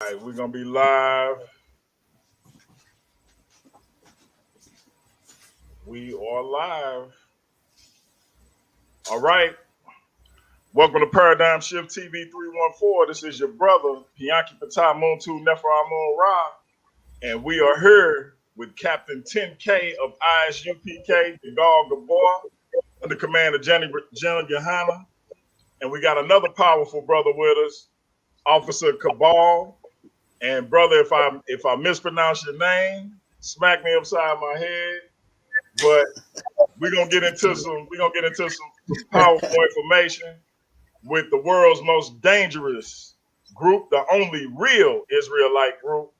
All right, we're gonna be live. We are live. All right. Welcome to Paradigm Shift TV 314. This is your brother, Pianki Patai Muntu Nefer Amun Ra. And we are here with Captain 10K of ISUPK, Dagal Gabar, under command of General Yahanna. And we got another powerful brother with us, Officer Cabal. And brother, if I mispronounce your name, smack me upside my head. But we're gonna get into some powerful information with the world's most dangerous group, the only real Israelite group,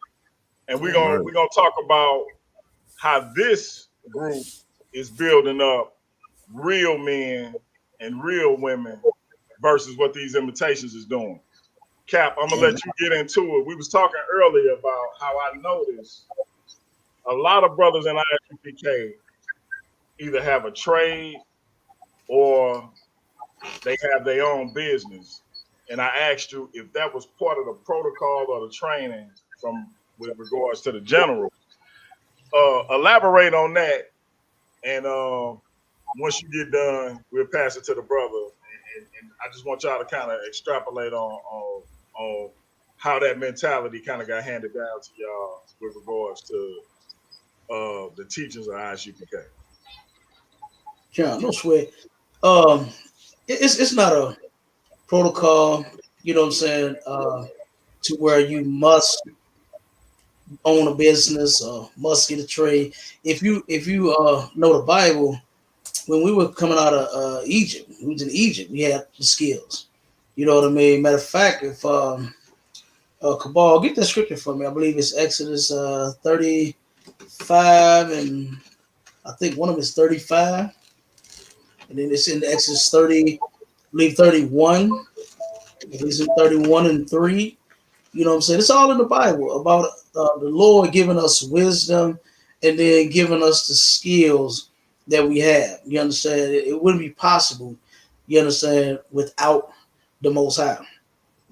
and we're gonna talk about how this group is building up real men and real women versus what these imitations is doing. Cap, I'm gonna let you get into it. We was talking earlier about how I noticed a lot of brothers in ISUPK either have a trade or they have their own business. And I asked you if that was part of the protocol or the training from with regards to the general. Elaborate on that, and once you get done, we'll pass it to the brother. And I just want y'all to kind of extrapolate on how that mentality kind of got handed down to y'all with regards to the teachings of ISUPK. Yeah, no sweat. It's not a protocol, you know what I'm saying, to where you must own a business or must get a trade. If you know the Bible, when we were coming out of Egypt, we was in Egypt, we had the skills. You know what I mean? Matter of fact, if Cabal, get that scripture for me. I believe it's Exodus 35, and I think one of them is 35, and then it's in Exodus 30, I believe 31. It's in 31 and 3. You know what I'm saying? It's all in the Bible about the Lord giving us wisdom and then giving us the skills that we have. You understand? It wouldn't be possible, you understand, without the Most High.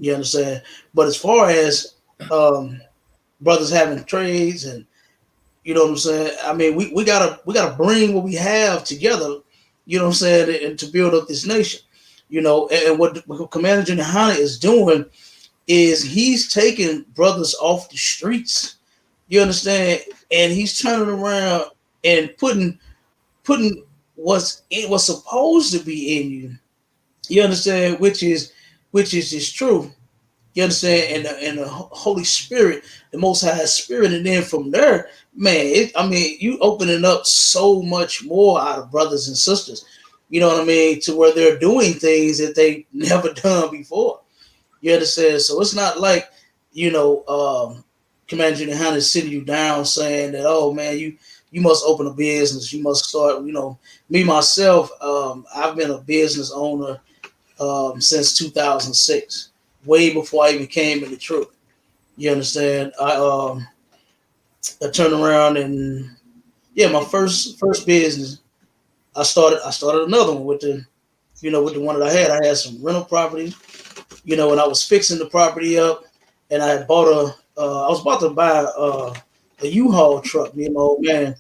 You understand? But as far as brothers having trades and you know what I'm saying, I mean, we gotta bring what we have together. You know what I'm saying, and to build up this nation. You know, and what Commander General Yahanna is doing is he's taking brothers off the streets. You understand, and he's turning around and putting what's supposed to be in you. You understand, which is just true. You understand, and the Holy Spirit, the Most High Spirit, and then from there, man, I mean, you opening up so much more out of brothers and sisters. You know what I mean, to where they're doing things that they never done before. You understand? So it's not like, you know, Commander Junior Hunter sitting you down saying that, oh man, you must open a business, you must start. You know, me myself, I've been a business owner since 2006, way before I even came in the truth. You understand? I turned around and yeah, my first business, I started another one with the one that I had. I had some rental properties, and I was fixing the property up, and I had bought I was about to buy a U-Haul truck. Me and my old man,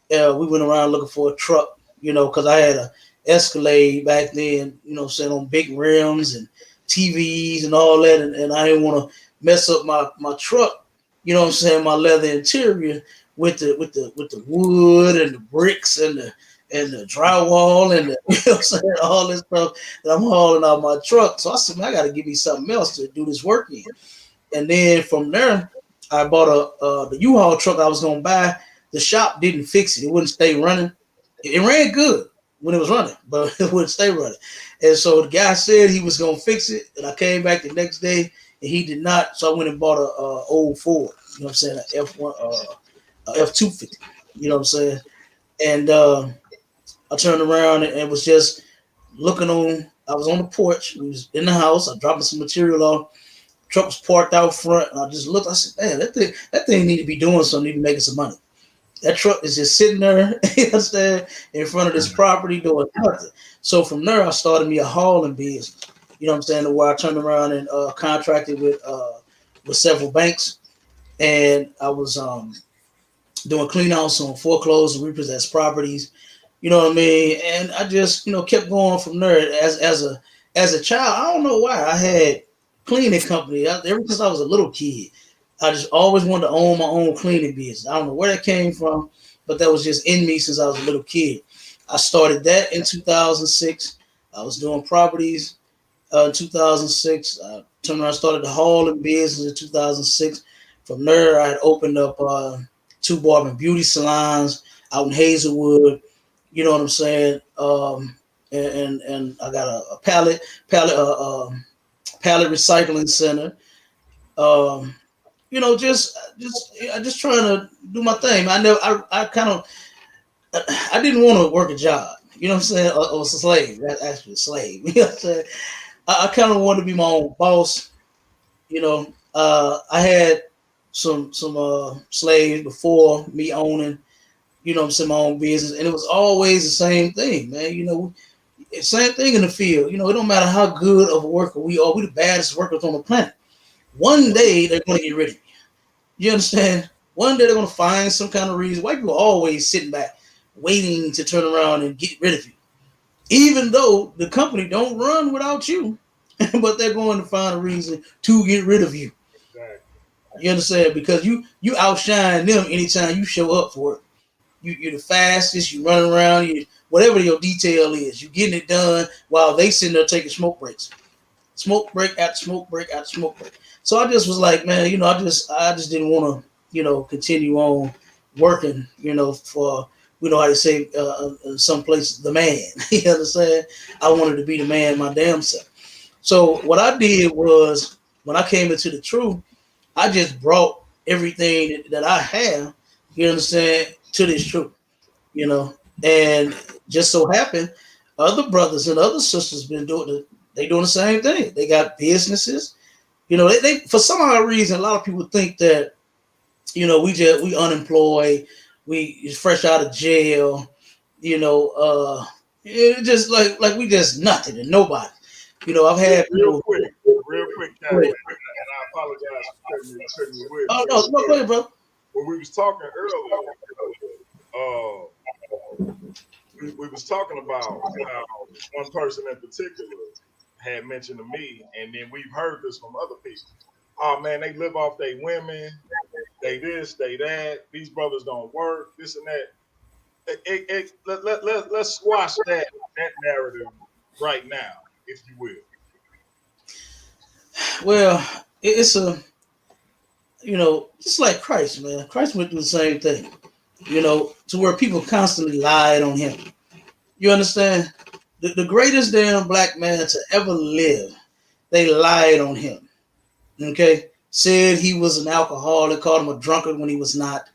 we went around looking for a truck, because I had a Escalade back then, saying on big rims and TVs and all that, and I didn't want to mess up my truck, my leather interior with the wood and the bricks and the drywall and all this stuff that I'm hauling out my truck. So I said, man, I got to give me something else to do this work in. And then from there, I bought the U-Haul truck I was gonna buy. The shop didn't fix it; it wouldn't stay running. It ran good when it was running, but it wouldn't stay running. And so the guy said he was gonna fix it, and I came back the next day and he did not. So I went and bought a old Ford. You know what I'm saying? A F1, a F250. You know what I'm saying? And I turned around and was just looking on. I was on the porch. We was in the house. I dropping some material off. Truck was parked out front, and I just looked. I said, "Man, that thing need to be doing something, need to be making some money." That truck is just sitting there, you understand, in front of this property doing nothing. So from there, I started me a hauling business. You know what I'm saying? Where I turned around and contracted with with several banks, and I was doing clean outs on foreclosed and repossessed properties. You know what I mean? And I just, kept going from there. As a child, I don't know why I had cleaning company. Ever since I was a little kid, I just always wanted to own my own cleaning business. I don't know where that came from, but that was just in me since I was a little kid. I started that in 2006. I was doing properties in 2006. Turned around, started the hauling business in 2006. From there, I had opened up two barber and beauty salons out in Hazelwood. You know what I'm saying? And I got a pallet recycling center. Um, just trying to do my thing. I kind of I didn't want to work a job. You know what I'm saying? Or a slave. That's actually a slave. You know what I'm saying? I kind of wanted to be my own boss. I had some slaves before me owning. You know what I'm saying, my own business, and it was always the same thing, man. Same thing in the field. It don't matter how good of a worker we are. We the baddest workers on the planet. One day they're going to get rid of you. You understand? One day they're going to find some kind of reason. White people are always sitting back, waiting to turn around and get rid of you. Even though the company don't run without you, but they're going to find a reason to get rid of you. Exactly. You understand? Because you outshine them anytime you show up for it. You're the fastest. You run around. Whatever your detail is, you getting it done while they sitting there taking smoke breaks. Smoke break after smoke break after smoke break. So I just was like, man, I just didn't want to, continue on working, for how to say some places the man. You understand? I wanted to be the man my damn self. So what I did was when I came into the truth, I just brought everything that I have, you understand, to this truth, and just so happened other brothers and other sisters been doing it. They doing the same thing. They got businesses. They for some odd reason, a lot of people think that, we unemployed, we fresh out of jail, it just like we just nothing and nobody. I've had real quick, Captain, and I apologize for cutting you with. Oh no, go ahead, bro. When we was talking earlier, we was talking about how one person in particular had mentioned to me, and then we've heard this from other people. Oh man, they live off their women, they this, they that. These brothers don't work, this and that. Let's squash that narrative right now, if you will. Well, it's just like Christ, man. Christ went through the same thing, to where people constantly lied on him. You understand? The greatest damn black man to ever live, they lied on him. Okay? Said he was an alcoholic, called him a drunkard when he was not,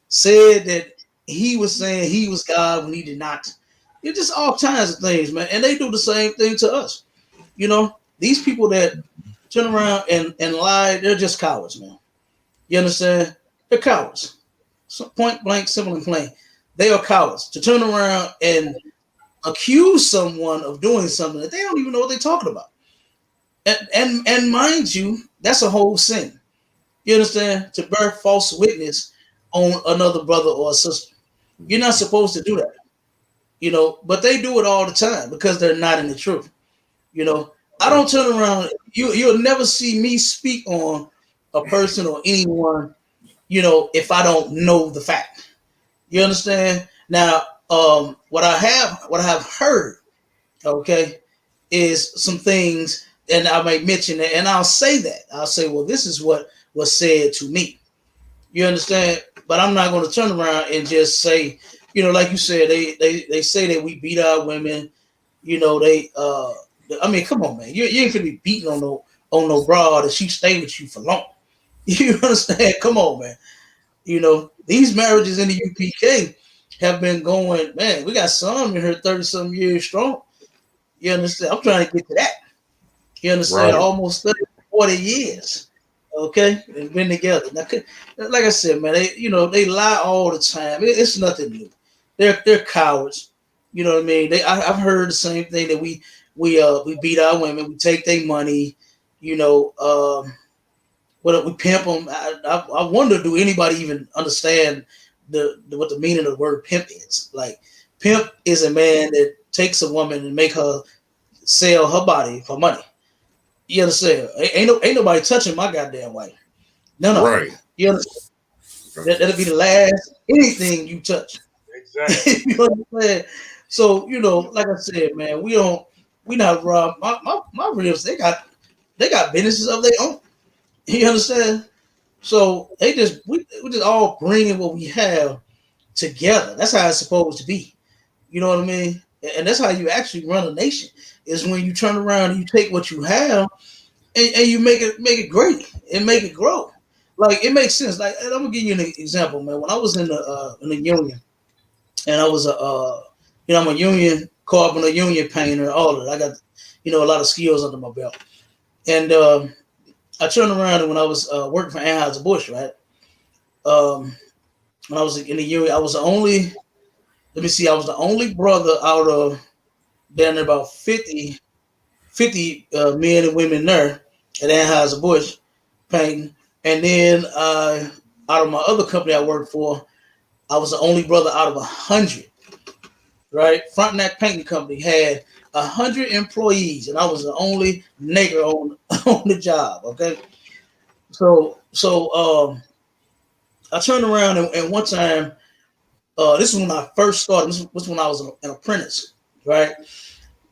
said that he was saying he was God when he did not. It's just all kinds of things, man. And they do the same thing to us. These people that turn around and lie, they're just cowards, man. You understand? They're cowards. So point blank, simple and plain. They are cowards. To turn around and accuse someone of doing something that they don't even know what they're talking about. And mind you, that's a whole sin. You understand? To bear false witness on another brother or a sister. You're not supposed to do that. But they do it all the time because they're not in the truth. I don't turn around. You'll never see me speak on a person or anyone, if I don't know the fact. You understand? Now, what I have heard, okay, is some things, and I may mention it, and I'll say that. I'll say, well, this is what was said to me. You understand? But I'm not going to turn around and just say, like you said, they say that we beat our women. I mean, come on, man. You ain't gonna be beating on no broad that she stayed with you for long. You understand? Come on, man. These marriages in the UPK have been going, man. We got some in here 30-some years strong. You understand? I'm trying to get to that. You understand? Right. Almost 30, 40 years. Okay, and been together. Now, like I said, man, they lie all the time. It's nothing new. They're cowards. You know what I mean? I've heard the same thing that we beat our women. We take their money. What we pimp them. I wonder, do anybody even understand what the meaning of the word pimp is? Like, pimp is a man that takes a woman and make her sell her body for money. You understand? Ain't nobody touching my goddamn wife. None of them. Right. You understand? That'll be the last anything you touch. Exactly. You know what I'm saying? So, like I said, man, we not rob my ribs. They got businesses of their own. You understand? So we just all bringing what we have together. That's how it's supposed to be. You know what I mean? And that's how you actually run a nation. Is when you turn around and you take what you have and you make it great and make it grow. Like, it makes sense. Like, and I'm gonna give you an example, man. When I was in the union, and I was I'm a union carpenter, union painter, all of it. I got a lot of skills under my belt. And I turned around, and when I was working for Anheuser-Busch, right? When I was in the union, I was the only. Let me see. I was the only brother out of down there about 50 men and women there at Anheuser-Busch painting. And then out of my other company I worked for, I was the only brother out of 100. Right, Frontenac Painting Company had 100 employees, and I was the only Negro on on the job. Okay, so I turned around, and one time, this is when I first started. This was when I was an apprentice, right?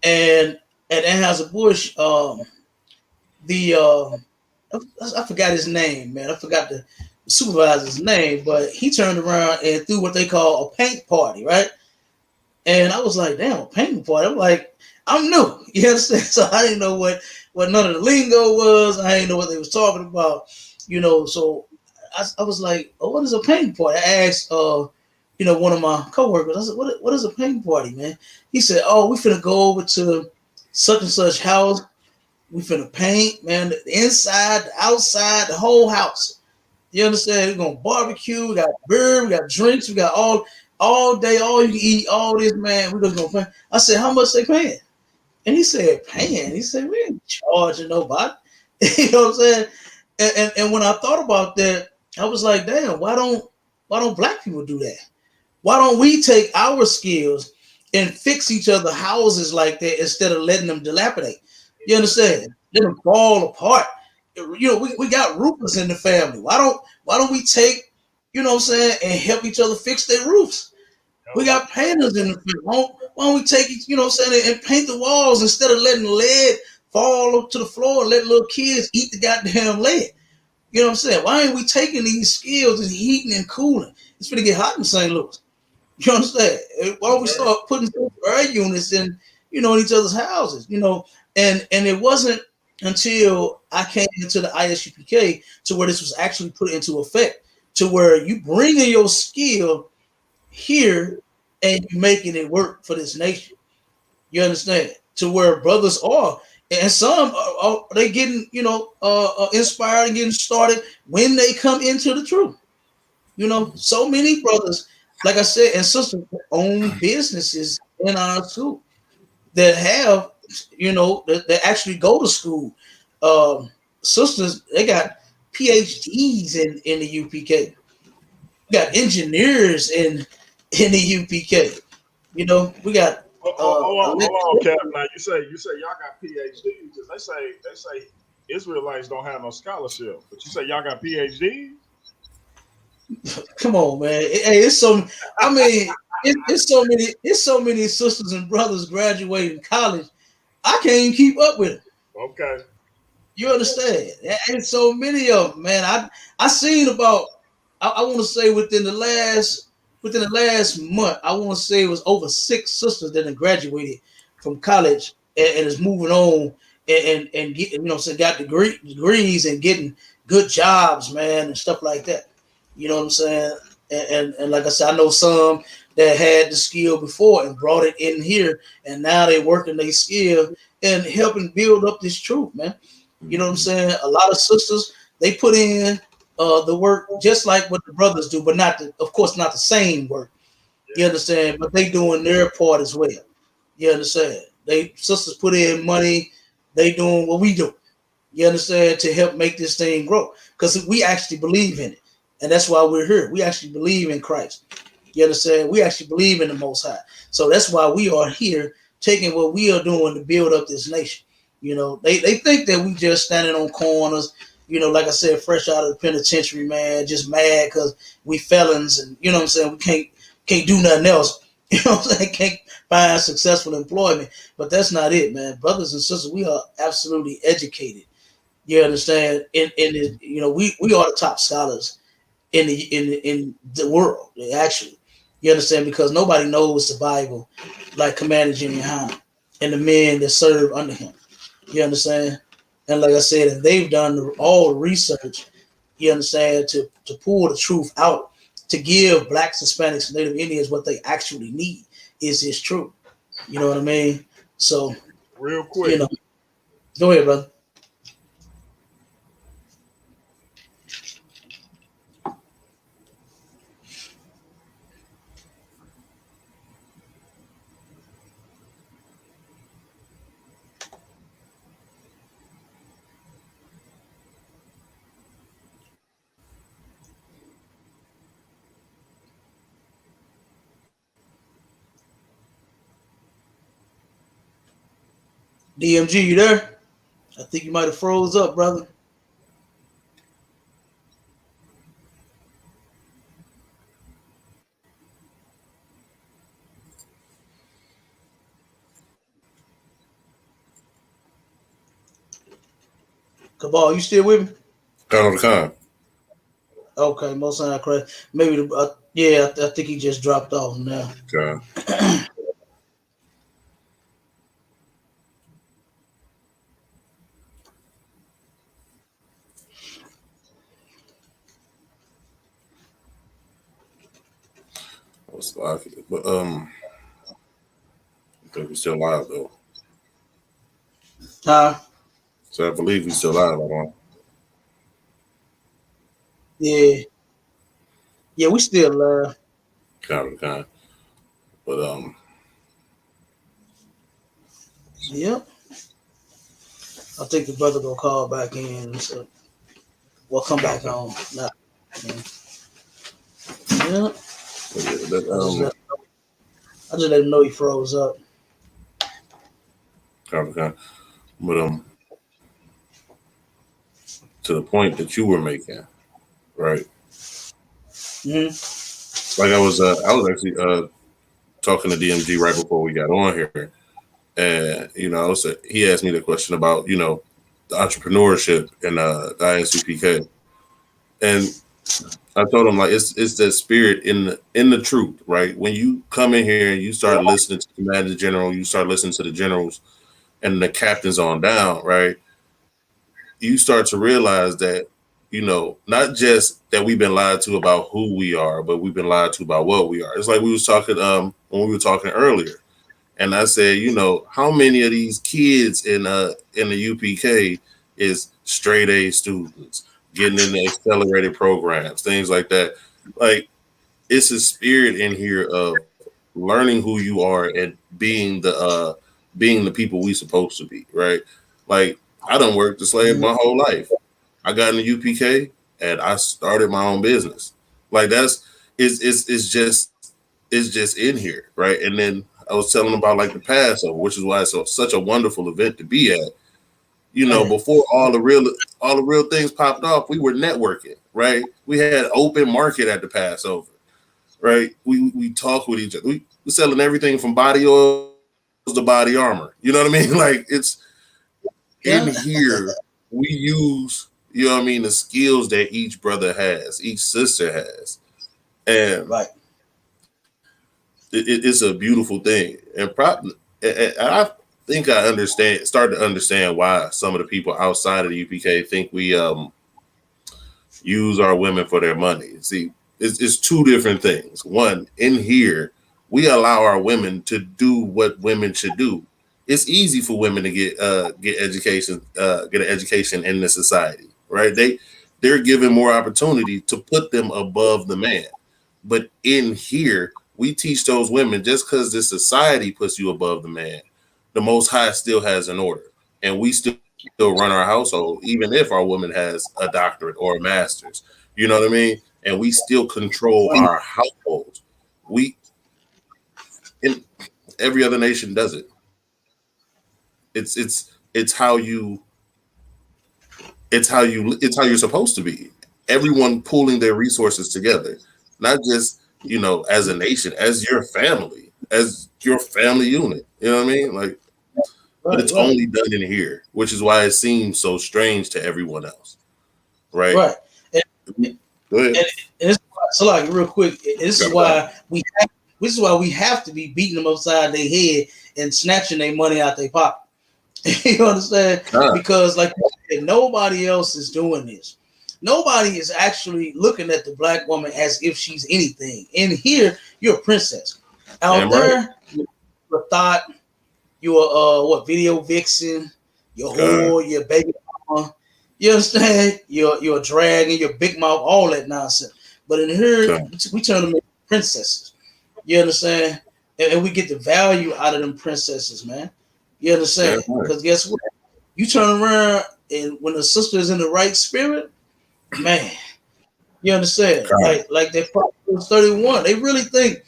And at Anheuser-Busch, the I forgot his name, man. I forgot the supervisor's name, but he turned around and threw what they call a paint party, right? And I was like, damn, a painting party. I'm like, I'm new. You understand? So I didn't know what none of the lingo was. I didn't know what they was talking about. So I was like, oh, what is a painting party? I asked one of my coworkers, I said, what is a painting party, man? He said, oh, we finna go over to such and such house. We finna paint, man, the inside, the outside, the whole house. You understand? We're gonna barbecue, we got beer, we got drinks, we got all day, all you can eat, all this, man. We're just gonna pay. I said, how much they paying? And he said, paying. He said, we ain't charging nobody. You know what I'm saying? And when I thought about that, I was like, damn, why don't black people do that? Why don't we take our skills and fix each other houses like that instead of letting them dilapidate? You understand? Let them fall apart. We got roofers in the family. Why don't we take, what I'm saying, and help each other fix their roofs? We got painters in the family. Why don't we take, what I'm saying, and paint the walls instead of letting lead fall up to the floor and let little kids eat the goddamn lead? You know what I'm saying? Why ain't we taking these skills and heating and cooling? It's gonna get hot in St. Louis. You understand? Why don't we start putting air units in each other's houses? And it wasn't until I came into the ISUPK to where this was actually put into effect, to where you bring in your skill here and you making it work for this nation. You understand? To where brothers are, and some are they getting inspired and getting started when they come into the truth. So many brothers, like I said, and sisters own businesses in our school that have, that actually go to school. Sisters, they got PhDs in the UPK. We got engineers in the UPK. We got Hold on, Cap. Now you say y'all got PhDs because they say Israelites don't have no scholarship, but you say y'all got PhDs. Come on, man. It's so. I mean, it's so many sisters and brothers graduating college. I can't even keep up with them. Okay. You understand? And so many of them, man. I seen about. I want to say within the last month, I want to say it was over 6 sisters that have graduated from college and is moving on and getting, got degrees and getting good jobs, man, and stuff like that. You know what I'm saying? And like I said, I know some that had the skill before and brought it in here, and now they're working their skill and helping build up this truth, man. You know what I'm saying? A lot of sisters, they put in the work just like what the brothers do, but of course, not the same work. You understand? But they doing their part as well. You understand? Sisters put in money. They doing what we do. You understand? To help make this thing grow. Because we actually believe in it. And that's why we're here. We actually believe in Christ. You understand? We actually believe in the Most High. So that's why we are here taking what we are doing to build up this nation. They think that we just standing on corners, like I said, fresh out of the penitentiary, man, just mad because we felons and you know what I'm saying, we can't do nothing else. You know what I'm saying? Can't find successful employment. But that's not it, man. Brothers and sisters, we are absolutely educated. You understand? We are the top scholars in the world, actually. You understand? Because nobody knows the Bible like Commander General Yahanna and the men that serve under him. You understand? And like I said, and they've done all the research, you understand, to pull the truth out, to give blacks, Hispanics, and Native Indians what they actually need is this truth. You know what I mean? So, Real you quick. know, go ahead, brother. DMG, you there? I think you might have froze up, brother. Cabal, you still with me? All the time. Okay, most of correct. Maybe yeah, I think he just dropped off now. Okay. I was like, but I think we're still live though. Huh? So I believe he's still live. I don't. Yeah, yeah, we still Kind. But yep. I think the brother gonna call back in. So we'll come back okay. on. Nah, yeah. But yeah, that I just let him know he froze up. kind. But to the point that you were making, right? Mm-hmm. Like I was actually talking to DMG right before we got on here, and he asked me the question about the entrepreneurship and the ISUPK, and I told him like it's that spirit in the truth, right? When you come in here and you start listening to the commander general, you start listening to the generals and the captains on down, right? You start to realize that not just that we've been lied to about who we are, but we've been lied to about what we are. It's like we was talking when we were talking earlier, and I said, how many of these kids in the UPK is straight A students getting into accelerated programs, things like that. Like it's a spirit in here of learning who you are and being the people we supposed to be, right? Like I done worked the slave my whole life. I got in the UPK and I started my own business. Like that's it's just in here, right? And then I was telling them about like the Passover, which is why it's such a wonderful event to be at. Before all the real things popped off, we were networking, right? We had open market at the Passover, right? We talk with each other. We're selling everything from body oils to body armor. You know what I mean? Like it's in Yeah. here. We use the skills that each brother has, each sister has, and Right. it's a beautiful thing. And I think I start to understand why some of the people outside of the UPK think we use our women for their money. See, it's two different things. One, in here, we allow our women to do what women should do. It's easy for women to get education, get an education in this society, right? They're given more opportunity to put them above the man. But in here, we teach those women just because this society puts you above the man, the Most High still has an order, and we still still run our household, even if our woman has a doctorate or a master's. You know what I mean? And we still control our households. We in every other nation does it. It's how you it's how you're supposed to be. Everyone pooling their resources together, not just as a nation, as your family unit. You know what I mean? Like, but it's only done in here, which is why it seems so strange to everyone else, right? Right. Go ahead. And so, like, real quick, this is why we have to be beating them upside their head and snatching their money out their pocket. You understand? Because, like you said, nobody else is doing this. Nobody is actually looking at the black woman as if she's anything. In here, you're a princess. Out there, you're a thought. You're a video vixen. You're a whore. You're a baby mama. You understand? You're a dragon. You're a big mouth. All that nonsense. But in here, we turn them into princesses. You understand? And we get the value out of them princesses, man. You understand? Because guess what? You turn around, and when the sister is in the right spirit, man, you understand? Like that Proverbs 31. They really think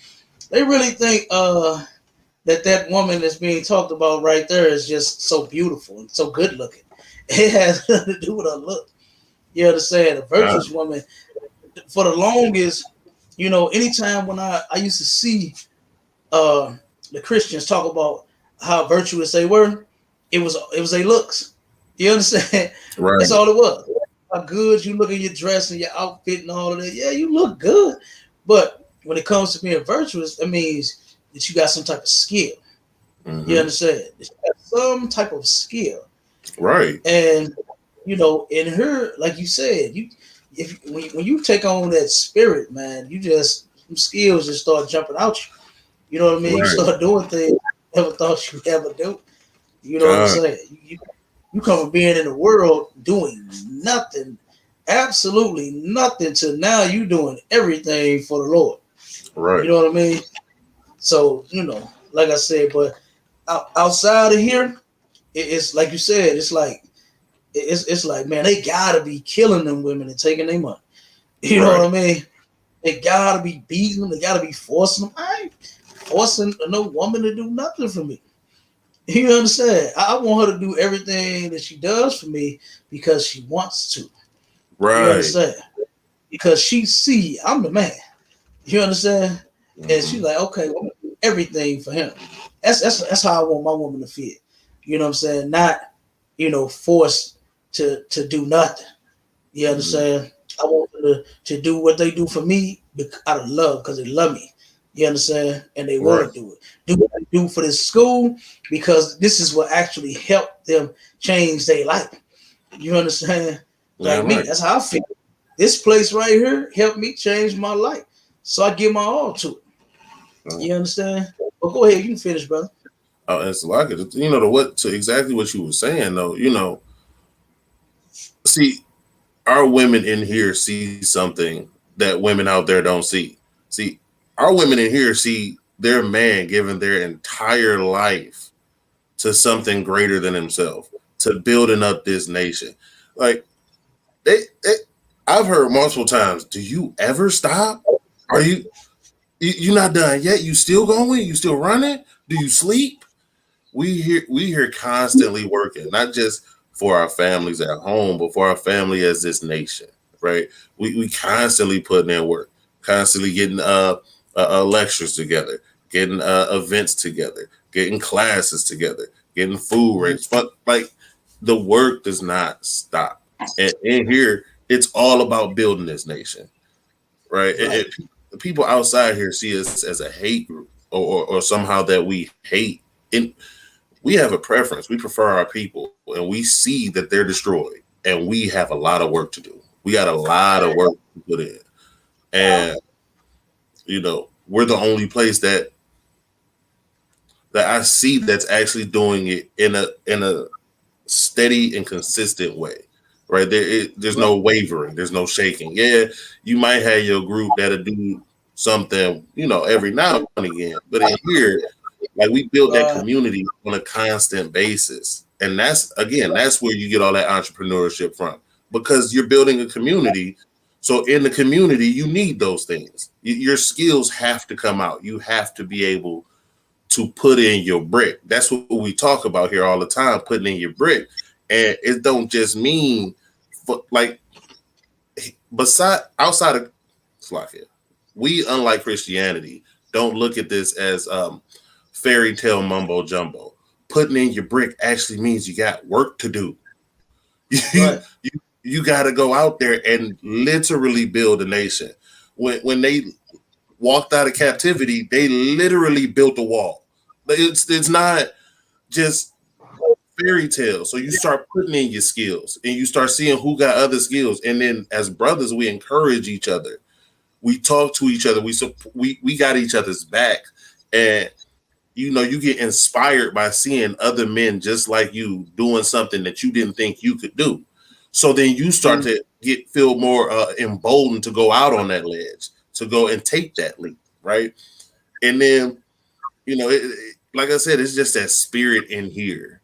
that woman that's being talked about right there is just so beautiful and so good looking. It has nothing to do with her look. You understand? A virtuous woman, for the longest, anytime when I used to see the Christians talk about how virtuous they were, it was their looks. You understand? Right. That's all it was. How good you look in your dress and your outfit and all of that. Yeah, you look good. But when it comes to being virtuous, that means that you got some type of skill. Mm-hmm. You understand? You got some type of skill. Right. And in her, like you said, when you take on that spirit, man, some skills just start jumping out you. You know what I mean? Right. You start doing things you never thought you'd ever do. You know what I'm saying? You come from being in the world doing nothing, absolutely nothing, to now you doing everything for the Lord. Right. You know what I mean? So, like I said, but outside of here, it's like you said, it's like, man, they gotta be killing them women and taking their money. You know what I mean? They gotta be beating them. They gotta be forcing them. I ain't forcing no woman to do nothing for me. You understand? I want her to do everything that she does for me because she wants to. Right. You understand? Because she see I'm the man. You understand? Mm-hmm. And she's like, okay, well, I'm gonna do everything for him. That's how I want my woman to feel. You know what I'm saying? Not, forced to do nothing. You understand? Mm-hmm. I want them to do what they do for me out of love, because they love me. You understand? And they want to do it. Do what they do for this school, because this is what actually helped them change their life. You understand? Like me, that's how I feel. This place right here helped me change my life. So I give my all to it. You understand? Well, go ahead. You can finish, brother. It's like it. To exactly what you were saying, though. See, our women in here see something that women out there don't see. See, our women in here see their man giving their entire life to something greater than himself, to building up this nation. Like, I've heard multiple times, do you ever stop? Are you not done yet? You still going? You still running? Do you sleep? We here constantly working, not just for our families at home, but for our family as this nation, right? We constantly putting in work, constantly getting lectures together, getting events together, getting classes together, getting food rates. Like, the work does not stop. And in here, it's all about building this nation, right? The people outside here see us as a hate group, or somehow that we hate. And we have a preference. We prefer our people, and we see that they're destroyed, and we have a lot of work to do. We got a lot of work to put in, and we're the only place that I see that's actually doing it in a steady and consistent way. Right? There's no wavering. There's no shaking. Yeah, you might have your group that'll do something, every now and again. But in here, like, we build that community on a constant basis. And that's where you get all that entrepreneurship from, because you're building a community. So in the community, you need those things. Your skills have to come out. You have to be able to put in your brick. That's what we talk about here all the time, putting in your brick. And it don't just mean outside of Slovakia, we, unlike Christianity, don't look at this as fairy tale mumbo jumbo. Putting in your brick actually means you got work to do. Right. You got to go out there and literally build a nation. When they walked out of captivity, they literally built a wall. It's not just fairy tale. So you start putting in your skills and you start seeing who got other skills. And then as brothers, we encourage each other. We talk to each other. We got each other's back. And you get inspired by seeing other men just like you doing something that you didn't think you could do. So then you start to feel more emboldened to go out on that ledge, to go and take that leap, right? And then, like I said, it's just that spirit in here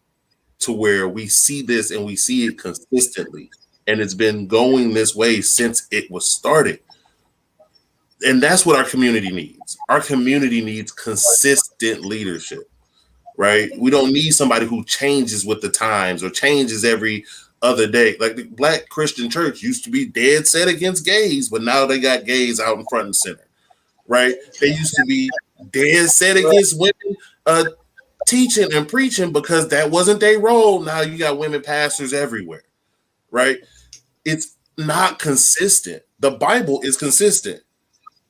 to where we see this and we see it consistently. And it's been going this way since it was started. And that's what our community needs. Our community needs consistent leadership, right? We don't need somebody who changes with the times or changes every other day. Like the Black Christian church used to be dead set against gays, but now they got gays out in front and center, right? They used to be dead set against women teaching and preaching because that wasn't their role. Now you got women pastors everywhere, right? It's not consistent. The Bible is consistent.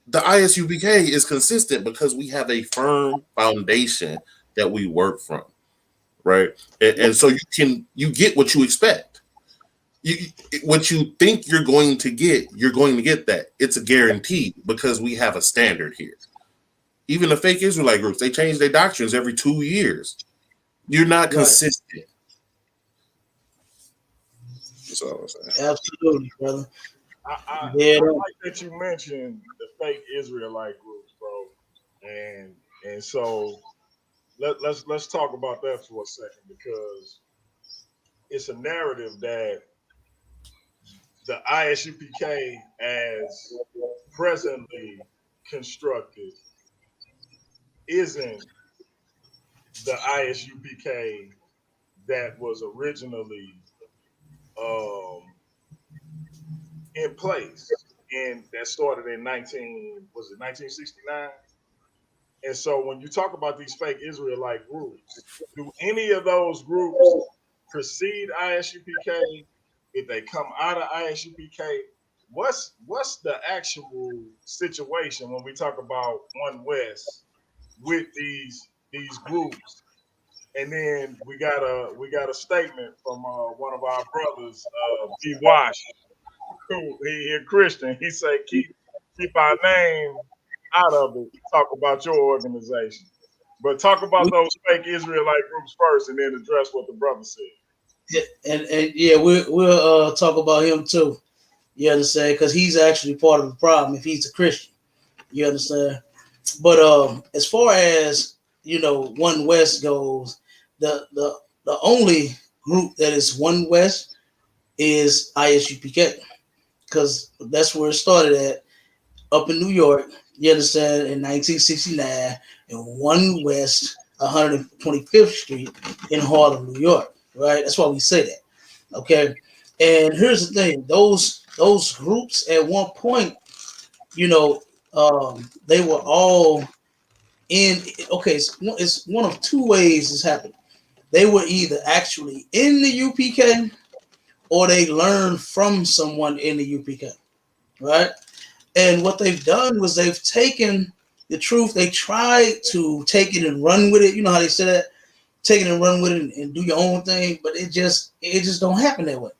The ISUPK is consistent because we have a firm foundation that we work from, right? And so you get what you expect. What you think you're going to get that. It's a guarantee because we have a standard here. Even the fake Israelite groups, they change their doctrines every 2 years. You're not consistent. That's all I'm saying. Absolutely, brother. I like that you mentioned the fake Israelite groups, bro. And so let's talk about that for a second, because it's a narrative that the ISUPK as presently constructed isn't the ISUPK that was originally in place, and that started in 1969? And so when you talk about these fake Israelite groups, do any of those groups precede ISUPK? If they come out of ISUPK, what's the actual situation when we talk about One West with these groups? And then we got a statement from one of our brothers, B. Wash, who he a Christian. He said, keep our name out of it. Talk about your organization, but talk about those fake Israelite groups first, and then address what the brother said. Yeah, and yeah, we'll talk about him too. You understand? Because he's actually part of the problem if he's a Christian. You understand? But as far as One West goes, the only group that is One West is ISUPK, because that's where it started at, up in New York. You understand? In 1969, in One West, 125th Street in Harlem, New York. Right? That's why we say that. Okay. And here's the thing: those groups at one point, they were all in. Okay, it's one of two ways this happened. They were either actually in the UPK, or they learned from someone in the UPK, right? And what they've done was they've taken the truth. They tried to take it and run with it. You know how they say that? Take it and run with it and do your own thing, but it just don't happen that way.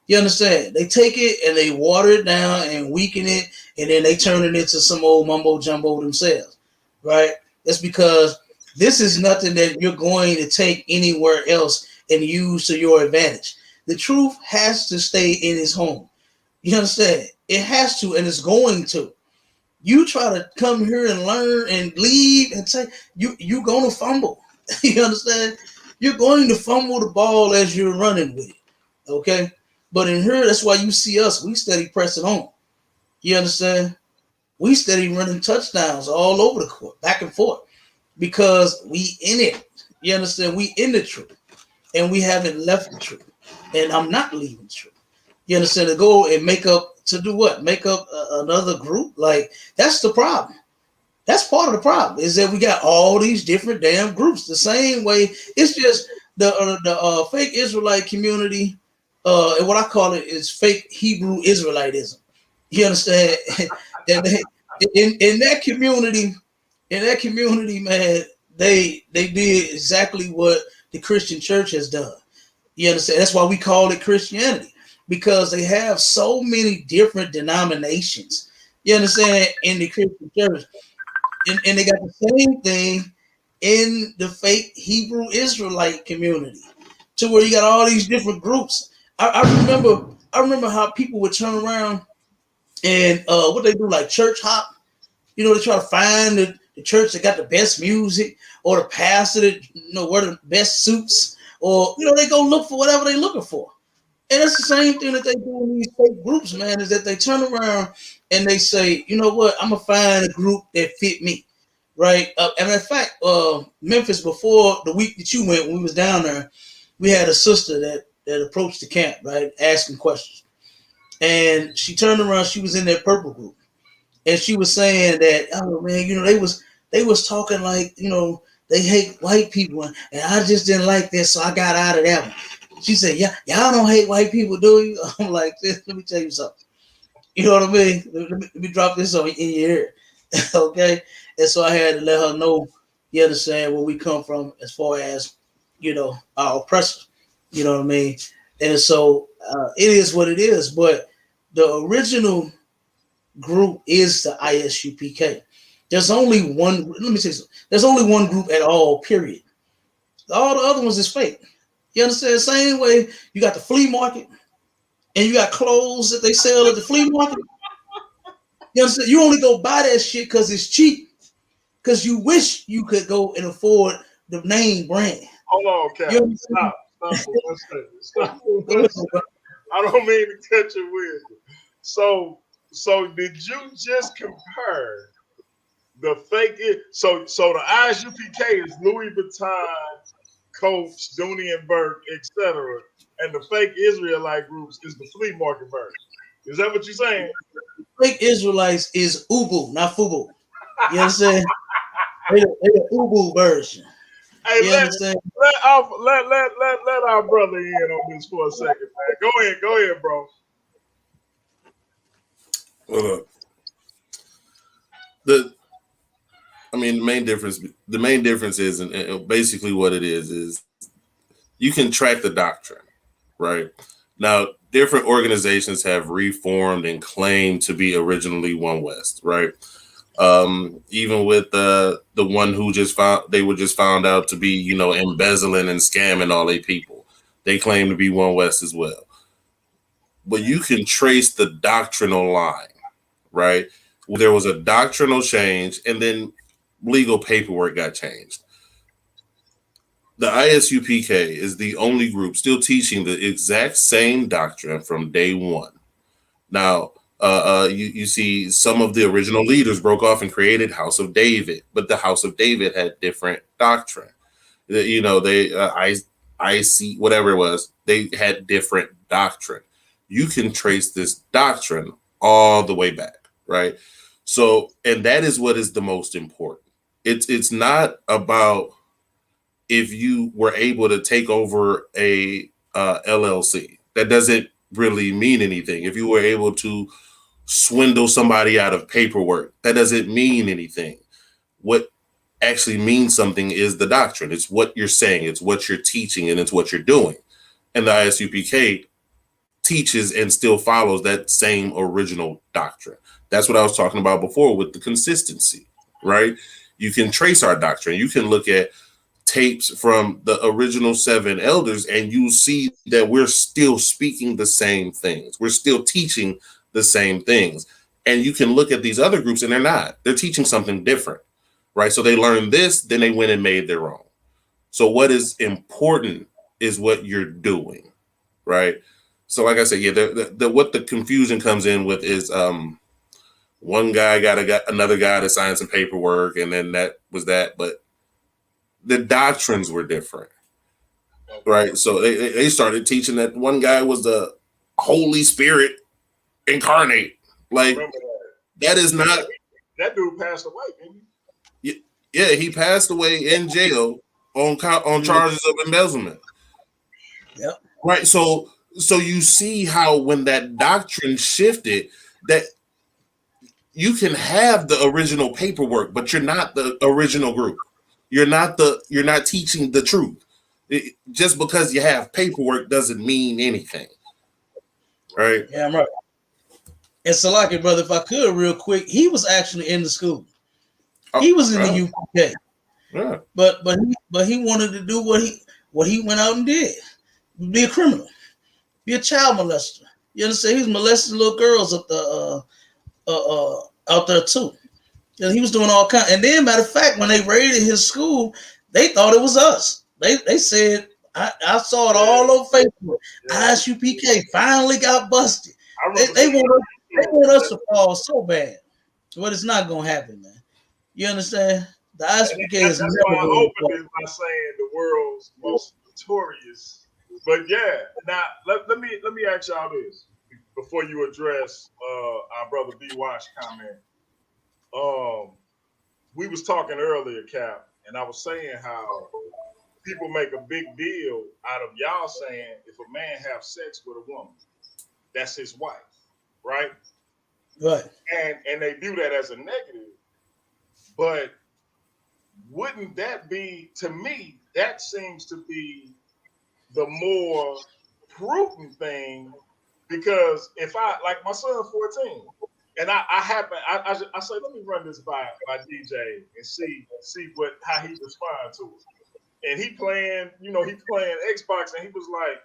You understand? They take it and they water it down and weaken it, and then they turn it into some old mumbo jumbo themselves, right? That's because this is nothing that you're going to take anywhere else and use to your advantage. The truth has to stay in its home. You understand? It has to, and it's going to. You try to come here and learn and leave and say you're gonna fumble. You understand? you're going to fumble the ball as you're running with it. Okay? But in here, that's why you see us. We steady pressing on. You understand? We steady running touchdowns all over the court, back and forth, because we in it. You understand? We in the truth, and we haven't left the truth. And I'm not leaving the truth. You understand? To go and make up to do what? Make up another group? Like, that's the problem. That's part of the problem, is that we got all these different damn groups. The same way, it's just the fake Israelite community, and what I call it is fake Hebrew Israelitism. You understand? And in that community, man, they did exactly what the Christian church has done. You understand? That's why we call it Christianity, because they have so many different denominations. You understand? In the Christian church, and they got the same thing in the fake Hebrew Israelite community, to where you got all these different groups. I remember how people would turn around and what they do, like church hop. You know, they try to find the church that got the best music, or the pastor that wear the best suits, or they go look for whatever they're looking for. And that's the same thing that they do in these fake groups, man, is that they turn around and they say, you know what, I'm going to find a group that fit me, right? And in fact, Memphis, before the week that you went, when we was down there, we had a sister that approached the camp, right, asking questions. And she turned around, she was in that purple group. And she was saying that, oh, man, they was talking like, they hate white people. And I just didn't like this, so I got out of that one. She said, yeah, y'all don't hate white people, do you? I'm like, let me tell you something. You know what I mean? Let me drop this in your ear. Okay? And so I had to let her know, you understand, where we come from as far as, our oppressors. You know what I mean? And so it is what it is. But the original group is the ISUPK. There's only one, let me say something. There's only one group at all, period. All the other ones is fake. You understand? Same way you got the flea market and you got clothes that they sell at the flea market. You understand? You only go buy that shit because it's cheap. Because you wish you could go and afford the name brand. Hold on, Captain. Stop for 1 second. Stop for 1 second. I don't mean to cut your wisdom. So did you just compare the fake? So the ISUPK is Louis Vuitton, Coach, Dooney and Burke, etc., and the fake Israelite groups is the flea market version. Is that what you're saying? Fake Israelites is Ubu, not Fubu. You understand? They the Ubu version. Hey, you understand? Let our brother in on this for a second, man. Go ahead, bro. Well, the main difference is, and basically what it is you can track the doctrine, right? Now, different organizations have reformed and claimed to be originally One West, right? Even with the one who they were just found out to be, embezzling and scamming all their people. They claim to be One West as well. But you can trace the doctrinal line, right? There was a doctrinal change, and then legal paperwork got changed. The ISUPK is the only group still teaching the exact same doctrine from day one. Now, you see some of the original leaders broke off and created House of David, but the House of David had different doctrine. They IC, whatever it was, they had different doctrine. You can trace this doctrine all the way back, right? So, and that is what is the most important. It's not about if you were able to take over a LLC. That doesn't really mean anything. If you were able to swindle somebody out of paperwork, that doesn't mean anything. What actually means something is the doctrine. It's what you're saying, it's what you're teaching, and it's what you're doing. And the ISUPK teaches and still follows that same original doctrine. That's what I was talking about before with the consistency, right? You can trace our doctrine. You can look at tapes from the original 7 elders and you see that we're still speaking the same things. We're still teaching the same things. And you can look at these other groups and they're not. They're teaching something different, right? So they learned this, then they went and made their own. So what is important is what you're doing, right? So like I said, yeah, what the confusion comes in with is one guy got another guy to sign some paperwork, and then that was that. But the doctrines were different, right? So they started teaching that one guy was the Holy Spirit incarnate. Like that is not. That dude passed away, didn't he? Yeah, he passed away in jail on charges of embezzlement. Yep. Right. So you see how when that doctrine shifted, that you can have the original paperwork, but you're not the original group. You're not teaching the truth. Just because you have paperwork doesn't mean anything. Right? Yeah, I'm right. And Salaki, brother, if I could real quick, he was actually in the school. He was in the UPK. Yeah. But he wanted to do what he went out and did. Be a criminal. Be a child molester. You understand? He was molesting little girls out there too. And he was doing all kinds. And then, matter of fact, when they raided his school, they thought it was us. They said, I saw it all over Facebook. ISUPK finally got busted. They want us to fall so bad. But it's not going to happen, man. You understand? The ISUPK is never going to open this by saying the world's most notorious. But yeah, now let me ask y'all this before you address our brother B. Wash comment. We was talking earlier, Cap, and I was saying how people make a big deal out of y'all saying if a man have sex with a woman, that's his wife, right? Right. And they do that as a negative. But wouldn't that be, to me, that seems to be the more prudent thing, because if like my son's 14, and I say, let me run this by DJ and see how he responds to it. And he playing Xbox, and he was like,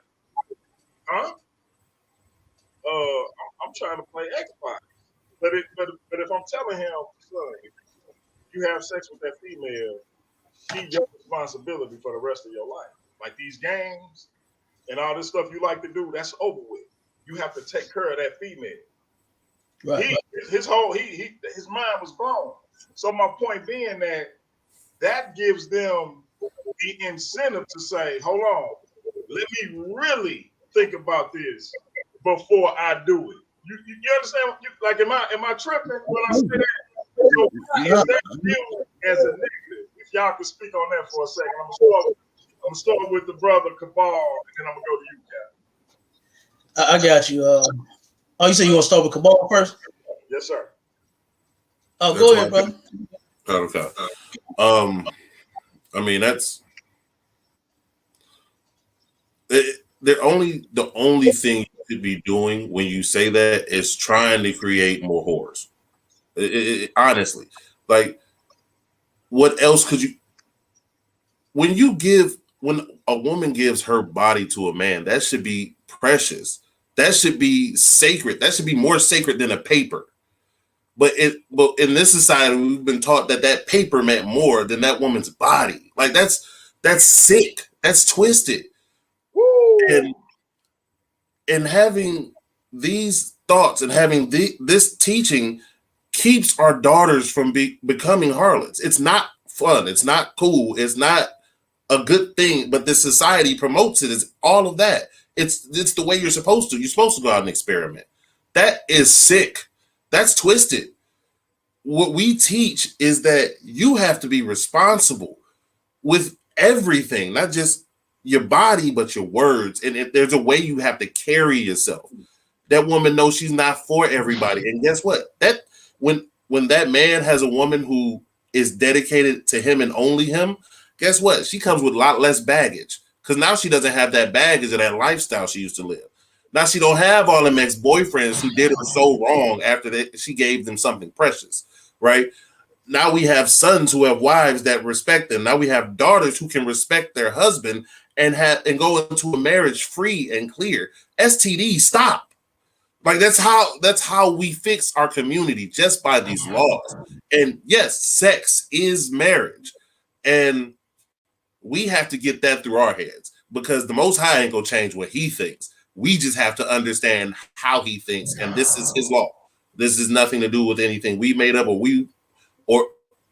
huh? I'm trying to play Xbox. But if I'm telling him, son, if you have sex with that female, she's your responsibility for the rest of your life. Like these games and all this stuff you like to do, that's over with. You have to take care of that female. Right. His mind was blown. So my point being that gives them the incentive to say, hold on, let me really think about this before I do it. You understand? Like, am I tripping when I say that? So is that viewed as a negative? If y'all could speak on that for a second, I'm gonna start with the brother Cabal, and then I'm gonna go to you, Cap. I got you. You said you want to start with Cabal first? Yes, sir. Oh, go ahead, brother. Okay. I mean, that's the only thing you could be doing when you say that is trying to create more whores. Honestly, like, what else could you? When a woman gives her body to a man, that should be precious. That should be sacred. That should be more sacred than a paper. But in this society, we've been taught that paper meant more than that woman's body. Like that's sick. That's twisted. Woo. And having these thoughts and having this teaching keeps our daughters from becoming harlots. It's not fun. It's not cool. It's not a good thing. But this society promotes it as all of that. It's the way you're supposed to. You're supposed to go out and experiment. That is sick. That's twisted. What we teach is that you have to be responsible with everything, not just your body, but your words. And if there's a way you have to carry yourself, that woman knows she's not for everybody. And guess what? That when that man has a woman who is dedicated to him and only him, guess what? She comes with a lot less baggage, because now she doesn't have that baggage of that lifestyle she used to live. Now she don't have all them ex-boyfriends who did her so wrong after that she gave them something precious, right? Now we have sons who have wives that respect them. Now we have daughters who can respect their husband and go into a marriage free and clear. STD, stop. Like that's how we fix our community, just by these laws. And yes, sex is marriage. And we have to get that through our heads, because the Most High ain't gonna change what He thinks. We just have to understand how He thinks, and this is His law. This is nothing to do with anything we made up, or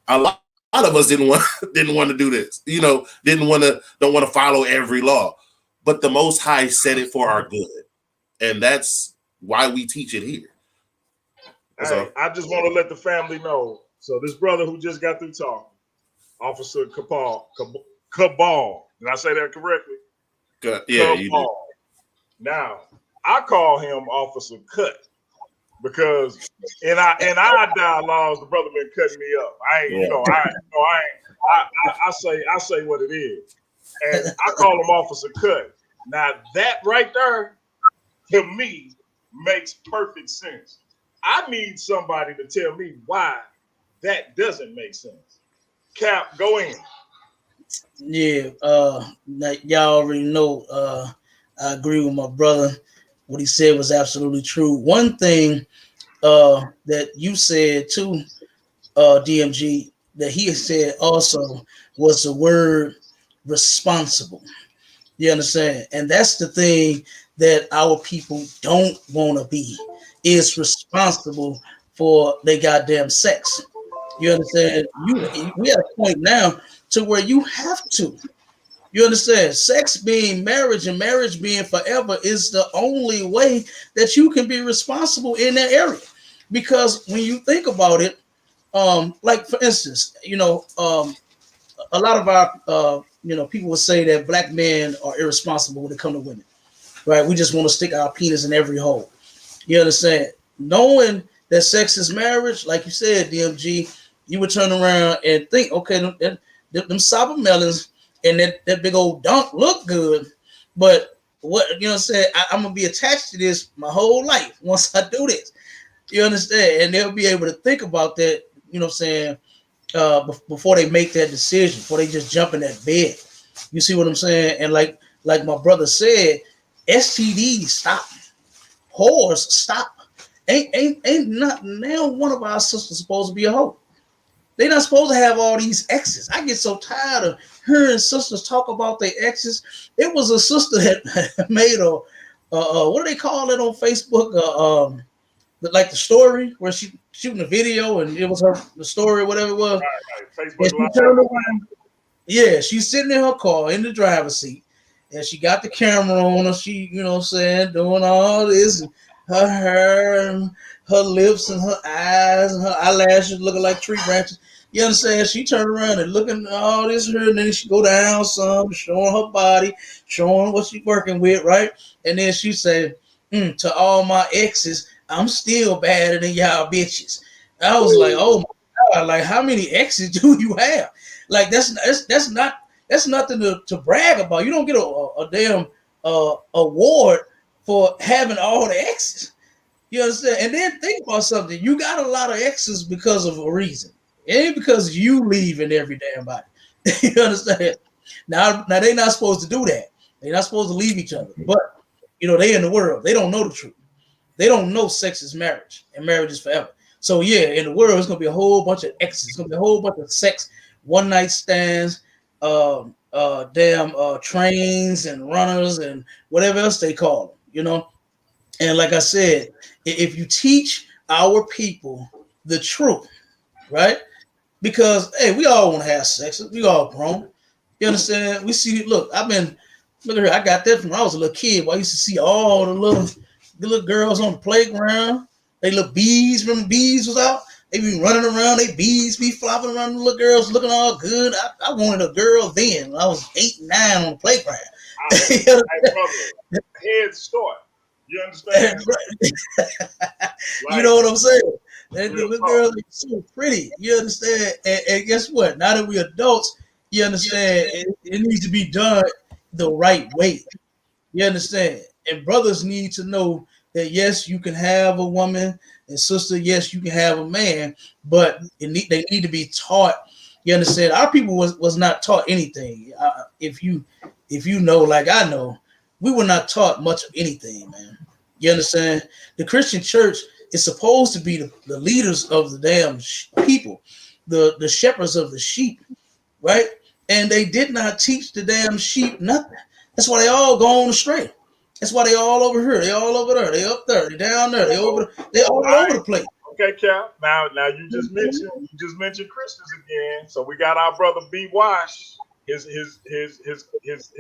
a lot of us didn't want to do this. Don't want to follow every law, but the Most High said it for our good, and that's why we teach it here. Hey, I just want to let the family know. So this brother who just got through talking, Officer Cabal. Did I say that correctly? Yeah, you did. Now, I call him Officer Cut because in our dialogues, the brother been cutting me up. I say what it is, and I call him Officer Cut. Now that right there, to me, makes perfect sense. I need somebody to tell me why that doesn't make sense. Cap, go in. Yeah, like y'all already know, I agree with my brother. What he said was absolutely true. One thing that you said too, DMG, that he said also was the word responsible. You understand? And that's the thing that our people don't want to be, is responsible for their goddamn sex. You understand? We at a point now to where you have to. You understand? Sex being marriage and marriage being forever is the only way that you can be responsible in that area. Because when you think about it, like for instance, a lot of our people would say that black men are irresponsible when it comes to women, right? We just want to stick our penis in every hole. You understand? Knowing that sex is marriage, like you said, DMG, you would turn around and think, okay, them sour melons and that big old dunk look good, but what I'm saying, I'm gonna be attached to this my whole life once I do this. You understand? And they'll be able to think about that, before they make that decision, before they just jump in that bed. You see what I'm saying? And like my brother said, STDs stop, whores stop. Ain't not now one of our sisters supposed to be a hoe. They're not supposed to have all these exes. I get so tired of hearing sisters talk about their exes. It was a sister that made what do they call it on Facebook? Like the story where she shooting a video and it was the story, whatever it was. Right. Facebook Live. Yeah, she's sitting in her car in the driver's seat, and she got the camera on her. She, doing all this, and her hair and her lips and her eyes and her eyelashes looking like tree branches. You understand? She turned around and looking at all this her, and then she go down some, showing her body, showing what she's working with, right? And then she said, to all my exes, I'm still badder than y'all bitches. I was like, oh my God, like how many exes do you have? Like that's nothing to brag about. You don't get a damn award for having all the exes. You understand? And then think about something. You got a lot of exes because of a reason. It ain't because you leaving every damn body. You understand? Now they're not supposed to do that. They're not supposed to leave each other. But they in the world. They don't know the truth. They don't know sex is marriage and marriage is forever. So yeah, in the world, it's gonna be a whole bunch of exes. It's gonna be a whole bunch of sex, one night stands, trains and runners and whatever else they call them. And like I said, if you teach our people the truth, right? Because hey, we all want to have sex. We all grown. You understand? We see. Look at here. I got that from when I was a little kid. I used to see all the little girls on the playground. They little bees. Remember bees was out? They be running around. They bees be flopping around. The little girls looking all good. I wanted a girl then when I was 8, 9 on the playground. Hey, brother, head start. You understand? You know what I'm saying? The little girls are so pretty. You understand? And guess what? Now that we adults, you understand it needs to be done the right way. You understand? And brothers need to know that yes, you can have a woman, and sister, yes, you can have a man, but they need to be taught. You understand? Our people was not taught anything. If you know, like I know, we were not taught much of anything, man. You understand? The Christian church is supposed to be the leaders of the damn people, the shepherds of the sheep, right? and they did not teach the damn sheep nothing. That's why they all gone astray. That's why they all over here, they all over there, they up there, they down there, they over, they all over the place. Okay, Cap. Now you just mentioned Christians again. So we got our brother B. Wash. His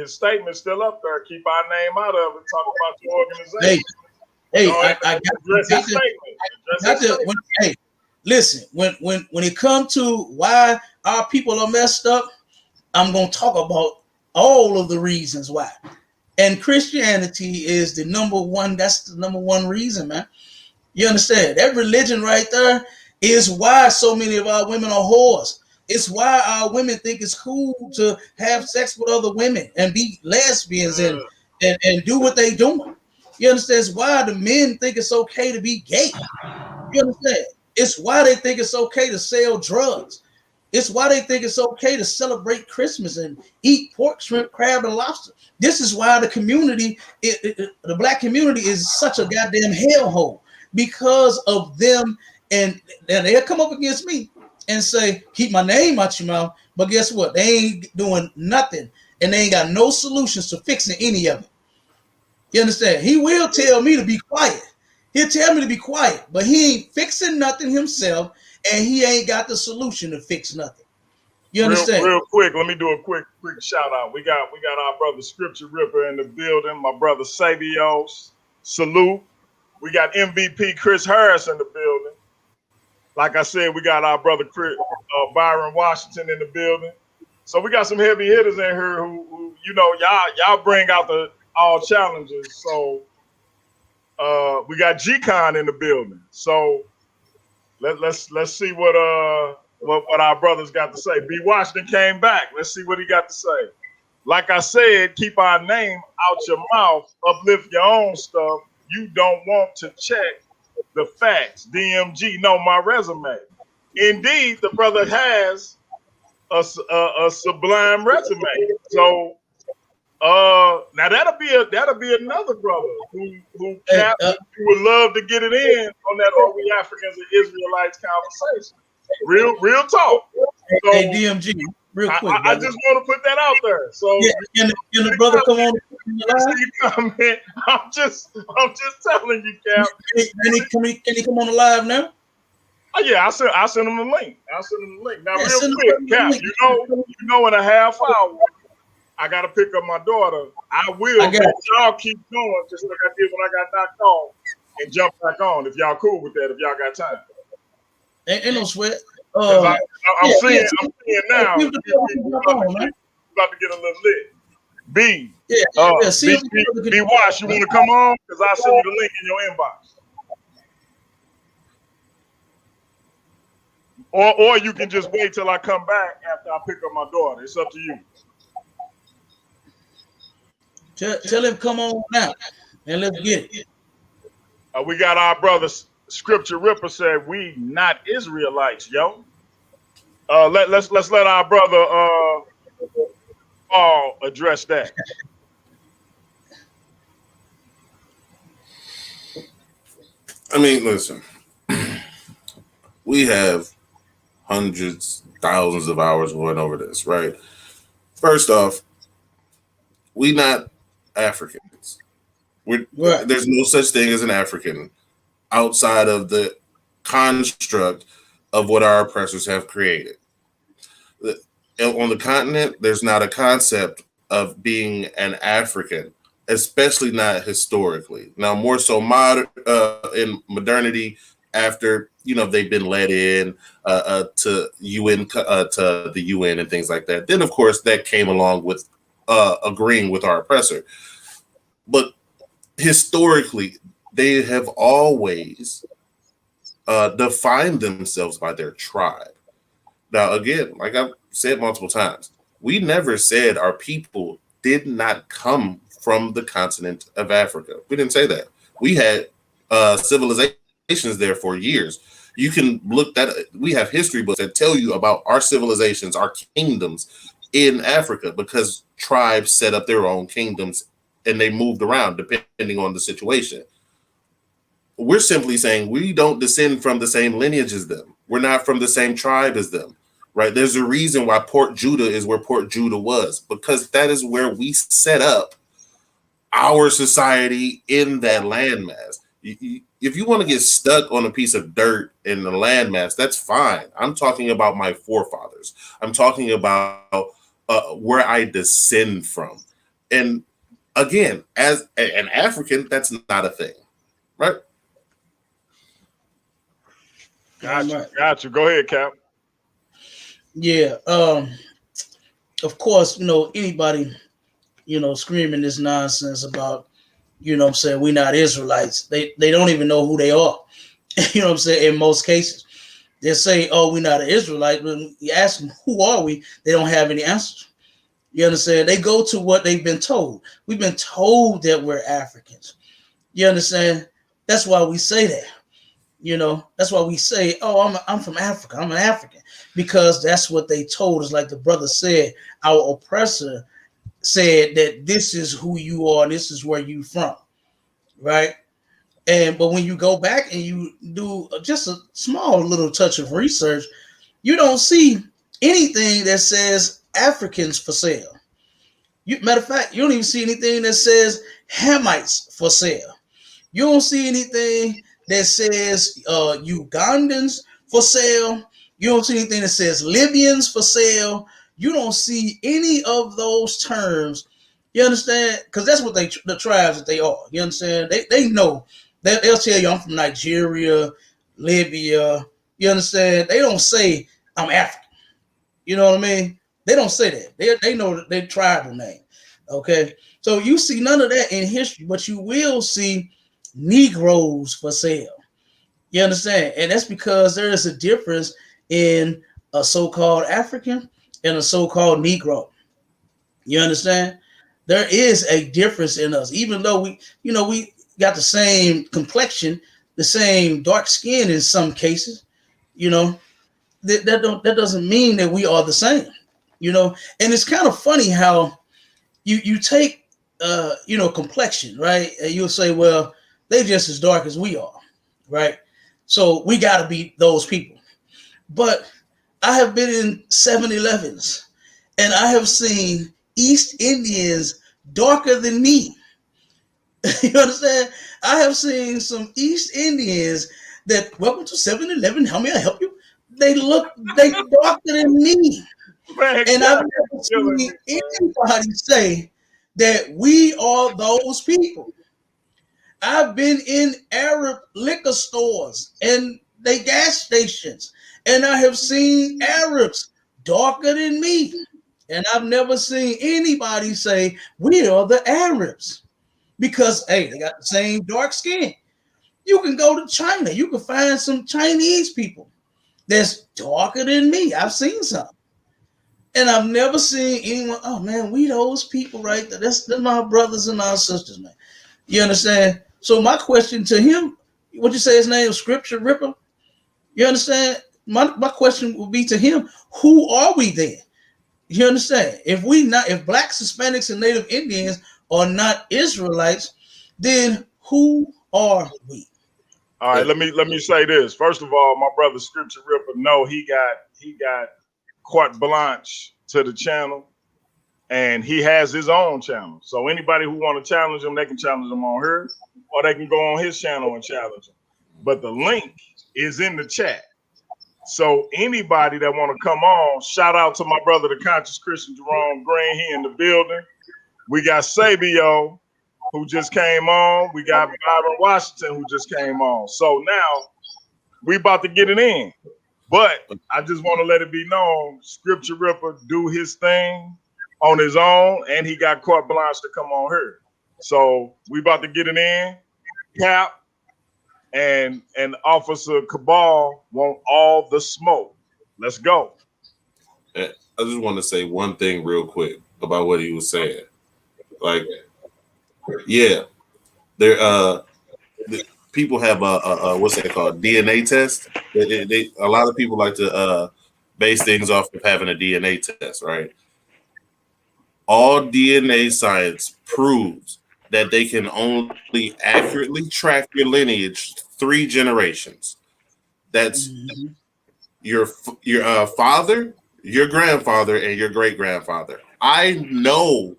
statement still up there. Keep our name out of it. Talk about your organization. Hey, hey, listen. When it comes to why our people are messed up, I'm gonna talk about all of the reasons why. And Christianity is the number one. That's the number one reason, man. You understand? That religion right there is why so many of our women are whores. It's why our women think it's cool to have sex with other women and be lesbians and do what they doing. You understand? It's why the men think it's okay to be gay. You understand? It's why they think it's okay to sell drugs. It's why they think it's okay to celebrate Christmas and eat pork, shrimp, crab, and lobster. This is why the community, the black community, is such a goddamn hellhole because of them. And they'll come up against me and say, keep my name out your mouth. But guess what? They ain't doing nothing. And they ain't got no solutions to fixing any of it. You understand? He will tell me to be quiet. He'll tell me to be quiet, but he ain't fixing nothing himself, and he ain't got the solution to fix nothing. You understand? Real quick, let me do a quick shout out. We got our brother Scripture Ripper in the building. My brother Sabios, salute. We got MVP Chris Harris in the building. Like I said, we got our brother Byron Washington in the building. So we got some heavy hitters in here who you know, y'all bring out the all challenges. So we got G-Con in the building. So let's see what our brothers got to say. B. Washington came back. Let's see what he got to say. Like I said, keep our name out your mouth. Uplift your own stuff. You don't want to check the facts. DMG, know my resume. Indeed, the brother has a sublime resume. So now that'll be another brother who would love to get it in on that Are We Africans and Israelites conversation. Real talk. So, hey DMG, real quick. I just want to put that out there. So can the brother come on the live? I'm just telling you, Cap. Can he come on the live now? Oh yeah, I'll send him the link. Now, real quick, Cap. You know, in a half hour, I gotta pick up my daughter. I will. Y'all keep going, just like I did when I got knocked off, and jump back on if y'all cool with that. If y'all got time. Ain't no sweat. I'm seeing now. You're about to get a little lit. B. B. Wash, you want to come on? Because I'll send you the link in your inbox. Or you can just wait till I come back after I pick up my daughter. It's up to you. Tell him come on now, and let's get it. We got our brother Scripture Ripper said we not Israelites, yo. Let's let our brother Paul address that. I mean, listen, we have hundreds, thousands of hours going over this, right? First off, we not Africans. There's no such thing as an African outside of the construct of what our oppressors have created. On the continent, there's not a concept of being an African, especially not historically. Now, more so in modernity, after they've been let in to the UN and things like that. Then, of course, that came along with agreeing with our oppressor. But historically, they have always defined themselves by their tribe. Now, again, like I've said multiple times, we never said our people did not come from the continent of Africa. We didn't say that. We had civilizations there for years. You can look that we have history books that tell you about our civilizations, our kingdoms in Africa, because tribes set up their own kingdoms and they moved around depending on the situation. We're simply saying we don't descend from the same lineage as them. We're not from the same tribe as them. right? There's a reason why Port Judah is where Port Judah was, because that is where we set up our society in that landmass. If you want to get stuck on a piece of dirt in the landmass, that's fine. I'm talking about my forefathers. I'm talking about where I descend from. And again, as an African, that's not a thing, right? Got you. Go ahead, Cap. Yeah. Of course, anybody, screaming this nonsense about, what I'm saying, we're not Israelites. They don't even know who they are. You know what I'm saying? In most cases, they say, "Oh, we're not an Israelite." When you ask them, "Who are we?" They don't have any answers. You understand? They go to what they've been told. We've been told that we're Africans. You understand? That's why we say that. That's why we say, "Oh, I'm from Africa. I'm an African," because that's what they told us. Like the brother said, our oppressor said that this is who you are. This is where you from, right? But when you go back and you do just a small little touch of research, you don't see anything that says Africans for sale. Matter of fact, you don't even see anything that says Hamites for sale. You don't see anything that says Ugandans for sale. You don't see anything that says Libyans for sale. You don't see any of those terms. You understand? Because that's what the tribes that they are. You understand? They know. They'll tell you I'm from Nigeria, Libya. You understand? They don't say I'm African. You know what I mean? They don't say that. They know their tribal name. Okay? So you see none of that in history, but you will see Negroes for sale. You understand? And that's because there is a difference in a so-called African and a so-called Negro. You understand? There is a difference in us, even though we got the same complexion, the same dark skin in some cases. That doesn't mean that we are the same. And it's kind of funny how you take complexion, right? And you'll say, well, they're just as dark as we are, right? So we got to be those people. But I have been in 7-Elevens and I have seen East Indians darker than me. You understand? I have seen some East Indians that, welcome to 7-Eleven. How may I help you? They darker than me. Man, And I've never seen anybody say that we are those people. I've been in Arab liquor stores and they gas stations, and I have seen Arabs darker than me. And I've never seen anybody say we are the Arabs because, hey, they got the same dark skin. You can go to China. You can find some Chinese people that's darker than me. I've seen some. And I've never seen anyone, oh man, we those people right there. That's my brothers and our sisters, man. You understand? So my question to him, what you say his name is Scripture Ripper? You understand? My question would be to him, who are we then? You understand? If blacks, Hispanics, and Native Indians are not Israelites, then who are we? All right, let me say this. First of all, my brother Scripture Ripper, no, he got carte blanche to the channel, and he has his own channel. So anybody who want to challenge him, they can challenge him on her, or they can go on his channel and challenge him. But the link is in the chat. So anybody that want to come on, shout out to my brother, the conscious Christian Jerome Green. He in the building. We got Sabio, who just came on. We got Byron Washington, who just came on. So now we about to get it in. But I just want to let it be known, Scripture Ripper do his thing on his own, and he got carte blanche to come on here. So we about to get it in. Cap and Officer Cabal want all the smoke. Let's go. I just want to say one thing real quick about what he was saying. Like, yeah, there people have what's that called, DNA test. A lot of people like to base things off of having a DNA test, right? All DNA science proves that they can only accurately track your lineage 3 generations. That's your father your grandfather and your great grandfather. I know.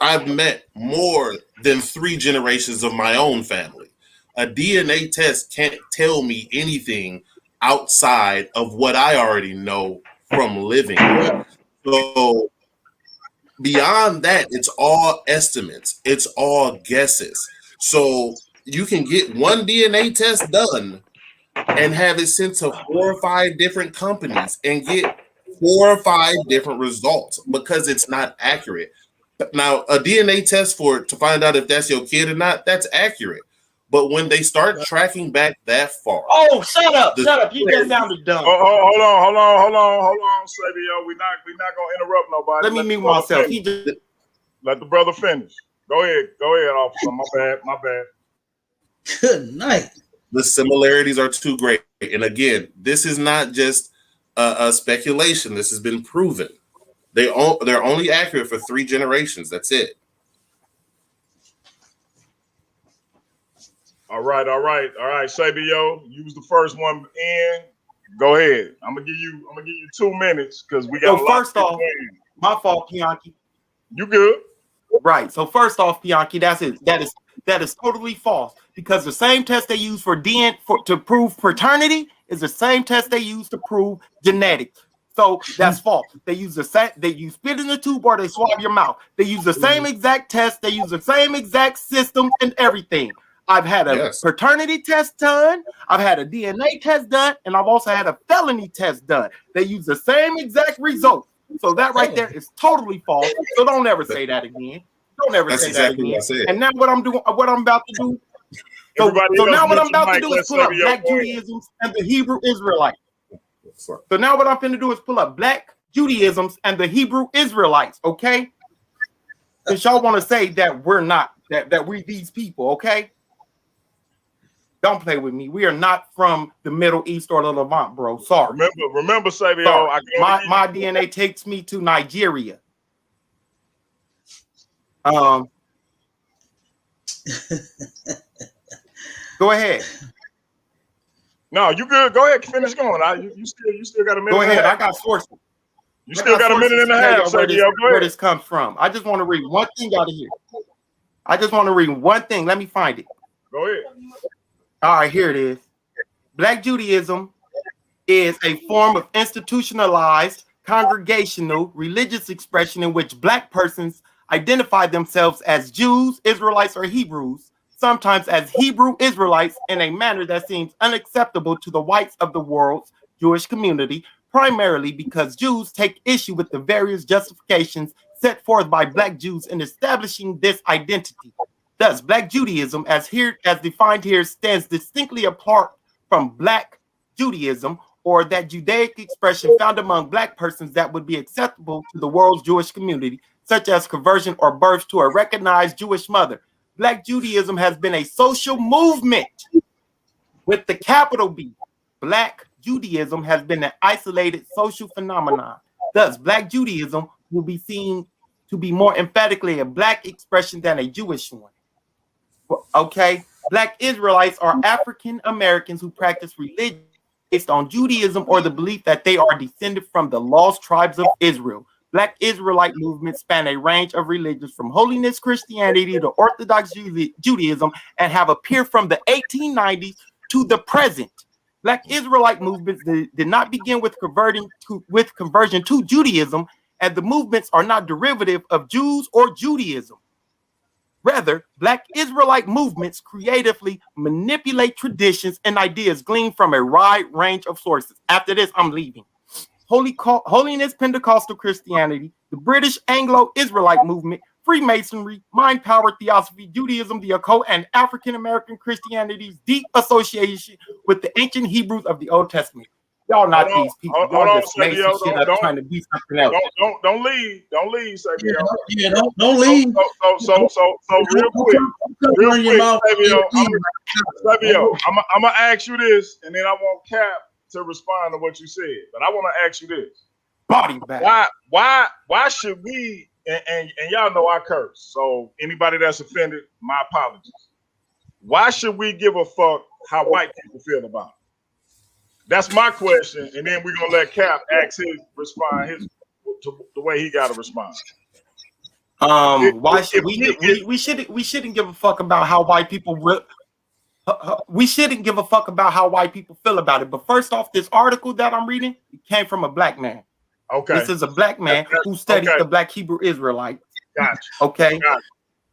I've met more than 3 generations of my own family. A DNA test can't tell me anything outside of what I already know from living. So beyond that, it's all estimates. It's all guesses. So you can get one DNA test done and have it sent to 4 or 5 different companies and get 4 or 5 different results because it's not accurate. Now, a DNA test to find out if that's your kid or not, that's accurate. But when they start tracking back that far, shut up! You just sounded dumb. Hold on, Savio. We're not gonna interrupt nobody. Let me mute myself. Let the brother finish. Go ahead, officer. My bad. Good night. The similarities are too great. And again, this is not just a speculation. This has been proven. They're only accurate for 3 generations. That's it. All right. Sabio, you was the first one in. Go ahead. I'm gonna give you 2 minutes because we got. So first off, my fault, Pianki. You good? Right. So first off, Pianki, that is totally false because the same test they use for DNA to prove paternity is the same test they use to prove genetics. So that's false. They use spit in the tube or they swab your mouth. They use the same exact test. They use the same exact systems and everything. I've had a paternity test done. I've had a DNA test done, and I've also had a felony test done. They use the same exact result. So that right there is totally false. So don't ever say that again. Don't ever say that again. What I said. And now what I'm about to do. So now what I'm about to do is pull up Black Judaism and the Hebrew Israelites. So now what I'm going to do is pull up Black Judaisms and the Hebrew Israelites, okay? Because y'all want to say that we're not, that we these people, okay? Don't play with me. We are not from the Middle East or the Levant, bro. Sorry. Remember, Savio. My DNA takes me to Nigeria. Go ahead. No, you good. Go ahead. Finish going. You still got a minute. Go ahead. I got sources. You still got a minute and a half. Where this comes from. I just want to read one thing out of here. I just want to read one thing. Let me find it. Go ahead. All right, here it is. Black Judaism is a form of institutionalized, congregational, religious expression in which Black persons identify themselves as Jews, Israelites, or Hebrews, sometimes as Hebrew Israelites, in a manner that seems unacceptable to the whites of the world's Jewish community, primarily because Jews take issue with the various justifications set forth by Black Jews in establishing this identity. Thus, Black Judaism, as defined here, stands distinctly apart from Black Judaism, or that Judaic expression found among Black persons that would be acceptable to the world's Jewish community, such as conversion or birth to a recognized Jewish mother. Black Judaism has been a social movement with the capital B. Black Judaism has been an isolated social phenomenon. Thus, Black Judaism will be seen to be more emphatically a Black expression than a Jewish one. Okay, Black Israelites are African Americans who practice religion based on Judaism or the belief that they are descended from the lost tribes of Israel. Black Israelite movements span a range of religions from holiness Christianity to Orthodox Judaism and have appeared from the 1890s to the present. Black Israelite movements did not begin with conversion to Judaism, and the movements are not derivative of Jews or Judaism. Rather, Black Israelite movements creatively manipulate traditions and ideas gleaned from a wide range of sources. After this, I'm leaving. Holiness Pentecostal Christianity, the British Anglo-Israelite movement, Freemasonry, mind power theosophy, Judaism, the occult, and African American Christianity's deep association with the ancient Hebrews of the Old Testament. Y'all not these people. Y'all just made some shit up trying to be something else. Don't leave, Savio. Yeah, don't leave. So real quick, Savio, I'm gonna ask you this, and then I want Cap to respond to what you said. But I want to ask you this: body bag. Why should we? And y'all know I curse, so anybody that's offended, my apologies. Why should we give a fuck how white people feel about it? That's my question, and then we're gonna let Cap respond to the way he got to respond. Why should we shouldn't give a fuck about how white people we shouldn't give a fuck about how white people feel about it. But first off, this article that I'm reading came from a black man. Okay, this is a black man who studied the Black Hebrew Israelites. Gotcha. Okay, gotcha.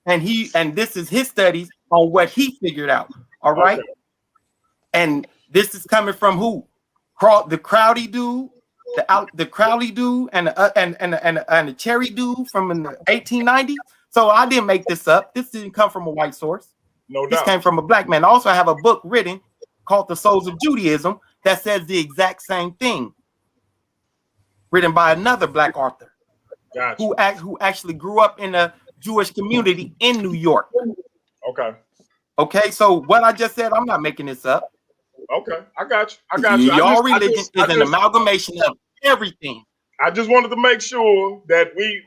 And this is his studies on what he figured out. All right, and this is coming from who? The Crowley dude, the Crowley dude, and the Cherry dude from the 1890s. So I didn't make this up. This didn't come from a white source. No doubt. This came from a black man. Also, I have a book written called The Souls of Judaism that says the exact same thing, written by another black author who actually grew up in a Jewish community in New York. Okay, so what I just said, I'm not making this up. Okay, I got you. Your religion is an amalgamation of everything. I just wanted to make sure that we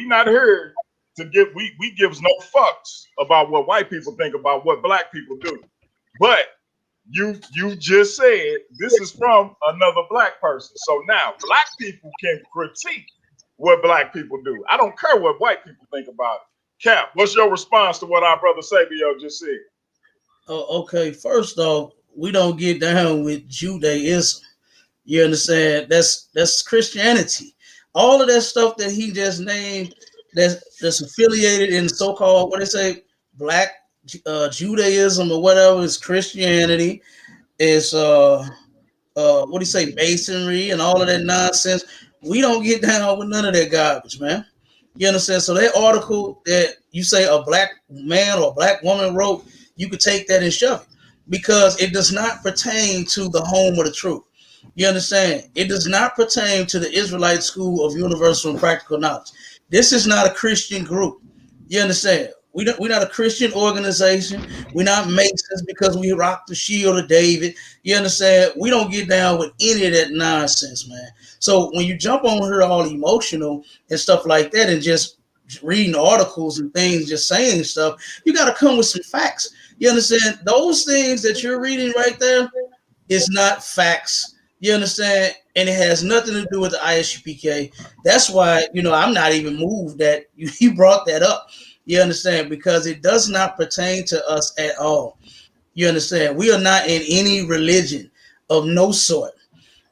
not here to give we gives no fucks about what white people think about what black people do. But you just said this is from another black person. So now black people can critique what black people do. I don't care what white people think about it. Cap, what's your response to what our brother Sabio just said? Okay, first off, we don't get down with Judaism. You understand? That's Christianity. All of that stuff that he just named that's affiliated in so-called, what they say, black Judaism or whatever is Christianity. Is what do you say, Masonry and all of that nonsense. We don't get down with none of that garbage, man. You understand? So that article that you say a black man or a black woman wrote, you could take that and shove it because it does not pertain to the home of the truth. You understand? It does not pertain to the Israelite School of Universal and Practical Knowledge. This is not a Christian group. You understand? We're not a Christian organization. We're not Masons because we rock the shield of David. You understand? We don't get down with any of that nonsense, man. So when you jump on her all emotional and stuff like that and just reading articles and things, just saying stuff, you got to come with some facts. You understand? Those things that you're reading right there is not facts. You understand? And it has nothing to do with the ISUPK. That's why, I'm not even moved that you brought that up. You understand? Because it does not pertain to us at all. You understand? We are not in any religion of no sort.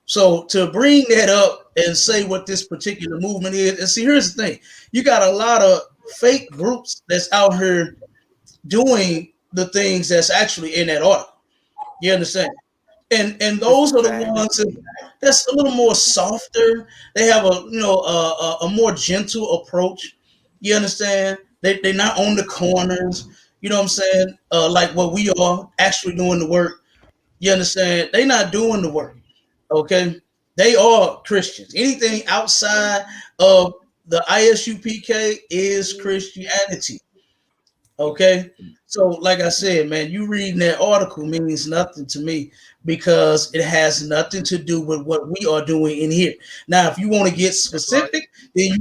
So to bring that up and say what this particular movement is, and see, here's the thing. You got a lot of fake groups that's out here doing the things that's actually in that article. You understand? And those are the ones that's a little more softer. They have a more gentle approach. You understand? They're not on the corners. You know what I'm saying? Like what we are actually doing the work. You understand? They're not doing the work. Okay? They are Christians. Anything outside of the ISUPK is Christianity. Okay? So, like I said, man, you reading that article means nothing to me because it has nothing to do with what we are doing in here. Now, if you want to get specific, then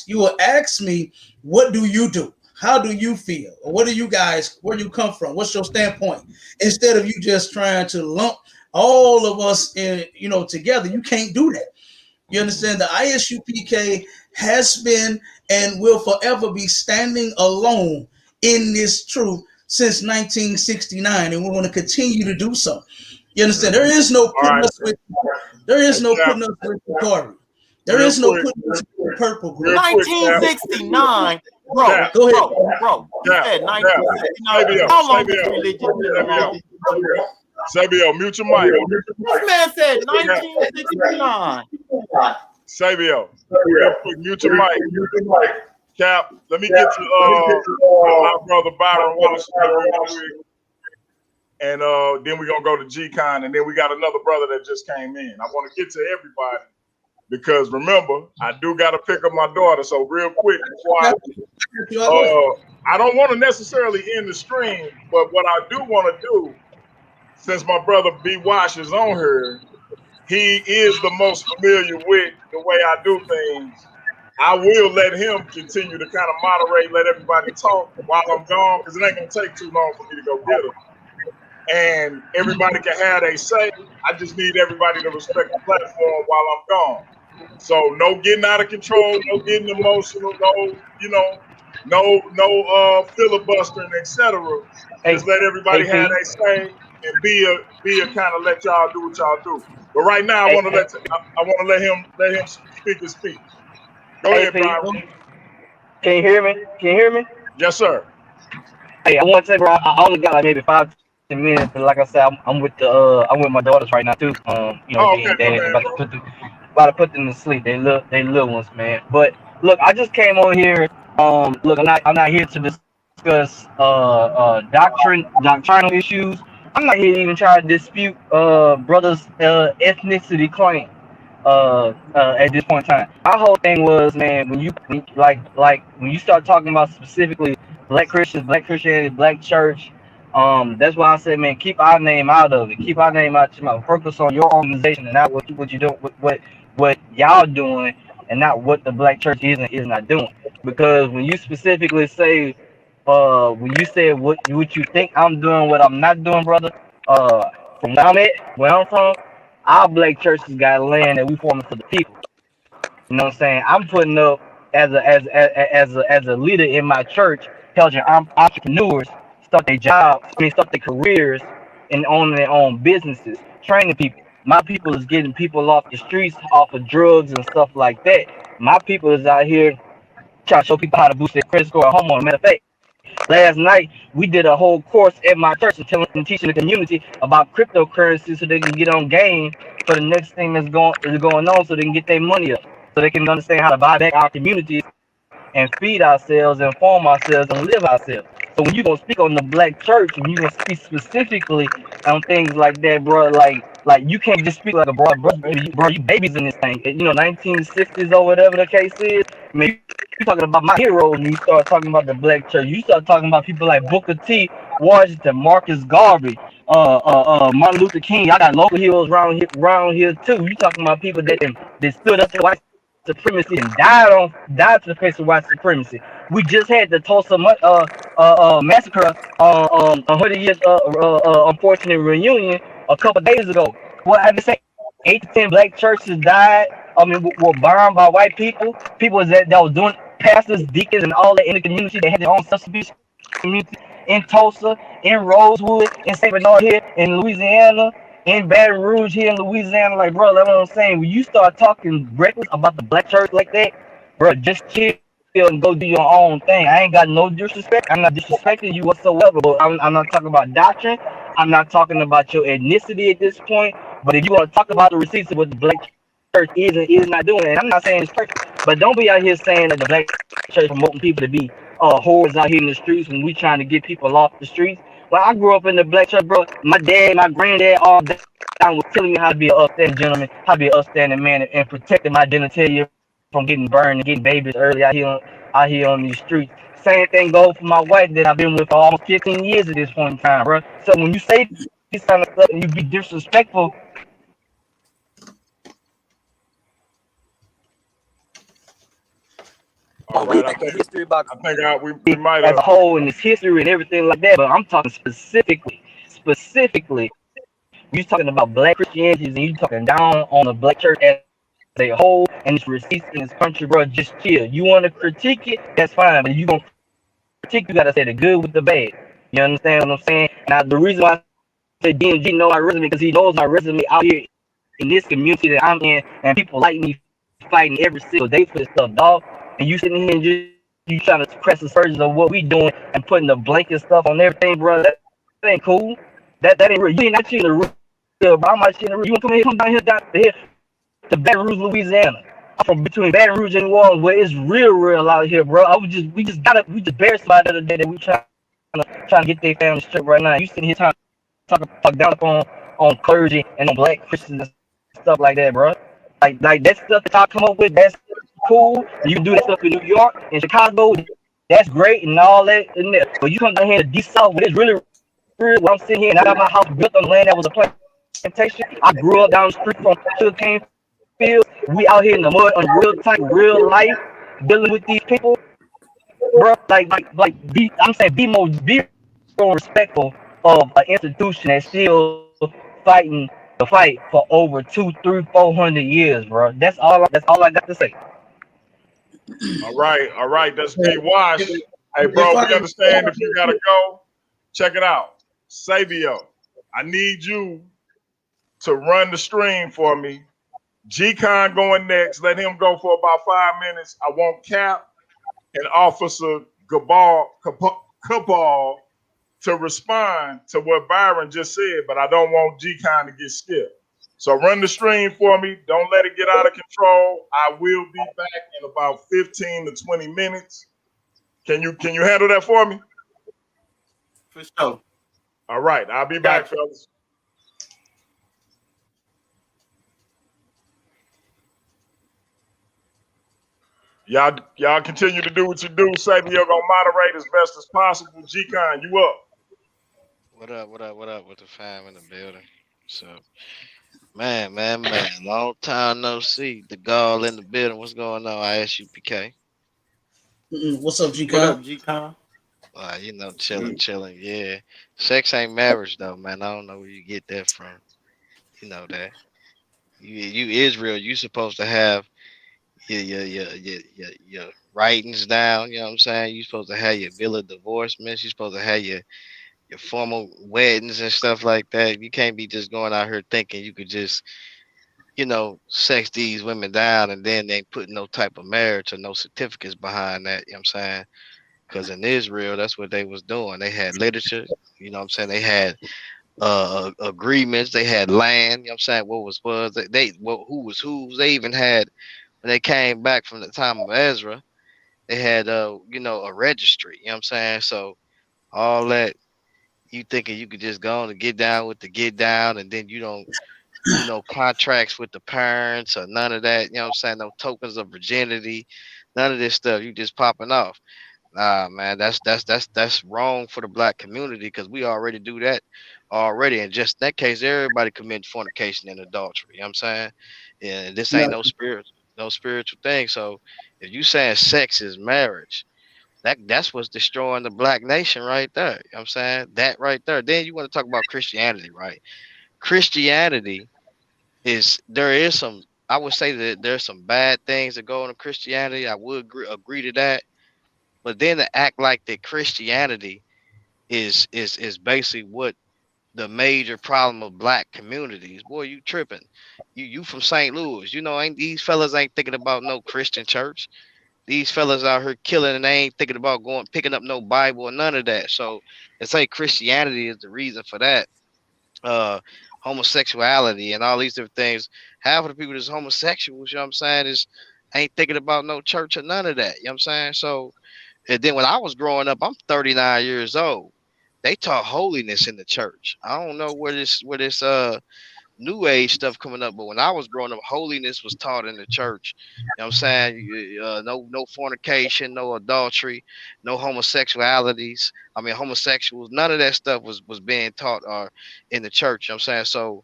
you will ask me, what do you do? How do you feel? Or what do you guys, where do you come from? What's your standpoint? Instead of you just trying to lump all of us in, together, you can't do that. You understand? The ISUPK has been and will forever be standing alone in this truth since 1969, and we're going to continue to do so. You understand? There is no putting us with Tory. There is no putting us with Purple Group. 1969, bro. Go ahead, bro. You said 1969. How long has religion been around? Sabio, mute your mic. This man said 1969. Sabio, mute your mic. Cap, let me get to my brother Byron Washington, and then we're gonna go to G-Con, and then we got another brother that just came in. I want to get to everybody because remember, I do got to pick up my daughter. So real quick, before I don't want to necessarily end the stream, but what I do want to do, since my brother B Wash is on here, he is the most familiar with the way I do things. I will let him continue to kind of moderate, let everybody talk while I'm gone, because it ain't gonna take too long for me to go get him. and everybody can have their say. I just need everybody to respect the platform while I'm gone. So no getting out of control, no getting emotional, no filibustering, etc. Just let everybody have their say and be a kind of let y'all do what y'all do. But right now, I want to let him speak his speech. Go ahead, Brian. Can you hear me? Can you hear me? Yes, sir. Hey, I want to say, bro, I only got like maybe 5-10 minutes, but like I said, I'm with my daughters right now too. Being Okay, dad, about to put them to sleep. They little ones, man. But look, I just came on here. Look, I'm not here to discuss doctrinal issues. I'm not here to even try to dispute brothers' ethnicity claim. At this point in time, my whole thing was, man, when you start talking about specifically black Christians, black Christianity, black church. That's why I said, man, keep our name out of it. Keep our name out your mouth. Focus on your organization and not what you do, what y'all doing, and not what the black church is not doing. Because when you specifically say, when you say what you think I'm doing, what I'm not doing, brother, from where I'm from, our black churches got land that we forming for the people. You know what I'm saying? I'm putting up as a leader in my church, helping entrepreneurs start their careers and own their own businesses, training people. My people is getting people off the streets, off of drugs and stuff like that. My people is out here trying to show people how to boost their credit score at home. Matter of fact, last night we did a whole course at my church and teaching the community about cryptocurrency so they can get on game for the next thing that's going on, so they can get their money up, so they can understand how to buy back our communities and feed ourselves, inform ourselves, and live ourselves. So when you're gonna speak on the black church, when you're gonna speak specifically on things like that, bro, like you can't just speak like a broad bro, you babies in this thing. 1960s or whatever the case is. I mean, you talking about my heroes when you start talking about the black church. You start talking about people like Booker T, Washington, Marcus Garvey, Martin Luther King. I got local heroes around here too. You talking about people that stood up to white supremacy and died to the face of white supremacy. We just had the Tulsa massacre, 100 years unfortunate reunion a couple days ago. What I just say, 8 to 10 black churches died. I mean, were burned by white people. People that was doing pastors, deacons, and all that in the community. They had their own substance community in Tulsa, in Rosewood, in St. Bernard here, in Louisiana, in Baton Rouge here in Louisiana. Like, bro, that's what I'm saying. When you start talking reckless about the black church like that, bro, just chill and go do your own thing. I ain't got no disrespect. I'm not disrespecting you whatsoever, but I'm not talking about doctrine. I'm not talking about your ethnicity at this point. But if you want to talk about the receipts of what the black church is and is not doing, and I'm not saying it's perfect, but don't be out here saying that the black church promoting people to be whores out here in the streets when we trying to get people off the streets. When I grew up in the black church, bro, my dad, my granddad, all that was telling me how to be an upstanding gentleman, how to be an upstanding man, and protecting my genitalia from getting burned and getting babies early out here on these streets. Same thing goes for my wife that I've been with for almost 15 years at this point in time, bro. So when you say this kind of stuff and you be disrespectful, All right, I think we might have as a whole in its history and everything like that. But I'm talking specifically. You talking about black Christianity and you talking down on the black church as a whole and its receipts in this country, bro. Just chill. You want to critique it, that's fine. But you gonna critique, you gotta say the good with the bad. You understand what I'm saying? Now the reason why I say DMG know my resume because he knows my resume out here in this community that I'm in, and people like me fighting every single day for this stuff, dog. And you sitting here and you trying to press the surges of what we doing and putting the blanket stuff on everything, bro. That ain't cool. That ain't real. You ain't actually in the real, bro. I'm actually in the real. You want to come down here to Baton Rouge, Louisiana. I'm from between Baton Rouge and New Orleans, where it's real out here, bro. We just buried somebody the other day that we trying to get their family straight right now. You sitting here trying to talk down on clergy and on black Christians and stuff like that, bro. Like that stuff that y'all come up with, that's cool. You can do that stuff in New York and Chicago, that's great and all that. But you come down here to D South, where it's really real. Where I'm sitting here and I got my house built on land that was a plantation. I grew up down the street from sugarcane fields. We out here in the mud on real life, dealing with these people, bro. Be more respectful of an institution that's still fighting the fight for over 2, 3, 400 years, bro. That's all I got to say. All right. That's B. If, Wash. Hey, if bro, I we can, understand if you gotta go. Check it out. Sabio, I need you to run the stream for me. G-Con going next. Let him go for about 5 minutes. I want Cap and Officer Cabal to respond to what Byron just said, but I don't want G-Con to get skipped. So run the stream for me. Don't let it get out of control. I will be back in about 15 to 20 minutes. Can you handle that for me? For sure. All right, I'll be back, Gotcha. fellas. Y'all continue to do what you do. Say you're gonna moderate as best as possible. G-Con, you up? What up? What up? What up with the fam in the building? So, man. Long time no see. The gall in the building. What's going on? ISUPK. what's up, What G-Con? up, G-Con? Chilling, chilling. Yeah. Sex ain't marriage though, man. I don't know where you get that from. You know that. You Israel, you supposed to have your writings down. You know what I'm saying? You supposed to have your bill of divorcements. You supposed to have your formal weddings and stuff like that. You can't be just going out here thinking you could just, sex these women down and then they put no type of marriage or no certificates behind that. You know what I'm saying? Because in Israel, that's what they was doing. They had literature. You know what I'm saying? They had agreements. They had land. You know what I'm saying? What was who was who. They even had when they came back from the time of Ezra. They had a registry. You know what I'm saying? So all that you thinking you could just go on and get down with the get down, and then you don't do no contracts with the parents or none of that. You know what I'm saying? No tokens of virginity, none of this stuff. You just popping off. Nah, man, that's wrong for the black community because we already do that already. And just in that case, everybody commits fornication and adultery. You know what I'm saying? And this ain't Yeah, no spiritual thing. So if you saying sex is marriage, that's what's destroying the black nation right there. You know what I'm saying? That right there. Then you want to talk about Christianity, right? Christianity there is some, I would say that there's some bad things that go into Christianity. I would agree to that. But then to act like that Christianity is basically what the major problem of black communities. Boy, you tripping. You from St. Louis. Ain't these fellas ain't thinking about no Christian church. These fellas out here killing and they ain't thinking about going picking up no Bible or none of that. So it's like Christianity is the reason for that. Uh Homosexuality and all these different things. Half of the people that's homosexuals, you know what I'm saying, is ain't thinking about no church or none of that. You know what I'm saying? So and then when I was growing up, I'm 39 years old. They taught holiness in the church. I don't know where this new age stuff coming up, but when I was growing up, holiness was taught in the church. You know what I'm saying? No fornication, no adultery, no homosexualities. I mean homosexuals, none of that stuff was being taught in the church. You know what I'm saying? So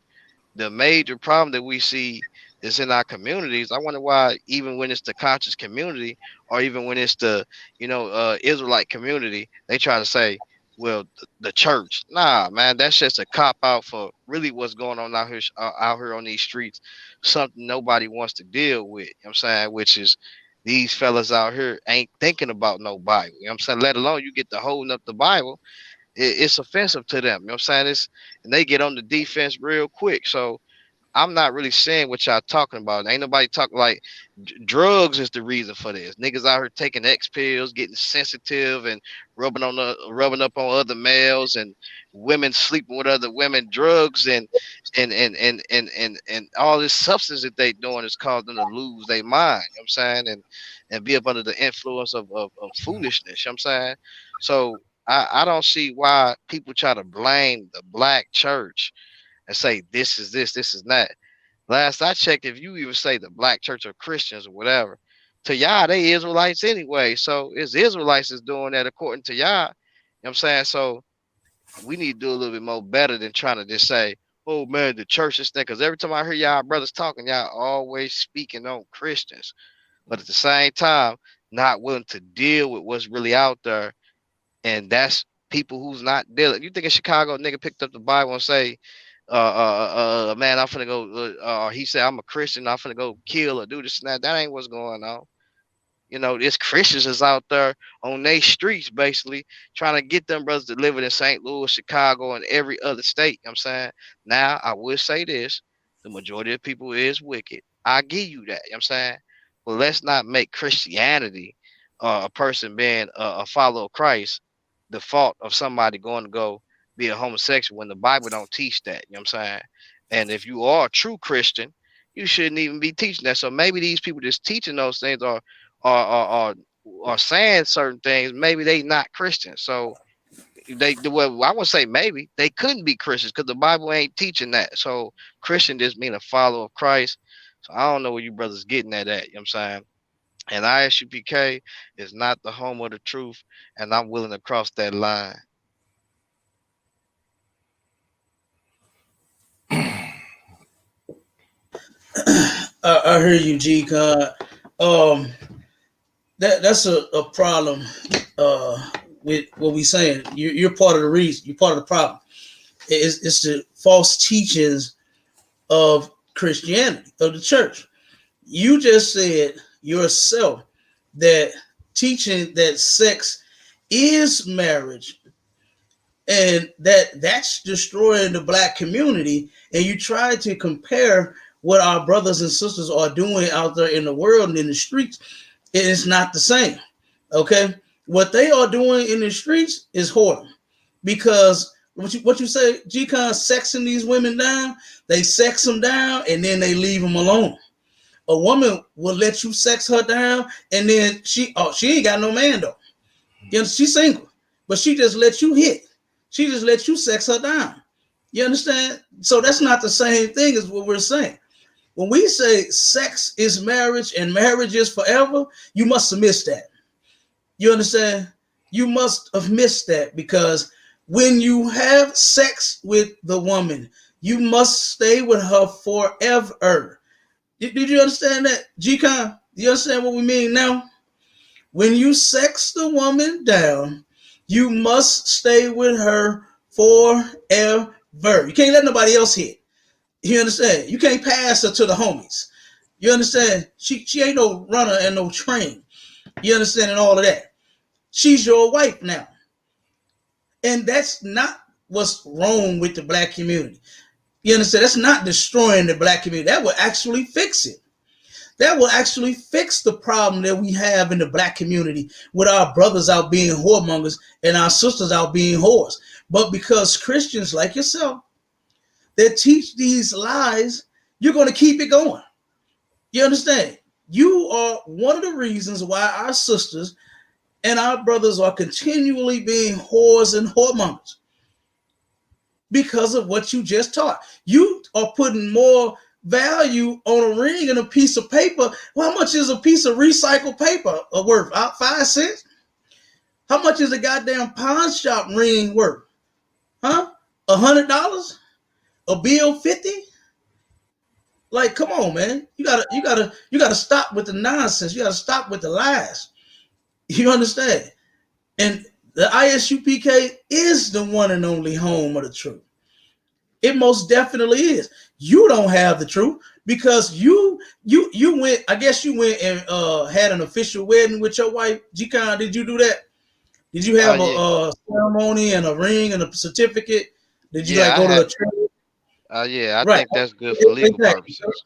the major problem that we see is in our communities. I wonder why, even when it's the conscious community, or even when it's the Israelite community, they try to say, "Well, the church." Nah, man, that's just a cop out for really what's going on out here on these streets. Something nobody wants to deal with. You know what I'm saying, which is these fellas out here ain't thinking about no Bible. You know what I'm saying? Let alone you get to holding up the Bible, it's offensive to them. You know what I'm saying? And they get on the defense real quick. So I'm not really saying what y'all talking about. Ain't nobody talking like drugs is the reason for this. Niggas out here taking X pills, getting sensitive, and rubbing up on other males, and women sleeping with other women. Drugs and all this substance that they doing is causing them to lose their mind. You know what I'm saying? And be up under the influence of foolishness. You know what I'm saying? So I don't see why people try to blame the black church and say this is this is that. Last I checked, if you even say the black church or Christians or whatever, to y'all they Israelites anyway. So it's Israelites that's doing that according to y'all. You know what I'm saying? So we need to do a little bit more better than trying to just say, oh man, the church is thing. Because every time I hear y'all brothers talking, y'all always speaking on Christians. But at the same time, not willing to deal with what's really out there. And that's people who's not dealing. You think in Chicago, a nigga picked up the Bible and say, man, I'm finna go. He said, I'm a Christian. I'm finna go kill or do this and that. That ain't what's going on. You know, there's Christians is out there on their streets basically trying to get them brothers delivered in St. Louis, Chicago, and every other state. You know what I'm saying? Now, I would say this, the majority of people is wicked. I give you that. You know what I'm saying? But let's not make Christianity, a person being a follower of Christ, the fault of somebody going to go be a homosexual when the Bible don't teach that. You know what I'm saying? And if you are a true Christian, you shouldn't even be teaching that. So maybe these people just teaching those things are saying certain things. Maybe they not Christians. So well, I would say maybe they couldn't be Christians because the Bible ain't teaching that. So Christian just mean a follower of Christ. So I don't know where you brothers getting that at. You know what I'm saying? And ISUPK is not the home of the truth, and I'm willing to cross that line. I hear you, G. That's a problem with what we saying. You're part of the reason. You're part of the problem. It's the false teachings of Christianity, of the church. You just said yourself that teaching that sex is marriage and that's destroying the black community, and you try to compare what our brothers and sisters are doing out there in the world and in the streets. It is not the same. Okay, what they are doing in the streets is horrible, because what you say, G-Con, sexing these women down, they sex them down and then they leave them alone. A woman will let you sex her down and then she ain't got no man though. You know, she's single, but she just lets you hit. She just lets you sex her down. You understand? So that's not the same thing as what we're saying. When we say sex is marriage and marriage is forever, you must have missed that. You understand? You must have missed that, because when you have sex with the woman, you must stay with her forever. Did you understand that, G-Con? Do you understand what we mean now? When you sex the woman down, you must stay with her forever. You can't let nobody else hit. You understand? You can't pass her to the homies. You understand? She ain't no runner and no train. You understand? And all of that. She's your wife now. And that's not what's wrong with the black community. You understand? That's not destroying the black community. That will actually fix it. That will actually fix the problem that we have in the black community with our brothers out being whoremongers and our sisters out being whores. But because Christians like yourself that teach these lies, you're going to keep it going. You understand? You are one of the reasons why our sisters and our brothers are continually being whores and whoremongers, because of what you just taught. You are putting more value on a ring and a piece of paper. Well, how much is a piece of recycled paper worth? 5 cents? How much is a goddamn pawn shop ring worth? Huh? $100? A bill 50? Like, come on, man. You gotta stop with the nonsense. You gotta stop with the lies. You understand? And the ISUPK is the one and only home of the truth. It most definitely is. You don't have the truth because you went. I guess you went and had an official wedding with your wife. G-Con, did you do that? Did you have a ceremony and a ring and a certificate? Did you go to a church? Yeah, I think that's good for legal purposes.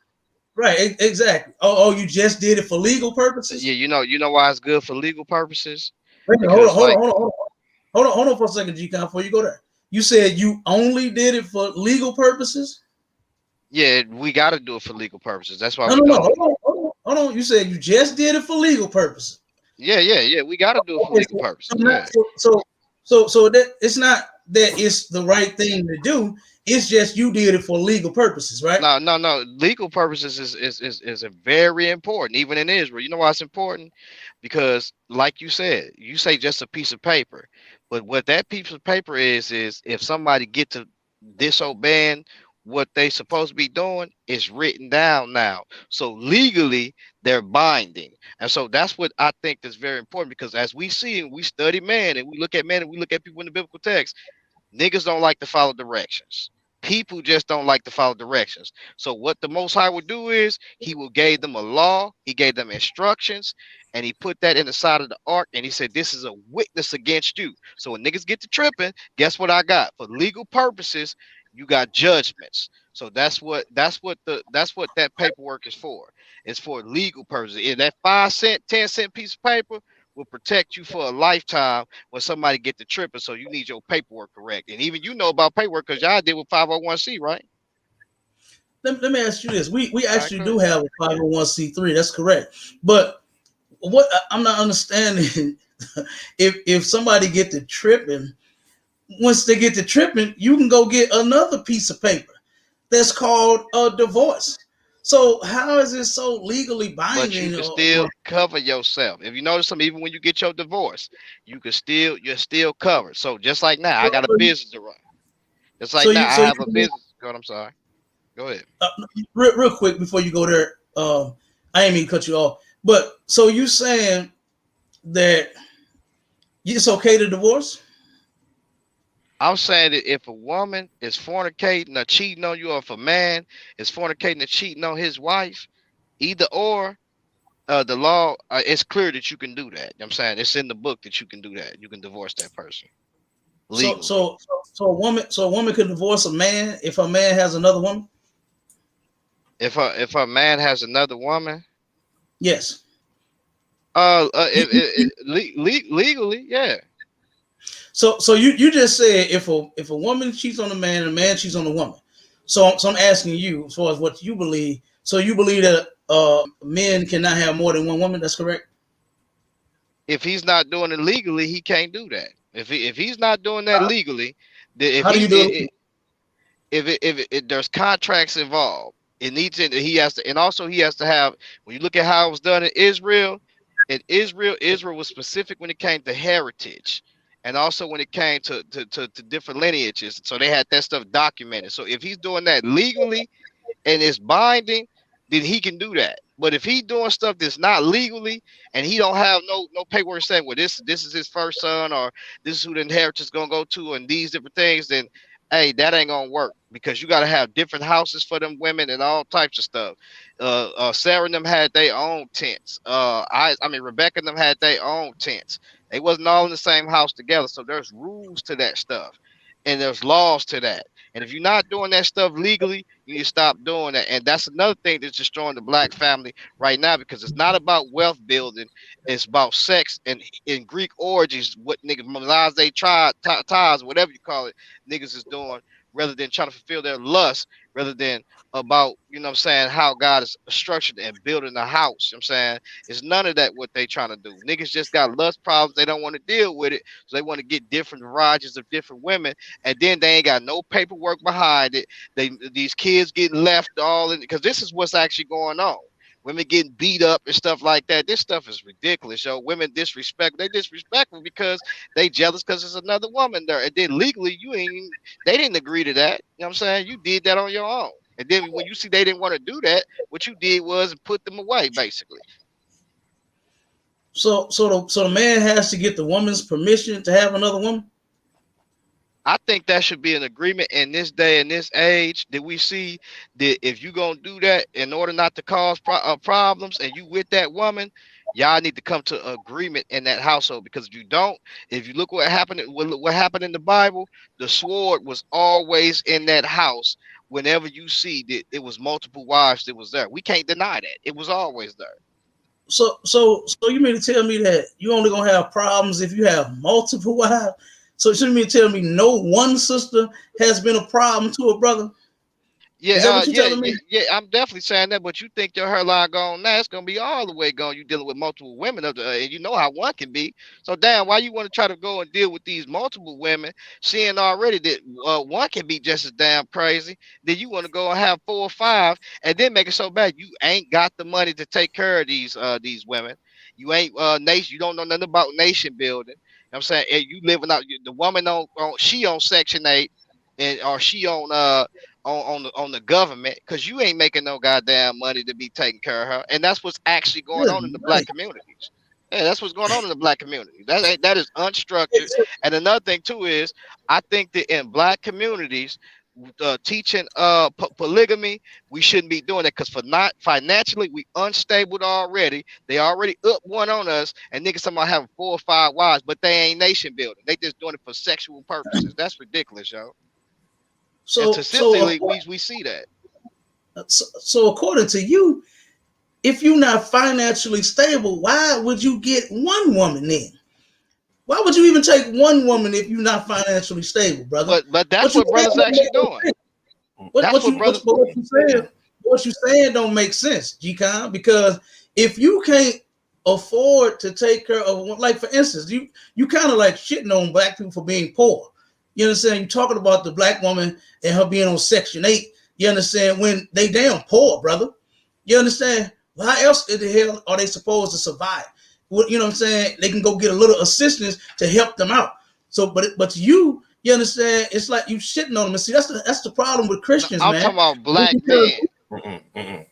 Right, exactly. Oh, you just did it for legal purposes? Yeah, you know why it's good for legal purposes? Wait, hold on for a second, G-Con, before you go there. You said you only did it for legal purposes? Yeah, we got to do it for legal purposes. That's why. No. Hold on. You said you just did it for legal purposes. Yeah. We got to do it for legal purposes. So that it's not that it's the right thing to do. It's just you did it for legal purposes, right? No. Legal purposes is very important, even in Israel. You know why it's important? Because, like you said, you say just a piece of paper, but what that piece of paper is if somebody get to disobeying what they supposed to be doing is written down now. So legally, they're binding. And so that's what I think is very important, because as we see and we study man and we look at men and we look at people in the biblical text, niggas don't like to follow directions. People just don't like to follow directions. So what the Most High would do is he will gave them a law, he gave them instructions, and he put that in the side of the ark, and he said, "This is a witness against you." So when niggas get to tripping, guess what I got? For legal purposes, you got judgments. So that's what that paperwork is for. It's for legal purposes. And that 5 cent, 10 cent piece of paper will protect you for a lifetime when somebody get the tripping. So you need your paperwork correct. And even you know about paperwork because y'all did with 501c, right? Let me ask you this: we All right, actually go do ahead. have a 501c3. That's correct. But what I'm not understanding, if somebody get to tripping, once they get to tripping, you can go get another piece of paper that's called a divorce. So how is it so legally But you binding? can still cover yourself. If you notice something, even when you get your divorce, you're still covered. So just like now, I So, got a business to run. Just so like now, you I so have a you business. God, I'm sorry. Go ahead. uh, real quick before you go there, I ain't mean to cut you off, but so you saying that it's okay to divorce? I'm saying that if a woman is fornicating or cheating on you, or if a man is fornicating or cheating on his wife, either or, the law, it's clear that you can do that. You know what I'm saying, it's in the book that you can do that. You can divorce that person So legally. so so a woman could divorce a man if a man has another woman? If a man has another woman, Yes. legally, yeah. So you just said if a woman cheats on a man and a man cheats on a woman. So I'm asking you as far as what you believe. So you believe that men cannot have more than one woman? That's correct. If he's not doing it legally, he can't do that. If he's not doing that legally, if How do he you do it, it? there's contracts involved. It needs to, he has to, and also he has to have. When you look at how it was done in Israel was specific when it came to heritage, and also when it came to different lineages. So they had that stuff documented. So if he's doing that legally and it's binding, then he can do that. But if he doing stuff that's not legally and he don't have no paperwork saying, well, this is his first son, or this is who the inheritance gonna go to, and these different things, then hey, that ain't gonna work, because you gotta have different houses for them women and all types of stuff. Sarah and them had their own tents. I mean Rebecca and them had their own tents. They wasn't all in the same house together. So there's rules to that stuff, and there's laws to that. And if you're not doing that stuff legally, you need to stop doing that. And that's another thing that's destroying the black family right now, because it's not about wealth building. It's about sex and in Greek orgies, what niggas, menage ties, whatever you call it, niggas is doing, rather than trying to fulfill their lust, rather than about, what I'm saying, how God is structured and building a house. You know what I'm saying, it's none of that what they trying to do. Niggas just got lust problems. They don't want to deal with it. So they want to get different varieties of different women, and then they ain't got no paperwork behind it. These kids getting left all in, because this is what's actually going on. Women getting beat up and stuff like that. This stuff is ridiculous, yo. Women disrespect. They disrespectful because they jealous because there's another woman there. And then legally, they didn't agree to that. You know what I'm saying? You did that on your own. And then when you see they didn't want to do that, what you did was put them away, basically. So the man has to get the woman's permission to have another woman. I think that should be an agreement in this day and this age that we see, that if you gonna do that in order not to cause problems, and you with that woman, y'all need to come to agreement in that household. Because if you don't, if you look what happened in the Bible, the sword was always in that house. Whenever you see that it was multiple wives that was there, we can't deny that it was always there. So you mean to tell me that you only gonna have problems if you have multiple wives? So you mean to tell me no one sister has been a problem to a brother? Is that what you're telling me? I'm definitely saying that. But you think your hairline gone now? It's gonna be all the way gone. You dealing with multiple women, and you know how one can be. So damn, why you want to try to go and deal with these multiple women, seeing already that one can be just as damn crazy? Then you want to go and have 4 or 5, and then make it so bad you ain't got the money to take care of these women. You ain't nation. You don't know nothing about nation building. You know what I'm saying, and you living out the woman on she on Section 8, and or she on on the government, because you ain't making no goddamn money to be taking care of her, and that's what's actually going on in the black communities. Yeah, that's what's going on in the black community. That is unstructured. And another thing too is, I think that in black communities, teaching polygamy, we shouldn't be doing that, because for not financially we unstable already. They already up one on us, and niggas talking about having 4 or 5 wives, but they ain't nation building. They just doing it for sexual purposes. That's ridiculous, yo. And statistically, we see that. So according to you, if you're not financially stable, why would you get one woman then? Why would you even take one woman if you're not financially stable, brother? But that's what brothers actually doing. What you saying don't make sense, G-Con, because if you can't afford to take care of, like for instance, you kind of like shitting on black people for being poor. You understand? You're talking about the black woman and her being on Section 8. You understand? When they damn poor, brother. You understand? Well, how else in the hell are they supposed to survive? You know what I'm saying? They can go get a little assistance to help them out. So, but you understand? It's like you shitting on them. And see, that's the problem with Christians, I'm man. talking about black men.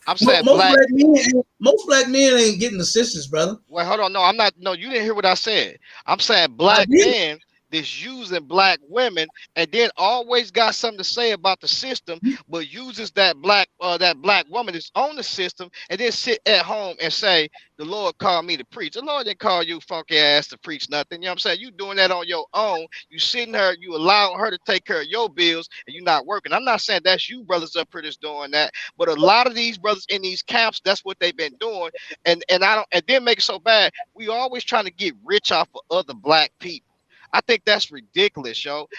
I'm saying most black men ain't getting assistance, brother. Wait, hold on. No, I'm not. No, you didn't hear what I said. I'm saying black men that's using black women, and then always got something to say about the system, but uses that black woman that's on the system, and then sit at home and say, the Lord called me to preach. The Lord didn't call you funky ass to preach nothing. You know what I'm saying? You doing that on your own. You sitting her, you allowing her to take care of your bills, and you not working. I'm not saying that's you brothers up here that's doing that, but a lot of these brothers in these camps, that's what they've been doing. And then make it so bad. We always trying to get rich off of other black people. I think that's ridiculous, yo.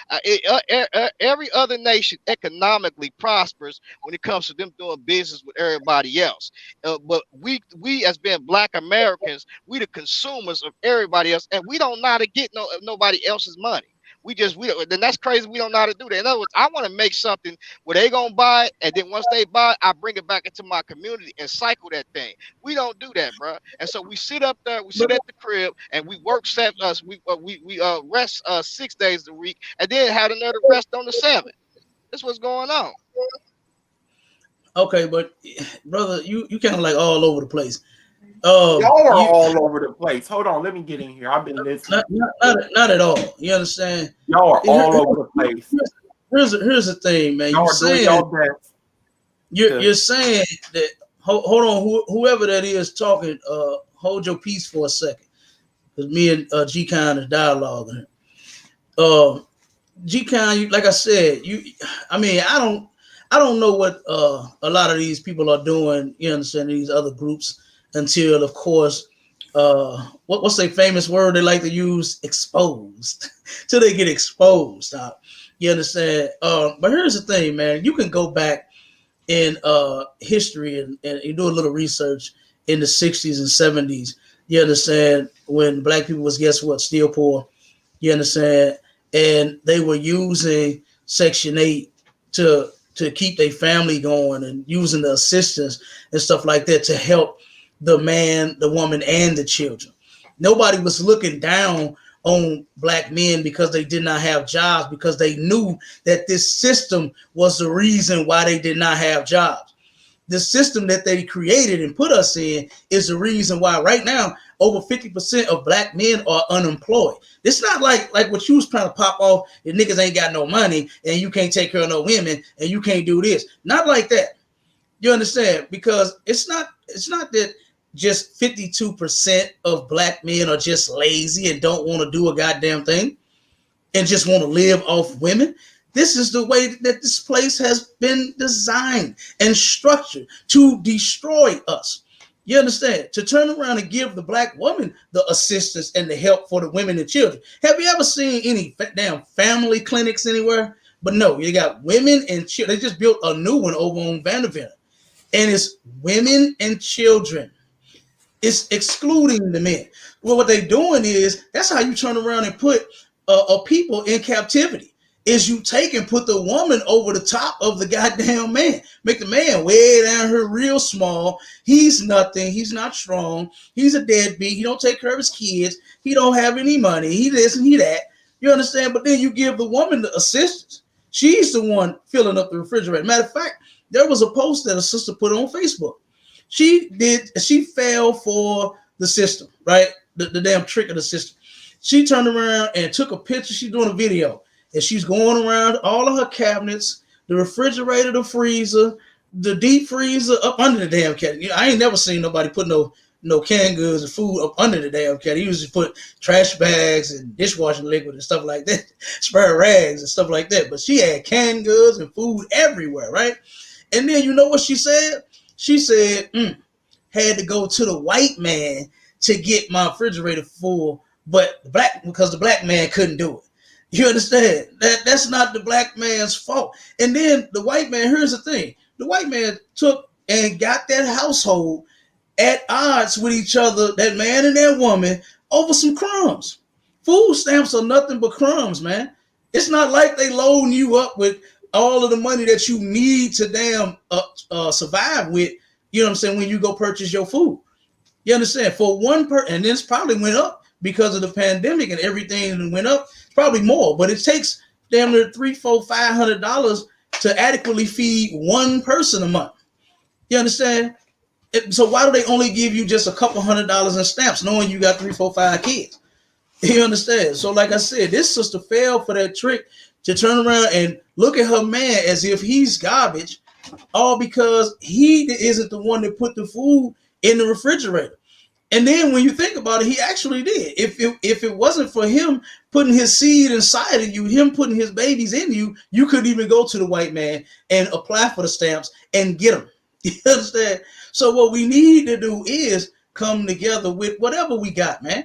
Every other nation economically prospers when it comes to them doing business with everybody else. But we as being black Americans, we the consumers of everybody else, and we don't know how to get nobody else's money. Then that's crazy. We don't know how to do that. In other words, I want to make something where they gonna buy it, and then once they buy it, I bring it back into my community and cycle that thing. We don't do that, bro. And so we sit up there, we sit at the crib, and we work rest 6 days a week, and then have another rest on the 7th. That's what's going on. Okay, but brother, you kind of like all over the place. Y'all are all over the place. Hold on, let me get in here. I've been listening. Not at all. You understand? Y'all are all over the place. Here's the thing, man. You're saying that. Hold on, whoever that is talking, hold your peace for a second, because me and G-Con is dialoguing. G-Con, like I said, I don't know what a lot of these people are doing. You understand, these other groups, until, of course, what's their famous word they like to use? Exposed. Till they get exposed. You understand? But here's the thing, man. You can go back in history and you do a little research in the 60s and 70s. You understand? When black people was, guess what? Still poor. You understand? And they were using Section 8 to keep their family going, and using the assistance and stuff like that to help the man, the woman, and the children. Nobody was looking down on black men because they did not have jobs, because they knew that this system was the reason why they did not have jobs. The system that they created and put us in is the reason why right now over 50% of black men are unemployed. It's not like what you was trying to pop off, the niggas ain't got no money and you can't take care of no women and you can't do this. Not like that. You understand? Because it's not that just 52% of black men are just lazy and don't want to do a goddamn thing and just want to live off women. This is the way that this place has been designed and structured to destroy us. You understand? To turn around and give the black woman the assistance and the help for the women and children. Have you ever seen any damn family clinics anywhere? But no, you got women and children. They just built a new one over on Vanderbilt. And it's women and children. It's excluding the men. Well, what they're doing is, that's how you turn around and put people in captivity. Is you take and put the woman over the top of the goddamn man. Make the man way down here real small. He's nothing. He's not strong. He's a deadbeat. He don't take care of his kids. He don't have any money. He this and he that. You understand? But then you give the woman the assistance. She's the one filling up the refrigerator. Matter of fact, there was a post that a sister put on Facebook. She fell for the system, right? The damn trick of the system. She turned around and took a picture. She's doing a video, and she's going around all of her cabinets, the refrigerator, the freezer, the deep freezer, up under the damn cabinet. I ain't never seen nobody put no canned goods and food up under the damn cabinet. He usually put trash bags and dishwashing liquid and stuff like that, spare rags and stuff like that. But she had canned goods and food everywhere, right? And then you know what she said? She said, had to go to the white man to get my refrigerator full, but because the black man couldn't do it. You understand? That's not the black man's fault. And then the white man, here's the thing. The white man took and got that household at odds with each other, that man and that woman, over some crumbs. Food stamps are nothing but crumbs, man. It's not like they loading you up with all of the money that you need to damn survive with, you know what I'm saying, when you go purchase your food. You understand? For one person, and this probably went up because of the pandemic and everything went up, probably more, but it takes damn near $300, $400, $500 to adequately feed one person a month. You understand? So why do they only give you just a couple $100 in stamps, knowing you got 3, 4, 5 kids? You understand? So like I said, this sister fell for that trick to turn around and look at her man as if he's garbage, all because he isn't the one that put the food in the refrigerator. And then when you think about it, he actually did. If it wasn't for him putting his seed inside of you, him putting his babies in you, you couldn't even go to the white man and apply for the stamps and get them. You understand? So what we need to do is come together with whatever we got, man.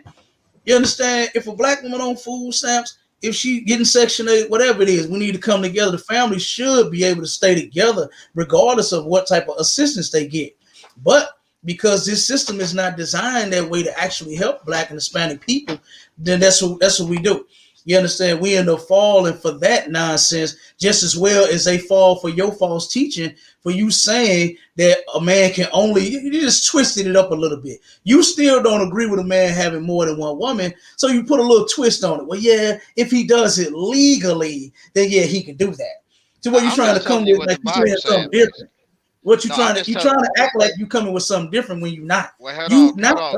You understand? If a black woman on food stamps, if she getting Section 8, whatever it is, we need to come together. The family should be able to stay together regardless of what type of assistance they get. But because this system is not designed that way to actually help black and Hispanic people, then that's what we do. You understand? We end up falling for that nonsense just as well as they fall for your false teaching, for you saying that a man can only, you just twisted it up a little bit. You still don't agree with a man having more than one woman, so you put a little twist on it. Well, yeah, if he does it legally, then yeah, he can do that. So what you're trying to come with, like you're saying something different. What you trying to act like you coming with something different when you're not. You not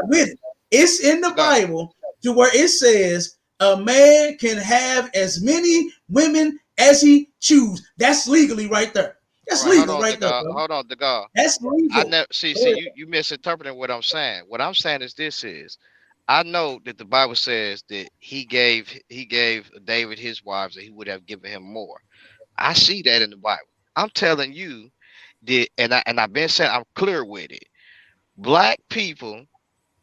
with it. It's in the Bible to where it says a man can have as many women as he choose. That's legally right there. That's legal right there. Hold on, Dagal. That's legal. I never see you misinterpreting what I'm saying. What I'm saying is this is I know that the Bible says that he gave David his wives and he would have given him more. I see that in the Bible. I'm telling you that, and I've been saying I'm clear with it. Black people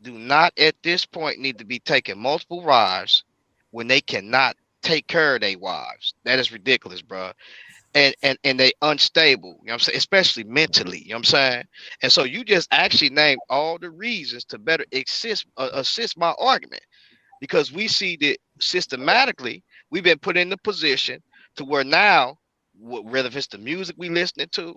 do not at this point need to be taking multiple wives when they cannot take care of their wives. That is ridiculous, bro. And they unstable, you know what I'm saying, especially mentally, you know what I'm saying? And so you just actually named all the reasons to better assist my argument, because we see that systematically we've been put in the position to where now, whether if it's the music we listening to,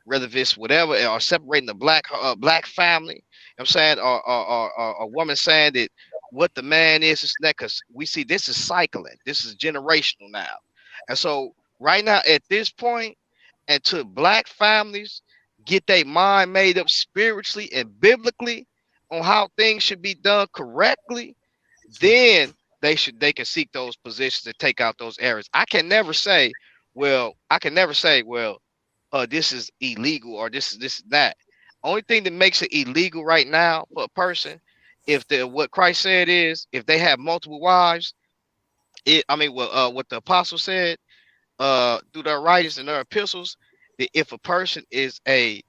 whether if it's whatever, or separating the black family, you know what I'm saying, or a woman saying that what the man is that, because we see this is cycling, this is generational now. And so right now at this point, until black families get their mind made up spiritually and biblically on how things should be done correctly, then they can seek those positions and take out those errors. I can never say, well, this is illegal or this is that. Only thing that makes it illegal right now for a person, if what Christ said is, if they have multiple wives, what the apostle said through their writings and their epistles, that if a person is in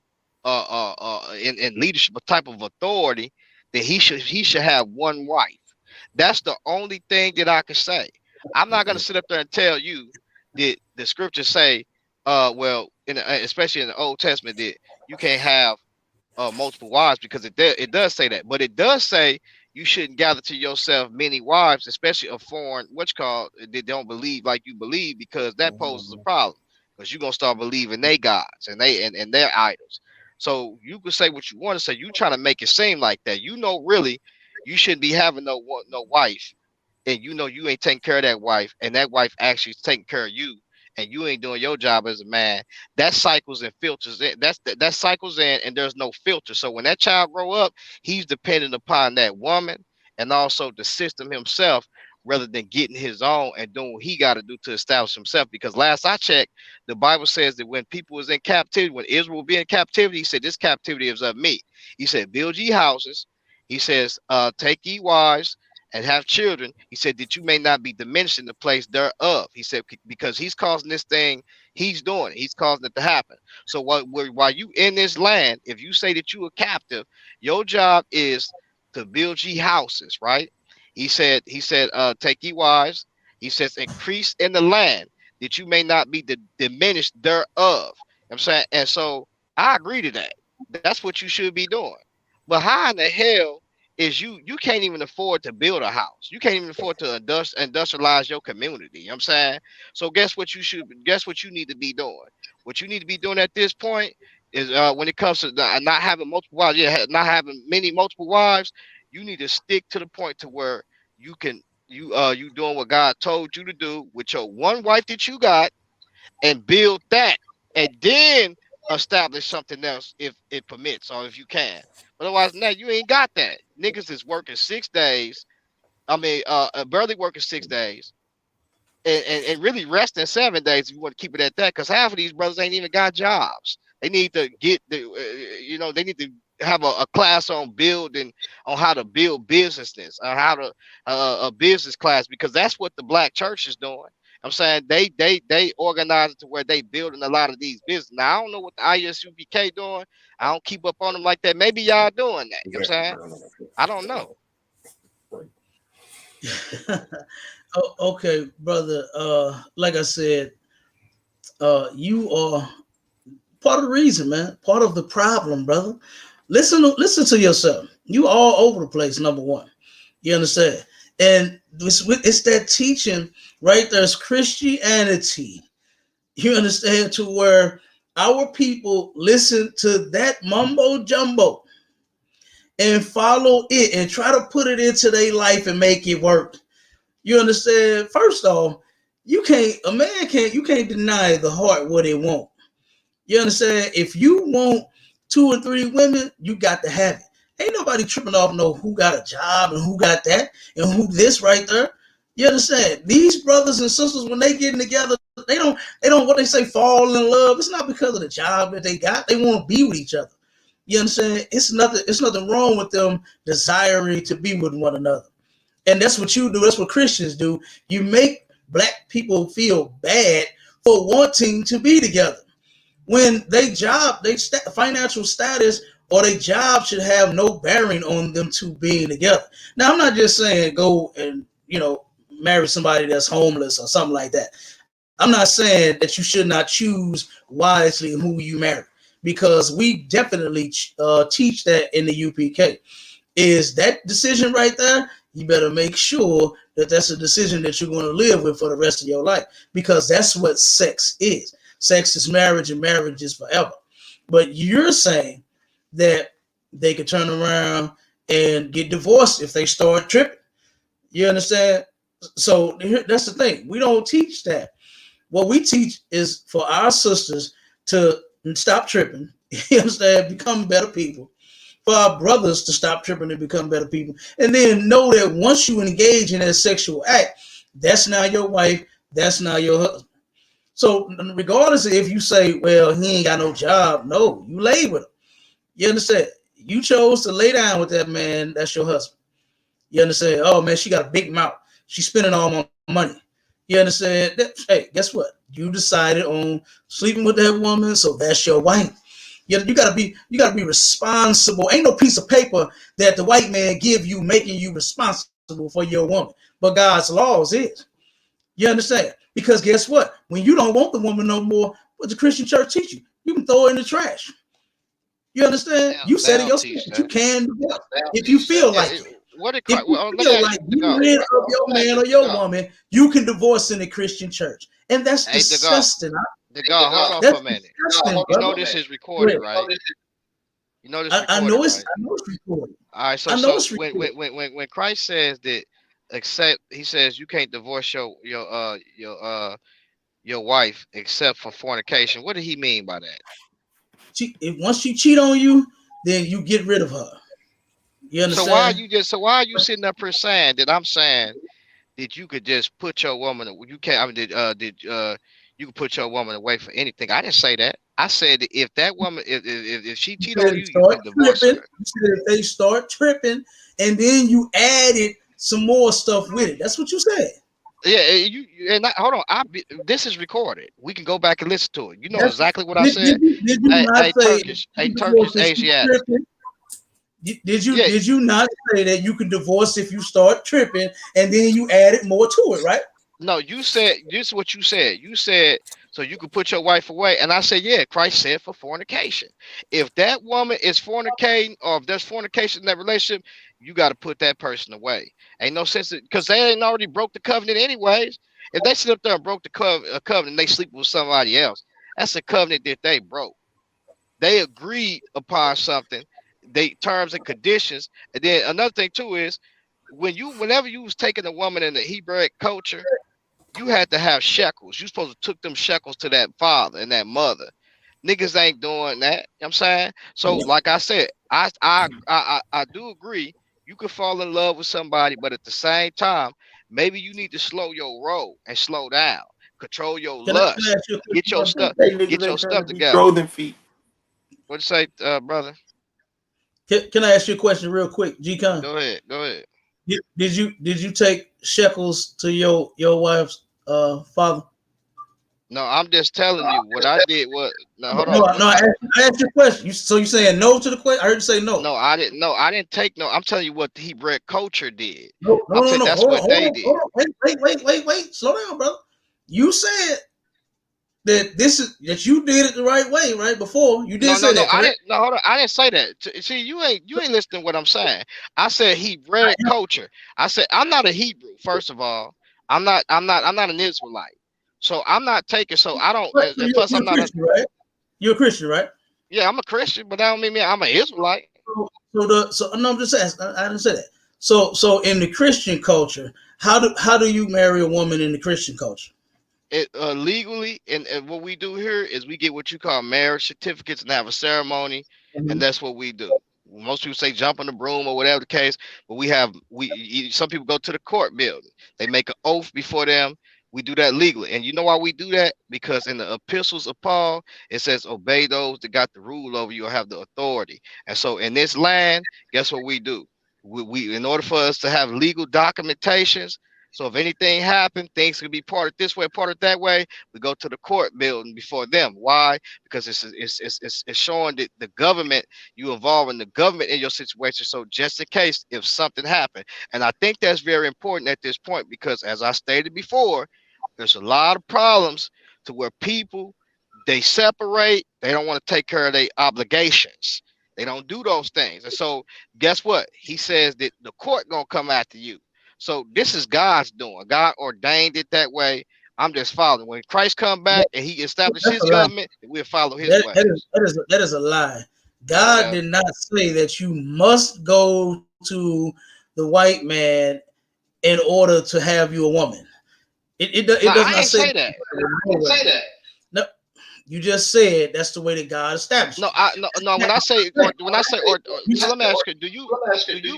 leadership, a type of authority, that he should have one wife. That's the only thing that I can say. I'm not gonna sit up there and tell you that the scriptures say, especially in the Old Testament, that you can't have multiple wives, because it does say that, but it does say you shouldn't gather to yourself many wives, especially a foreign, they don't believe like you believe, because that poses a problem, because you're gonna start believing they gods and their idols. So you can say what you want to say. You trying to make it seem like that. Really, you shouldn't be having no wife, and you ain't taking care of that wife, and that wife actually is taking care of you, and you ain't doing your job as a man, that cycles and filters in. That cycles in, and there's no filter. So when that child grow up, he's dependent upon that woman and also the system himself, rather than getting his own and doing what he got to do to establish himself. Because last I checked, the Bible says that when people was in captivity, when Israel will be in captivity, he said, this captivity is of me. He said, build ye houses. He says, take ye wives and have children. He said that you may not be diminished in the place thereof. He said, because he's causing this thing, he's doing it. He's causing it to happen. So while you in this land, if you say that you are captive, your job is to build ye houses, right? He said, take ye wives. He says, increase in the land that you may not be diminished thereof. You know what I'm saying? And so I agree to that. That's what you should be doing. But how in the hell is you can't even afford to build a house? You can't even afford to industrialize your community. You know what I'm saying? So guess what you need to be doing? What you need to be doing at this point is when it comes to not having multiple wives, not having many multiple wives, you need to stick to the point to where you doing what God told you to do with your one wife that you got, and build that, and then establish something else if it permits or if you can. But otherwise, now you ain't got that. Niggas is working 6 days. I mean, barely working 6 days, and really resting 7 days if you want to keep it at that. Because half of these brothers ain't even got jobs. They need to get they need to have a class on building, on how to build businesses, on how to a business class, because that's what the black church is doing. I'm saying they organize it to where they building a lot of these businesses. Now I don't know what the ISUPK doing. I don't keep up on them like that. Maybe y'all doing that. You know what I'm saying? I don't know. Oh, okay, brother. Like I said, you are part of the reason, man. Part of the problem, brother. Listen to yourself. You all over the place. Number one, you understand, and it's that teaching right there. It's Christianity. You understand, to where our people listen to that mumbo jumbo and follow it and try to put it into their life and make it work. You understand? First off, you can't deny the heart what it want. You understand? If you want 2 or 3 women, you got to have it. Ain't nobody tripping off no who got a job and who got that and who this right there. You understand? These brothers and sisters, when they getting together, they don't what they say, fall in love. It's not because of the job that they got. They want to be with each other. You understand? It's nothing wrong with them desiring to be with one another. And that's what you do. That's what Christians do. You make black people feel bad for wanting to be together, when they financial status or their job should have no bearing on them two being together. Now, I'm not just saying go and marry somebody that's homeless or something like that. I'm not saying that you should not choose wisely who you marry, because we definitely teach that in the UPK. Is that decision right there? You better make sure that that's a decision that you're going to live with for the rest of your life, because that's what sex is. Sex is marriage, and marriage is forever. But you're saying that they could turn around and get divorced if they start tripping. You understand? So that's the thing. We don't teach that. What we teach is for our sisters to stop tripping. You understand? Become better people. For our brothers to stop tripping and become better people. And then know that once you engage in that sexual act, that's not your wife, that's not your husband. So regardless of if you say, well, he ain't got no job, no, you lay with him. You understand? You chose to lay down with that man, that's your husband. You understand? Oh man, she got a big mouth. She's spending all my money. You understand? Hey, guess what? You decided on sleeping with that woman, so that's your wife. You gotta be responsible. Ain't no piece of paper that the white man give you making you responsible for your woman. But God's laws is. You understand? Because guess what? When you don't want the woman no more, what the Christian church teach you? You can throw her in the trash. You understand? You said it yourself, but you can do that if you feel like it. If you feel like you rid of your man or your woman, you can divorce in the Christian church. And that's disgusting. Dagal, hold on for a minute. You know this is recorded, right? You know this recorded, I know it's recorded. All right, so when Christ says that, he says you can't divorce your your wife except for fornication. What did he mean by that? Once she cheat on you, then you get rid of her. You So why are understand? you just so why are you sitting up here saying that I'm saying that you could just put your woman you can't I mean did you could put your woman away for anything? I didn't say that. I said that if that woman if she You cheat said on they you, you start can divorce tripping. her. You said if they start tripping, and then you added some more stuff with it. That's what you said. Yeah, hold on. This is recorded. We can go back and listen to it. You know That's exactly what I did, said. did you not say A you divorce Turkish if she's Asiatic. tripping? Yeah, Did you not say that you can divorce if you start tripping, and then you added more to it, right? no, you said this is what you said. You said so you could put your wife away, and I said, yeah, Christ said for fornication. If that woman is fornicating, or if there's fornication in that relationship, you got to put that person away. Ain't no sense because they ain't already broke the covenant anyways. If they sit up there and broke the covenant, and they sleep with somebody else, that's a covenant that they broke. They agreed upon something, they terms and conditions, and then another thing too is whenever you was taking a woman in the Hebraic culture, you had to have shekels. You supposed to took them shekels to that father and that mother. Niggas ain't doing that. You know what I'm saying? So like I said, I do agree. You could fall in love with somebody, but at the same time, maybe you need to slow your roll and slow down. Control your Can I lust. ask you a Get question, your brother? stuff, They niggas get your ain't trying to stuff be together. frozen feet. What you say, brother? Can I ask you a question real quick, G-Con? Go ahead. Go ahead. Did you take shekels to your wife's father? No, I'm just telling you what I did. What? No, hold No, on. no. I asked you a question. So you saying no to the question? I heard you say no. No, I didn't. No, I didn't take no. I'm telling you what the Hebrew culture did. No, no, I'm no, saying no. that's Hold on, what hold they on, hold did. on. Wait. Slow down, brother. You said that that you did it the right way, right? Before you did No, no, say no. that, I correct? didn't. No, hold on. I didn't say that. See, you ain't listening to what I'm saying. I said Hebrew culture. I said I'm not a Hebrew. First of all, I'm not an Israelite. So I'm not taking. So I don't. Right, so And plus, you're I'm a not a. Christian, right? You're a Christian, right? Yeah, I'm a Christian, but that don't mean I'm an Israelite. So no, I'm just asking. I didn't say that. So in the Christian culture, how do you marry a woman in the Christian culture? It legally, and what we do here is we get what you call marriage certificates and have a ceremony, and Mhm. that's what we do. Most people say jump on the broom or whatever the case, but some people go to the court building. They make an oath before them. We do that legally, and you know why we do that? Because in the epistles of Paul, it says, "Obey those that got the rule over you or have the authority." And so, in this land, guess what we do? We in order for us to have legal documentations, so if anything happened, things could be parted this way, parted that way. We go to the court building before them. Why? Because it's showing that the government, you involving the government in your situation. So just in case if something happened, and I think that's very important at this point because as I stated before, there's a lot of problems to where people they separate. They don't want to take care of their obligations. They don't do those things. And so guess what? He says that the court gonna come after you. So this is God's doing. God ordained it that way. I'm just following. When Christ come back and he established That's his a lie. government, we'll follow his That, that is ways. that is a, that is a lie. Or God whatever. did not say that you must go to the white man in order to have you a woman. No, It does I not ain't say say that. that. No, you just said that's the way that God established No, it. I no when I say so let me ask you, do you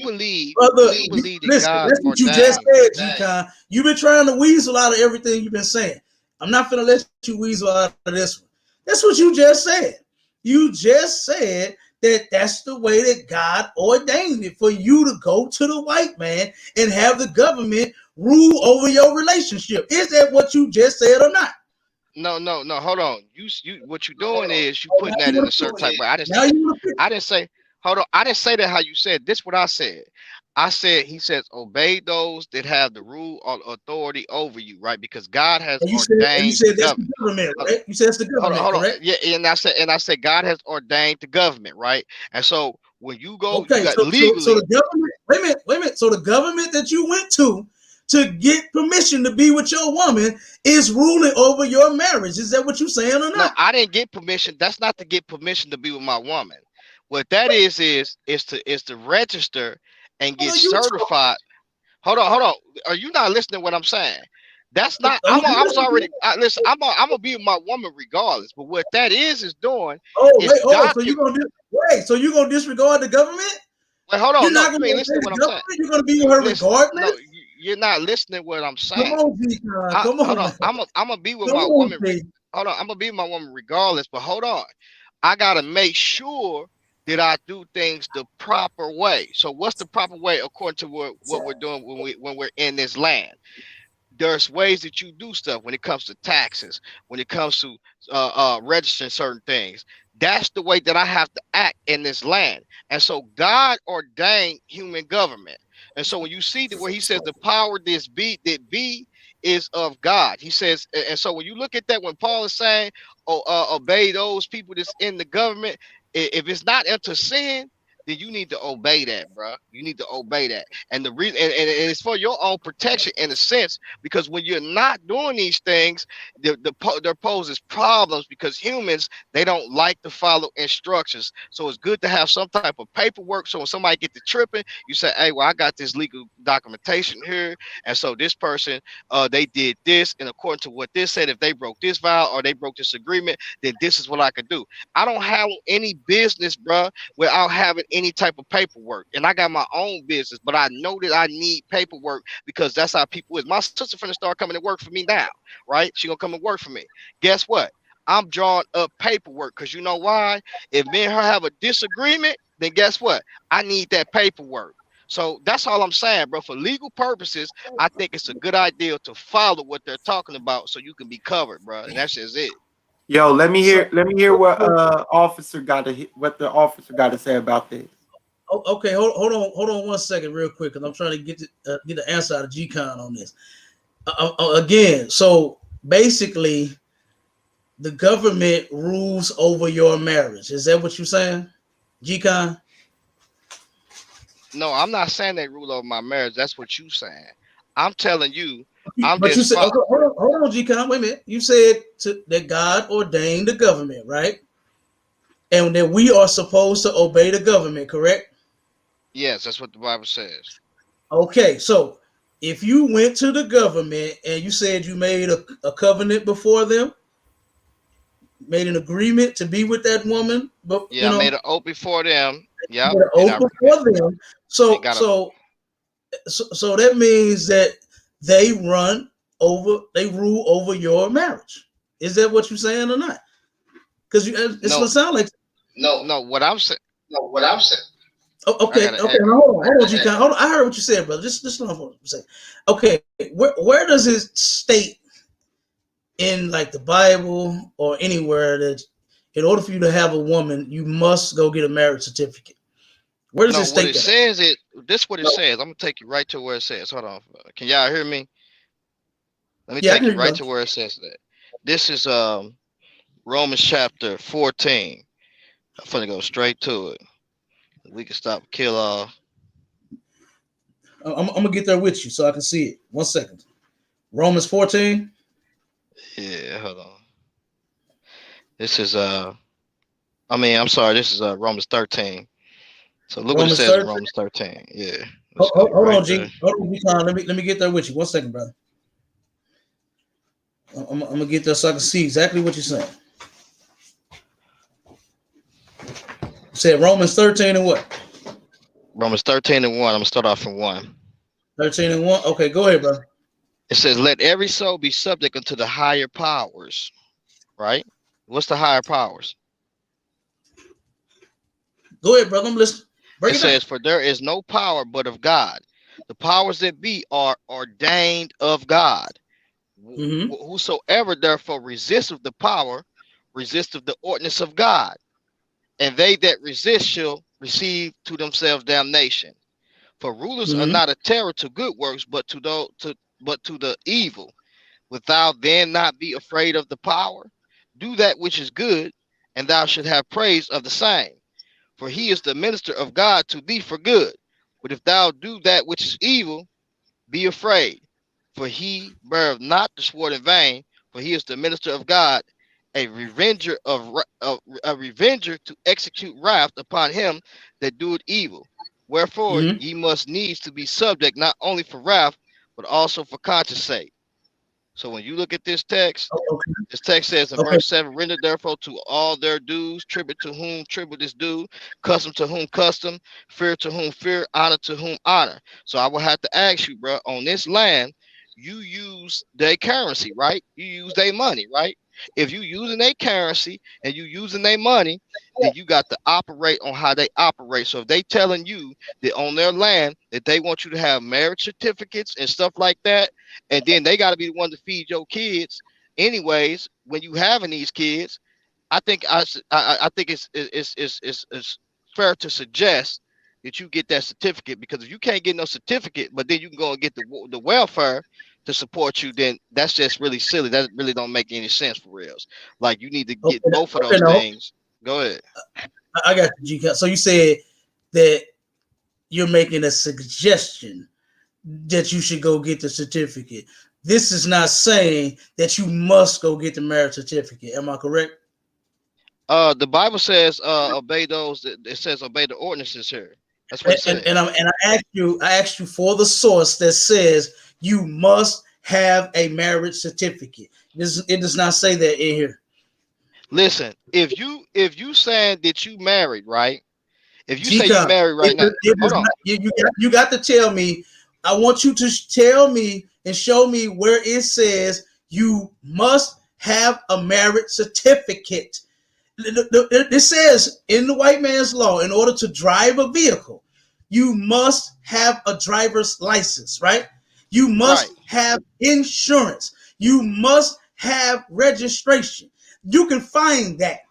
believe Brother, that listen, God that's what you just ordained? said, G-Con. You've been trying to weasel out of everything you've been saying. I'm not going to let you weasel out of this one. That's what you just said. You just said that that's the way that God ordained it for you to go to the white man and have the government rule over your relationship. Is that what you just said or not? No, no, no. Hold on. You what you're doing is you Oh, putting that in a certain type of way. now you want to fix I didn't say, hold on. I didn't say that how you said. This what I said. I said he says obey those that have the rule or authority over you, right? Because God has it. And you ordained the said that's the government. government, Hold right? You said it's the government, hold on. correct? Yeah, and I said God has ordained the government, right? And so when you go, you Okay, got so legally. the government. Wait a minute. So the government that you went to get permission to be with your woman is ruling over your marriage. Is that what you're saying or No, not? I didn't get permission. That's not to get permission to be with my woman. What that is to register and Brother, get you talk. certified. Hold on, hold on. Are you not listening to what I'm saying? That's not. I was already. Listen, I'm gonna be with my woman regardless. But what that is doing Oh is wait, oh, so document. you gonna disregard the government? Wait, hold You're on. No, not you gonna ain't obey listening to the what I'm saying. government? You're gonna be with her Listen, no, regardless? you're not listening to what I'm Come saying. on, G-Con. Come Hold on, on. man. I'm gonna be with Come my on, woman. baby. Hold on. I'm gonna be with my woman regardless. But hold on. I gotta make sure that I do things the proper way. So what's the proper way according to what we're doing when we're in this land? There's ways that you do stuff when it comes to taxes, when it comes to registering certain things. That's the way that I have to act in this land. And so God ordained human government. And so when you see that where he says the power that be is of God, he says, and so when you look at that, when Paul is saying, obey those people that's in the government, if it's not into sin, then you need to obey that, bro. You need to obey that. And the reason, and it's for your own protection in a sense, because when you're not doing these things, there poses problems because humans, they don't like to follow instructions. So it's good to have some type of paperwork. So when somebody get to tripping, you say, hey, well, I got this legal documentation here. And so this person, they did this. And according to what this said, if they broke this vow or they broke this agreement, then this is what I could do. I don't have any business, bro, without having any type of paperwork. And I got my own business, but I know that I need paperwork because that's how people is. My sister finna start coming to work for me now, right? She gonna come and work for me. Guess what? I'm drawing up paperwork because you know why? If me and her have a disagreement, then guess what? I need that paperwork. So that's all I'm saying, bro. For legal purposes, I think it's a good idea to follow what they're talking about so you can be covered, bro. And that's just it. Yo, let me So, hear what what the officer got to say about this. okay, hold on 1 second, real quick, because I'm trying to get the answer out of G-Con on this. Again, so basically, the government rules over your marriage. Is that what you're saying, G-Con? No, I'm not saying they rule over my marriage. That's what you saying. I'm telling you, I'm But you just said, okay, hold on, G-Con, wait a minute. You said that God ordained the government, right? And that we are supposed to obey the government, correct? yes, that's what the Bible says. Okay, so if you went to the government and you said you made a covenant before them, made an agreement to be with that woman, but Yeah, I made an oath before them. Yep, made an and oath before them. and So got a so so that means that they they rule over your marriage. Is that what you're saying or not? Because it's no, gonna sound like no. What I'm saying, oh, I okay, gotta okay. add. Now hold on, G-Con. Hold on. I heard what you said, brother. Just hold on for a second. Okay, where does it state in like the Bible or anywhere that in order for you to have a woman, you must go get a marriage certificate? Where does it No, what state it that? says it. This what it says. I'm gonna take you right to where it says. Hold on. Can y'all hear me? Let me Yeah, I take can you hear you, right brother. to where it says that. This is Romans chapter 14. I'm gonna go straight to it. We can stop kill off. I'm gonna get there with you so I can see it. 1 second. Romans 14. Yeah, hold on. This is I'm sorry, this is Romans 13. So look what it Romans says in 13. Romans 13. Yeah. Let's go Hold right on, there. G. Hold on, G-Con. Let me get there with you. 1 second, brother. I'm gonna get there so I can see exactly what you're saying. You said Romans 13 and what? Romans 13 and 1. I'm gonna start off from 1. 13 and 1. Okay, go ahead, brother. It says, let every soul be subject unto the higher powers. Right? What's the higher powers? Go ahead, brother. I'm listening. Break It it down. says, for there is no power but of God. The powers that be are ordained of God. Mm-hmm. Whosoever therefore resisteth the power, resisteth the ordinance of God. And they that resist shall receive to themselves damnation. For rulers are Mm-hmm. not a terror to good works, but to the evil. Wilt thou then not be afraid of the power? Do that which is good, and thou shalt have praise of the same. For he is the minister of God to thee for good. But if thou do that which is evil, be afraid. For he beareth not the sword in vain, for he is the minister of God, a revenger of a revenger to execute wrath upon him that doeth evil. Wherefore Mm-hmm. ye must needs to be subject not only for wrath, but also for conscience sake. So when you look at this text, Okay. this text says in Okay. verse 7, render therefore to all their dues, tribute to whom tribute is due, custom to whom custom, fear to whom fear, honor to whom honor. So I will have to ask you, bro, on this land, you use their currency, right? You use their money, right? If you using their currency and you using their money, then you got to operate on how they operate. So if they telling you that on their land that they want you to have marriage certificates and stuff like that, and then they got to be the one to feed your kids anyways, when you having these kids, I think I think it's fair to suggest that you get that certificate, because if you can't get no certificate, but then you can go and get the welfare to support you, then that's just really silly. That really don't make any sense for reals. Like, you need to Okay. get both of Okay. those No, things. Go ahead. I got you, G. So you said that you're making a suggestion that you should go get the certificate. This is not saying that you must go get the marriage certificate. Am I correct? The Bible says obey those. It says obey the ordinances here. That's what it And, says. I asked you for the source that says you must have a marriage certificate. It does not say that in here. Listen, if you saying that you married, right? If you say you G-Con, married right now, it hold does on. not, you got to tell me. I want you to tell me and show me where it says you must have a marriage certificate. It says in the white man's law, in order to drive a vehicle, you must have a driver's license, right? You Right. must have insurance. You must have registration. You can find that.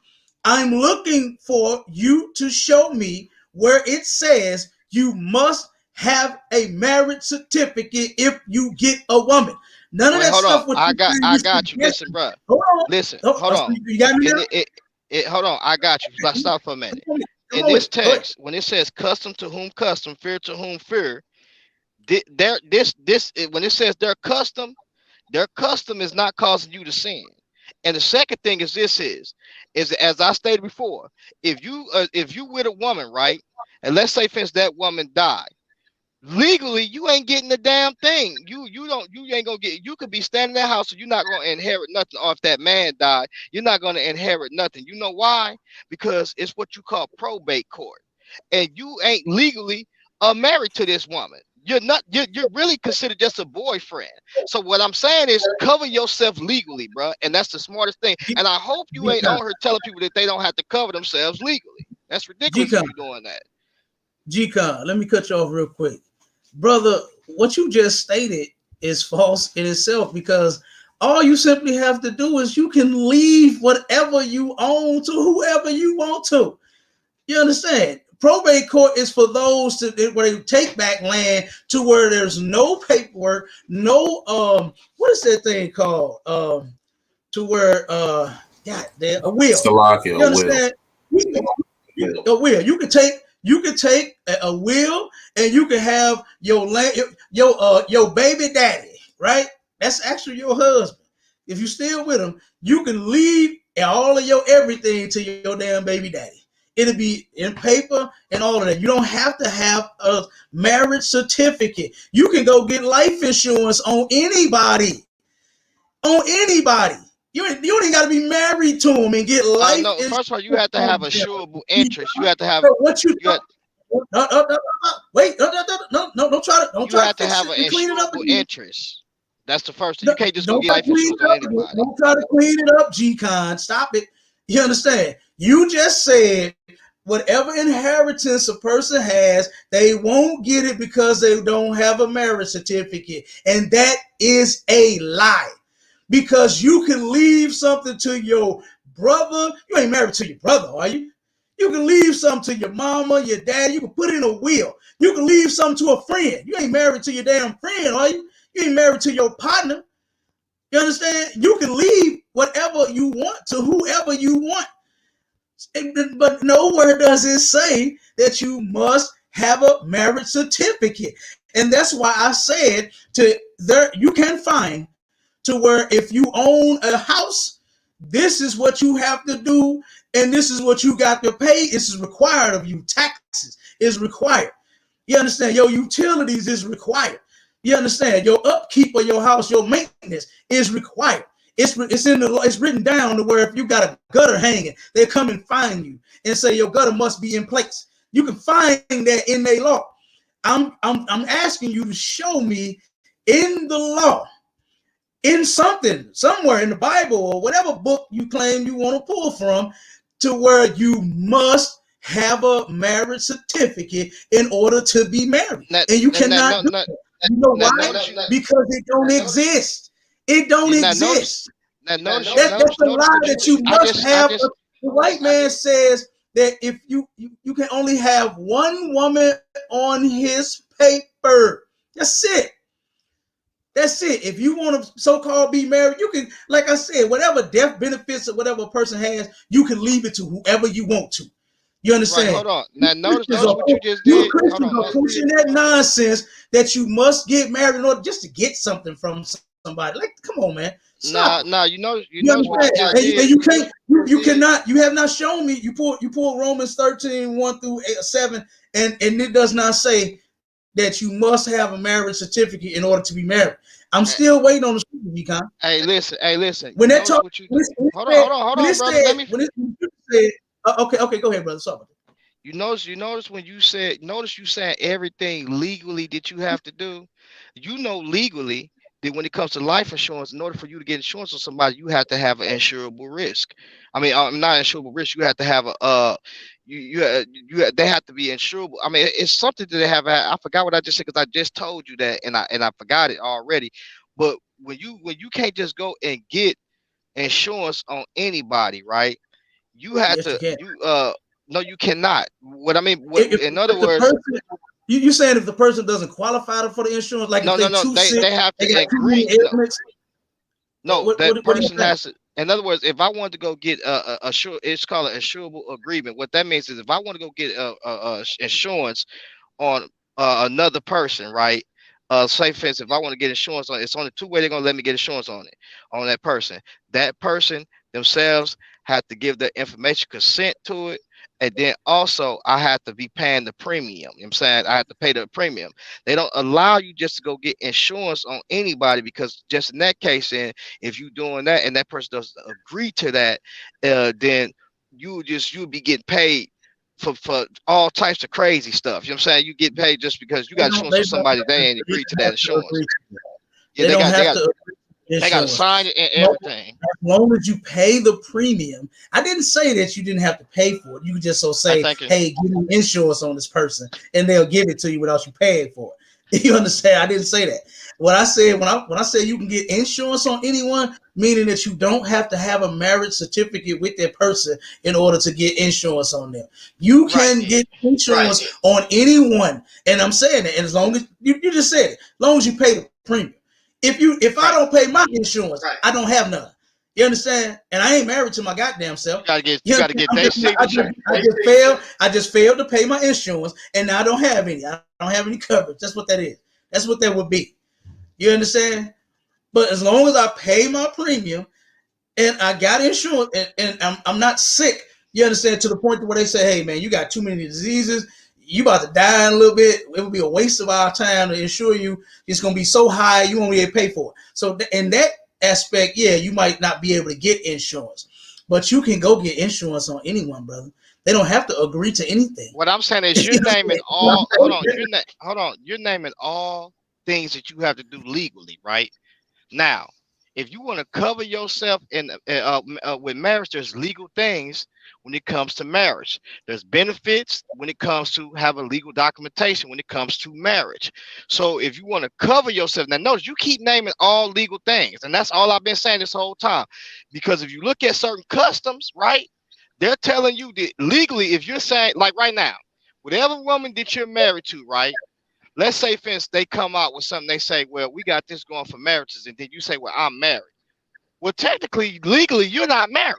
I'm looking for you to show me where it says you must have a marriage certificate if you get a woman. None of Wait, that hold on. stuff. What I you got saying, I you got you. suggesting. Listen, bro. Hold on. Listen, Oh, hold on. you got me And now? hold on. I got you. Let's stop for a minute. Come In on with this it. Go ahead. text, when it says custom to whom custom, fear to whom fear, when it says their custom is not causing you to sin. And the second thing is is as I stated before, if you with a woman, right, and let's say since that woman died, legally you ain't getting the damn thing. You ain't gonna get. You could be standing in that house, so you're not gonna inherit nothing. Or if that man died, you're not gonna inherit nothing. You know why? Because it's what you call probate court, and you ain't legally married to this woman. You're not. You're really considered just a boyfriend. So what I'm saying is cover yourself legally, bro. And that's the smartest thing. And I hope you ain't on here telling people that they don't have to cover themselves legally. That's ridiculous if G-Con, you're doing that. G-Con, let me cut you off real quick. Brother, what you just stated is false in itself, because all you simply have to do is you can leave whatever you own to whoever you want to. You understand? Probate court is for those where they take back land to where there's no paperwork, no what is that thing called? To where God damn, a will. Salakia, You understand? A will. You can take a will, and you can have your land, your baby daddy, right? That's actually your husband. If you still with him, you can leave all of your everything to your damn baby daddy. It'll be in paper and all of that. You don't have to have a marriage certificate. You can go get life insurance on anybody. On anybody. You ain't got to be married to them and get life No, insurance. first of all, you have to have assurable interest. You have to have So what you you have, wait, no, don't try you to have to fix have it an and clean it up insurable again. interest. That's the first thing. No, You can't just go don't get try to life clean insurance it on up. anybody. Don't try to clean it up, G-Con. Stop it. You understand? You just said whatever inheritance a person has, they won't get it because they don't have a marriage certificate. And that is a lie. Because you can leave something to your brother. You ain't married to your brother, are you? You can leave something to your mama, your dad. You can put it in a will. You can leave something to a friend. You ain't married to your damn friend, are you? You ain't married to your partner. You understand? You can leave whatever you want to whoever you want. But nowhere does it say that you must have a marriage certificate. And that's why I said to there you can find to where if you own a house, this is what you have to do, and this is what you got to pay. This is required of you. Taxes is required. You understand? Your utilities is required. You understand? Your upkeep of your house, your maintenance is required. It's written down to where if you got a gutter hanging, they come and find you and say your gutter must be in place. You can find that in their law. I'm asking you to show me in the law, in something, somewhere in the Bible or whatever book you claim you want to pull from, to where you must have a marriage certificate in order to be married. Now, And you now, now, cannot now, do now, that. You know now why? notice you. Because it don't exist. It don't You now notice. exist. Now notice you. That's a Notice lie what you. that you I must just. I have. just. The white man says that if you can only have one woman on his paper. That's it. That's it. If you want to so-called be married, you can, like I said, whatever death benefits or whatever a person has, you can leave it to whoever you want to. You Right. understand? Hold on. You Now notice. Christians Notice are, what you just you did. Hold Christians on. are pushing that nonsense that you must get married in order just to get something from somebody. Like, come on, man. Stop. Nah. You know. You You notice what you understand? just And did. you can't, you cannot, you have not shown me. You pull Romans 13, 1 through 7, and it does not say that you must have a marriage certificate in order to be married. I'm Hey, still waiting on the scripture, Econ. hey, listen. Hey, listen. When that Notice talk, what you. when Hold on. Hold when on, it brother. said, Let me. when it said, okay, go ahead, brother. Sorry about that. You notice when you said, notice you saying everything legally that you have to do. You know legally that when it comes to life insurance, in order for you to get insurance on somebody, you have to have an insurable risk. I mean, not insurable risk. You have to have a they have to be insurable. I mean, it's something that they have. I forgot what I just said because I just told you that, and I forgot it already. But when you can't just go and get insurance on anybody, right? You have Yes, you to can. no, you cannot. What I mean, in other If the words, person, you saying if the person doesn't qualify for the insurance, like if no, no, they no. too They sick, they have they to got too many agree. No, ailments. no, that What are you person saying? has to. In other words, if I want to go get a sure, it's called an insurable agreement. What that means is if I want to go get insurance on another person, right? Say for instance, if I want to get insurance on, it's only two ways they're gonna let me get insurance on it, on that person. That person themselves have to give their information consent to it. And then also I have to be paying the premium. You know what I'm saying? I have to pay the premium. They don't allow you just to go get insurance on anybody because just in that case, then if you doing that and that person doesn't agree to that, then you'll be getting paid for all types of crazy stuff. You know what I'm saying? You get paid just because you got insurance on somebody they ain't agreed to that Have to insurance. agree. Yeah, They don't have to agree to they got to insurance. sign it and No, everything. as long as you pay the premium. I didn't say that you didn't have to pay for it. You could just so I say, think hey, give me insurance on this person, and they'll give it to you without you paying for it. You understand? I didn't say that. What I said when I say you can get insurance on anyone, meaning that you don't have to have a marriage certificate with that person in order to get insurance on them. You right. can get insurance on anyone, and I'm saying that. And as long as you just said it, as long as you pay the premium. If I Right. don't pay my insurance, I don't have none. You understand? And I ain't married to my goddamn self. You You gotta understand? get their signature. I just failed to pay my insurance, and now I don't have any. I don't have any coverage. That's what that is. That's what that would be. You understand? But as long as I pay my premium and I got insurance and I'm not sick, you understand, to the point where they say, hey man, you got too many diseases, you about to die in a little bit, it would be a waste of our time to insure you. It's going to be so high you won't be able to pay for it. So in that aspect, yeah, you might not be able to get insurance, but you can go get insurance on anyone, brother. They don't have to agree to anything. What I'm saying is you're naming all. Hold on. You're naming all things that you have to do legally, right? Now, if you want to cover yourself in with marriage, there's legal things when it comes to marriage. There's benefits when it comes to having legal documentation when it comes to marriage. So if you want to cover yourself, now notice you keep naming all legal things, and that's all I've been saying this whole time. Because if you look at certain customs, right, they're telling you that legally, if you're saying like right now, whatever woman that you're married to, right? Let's say, for instance, they come out with something. They say, "Well, we got this going for marriages," and then you say, "Well, I'm married." Well, technically, legally, you're not married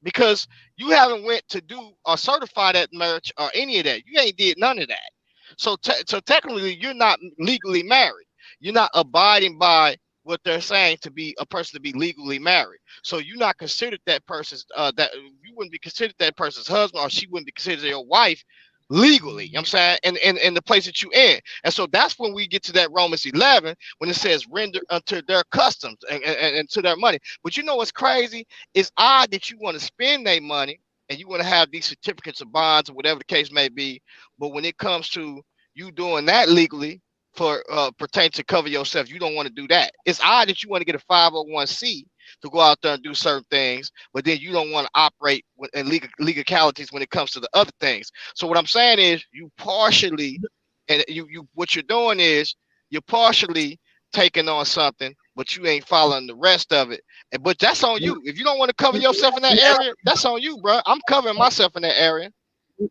because you haven't went to do or certify that marriage or any of that. You ain't did none of that. So technically, you're not legally married. You're not abiding by what they're saying to be a person to be legally married. So you're not considered that person's that you wouldn't be considered that person's husband, or she wouldn't be considered your wife legally, you know what I'm saying, in the place that you in. And so that's when we get to that Romans 11, when it says render unto their customs and to their money. But you know what's crazy? It's odd that you want to spend their money and you want to have these certificates of bonds or whatever the case may be. But when it comes to you doing that legally for pertain to cover yourself, you don't want to do that. It's odd that you want to get a 501c to go out there and do certain things, but then you don't want to operate in legalities when it comes to the other things. So what I'm saying is you partially, and you what you're doing is you're partially taking on something, but you ain't following the rest of it. But that's on you. If you don't want to cover yourself in that area, that's on you, bro. I'm covering myself in that area.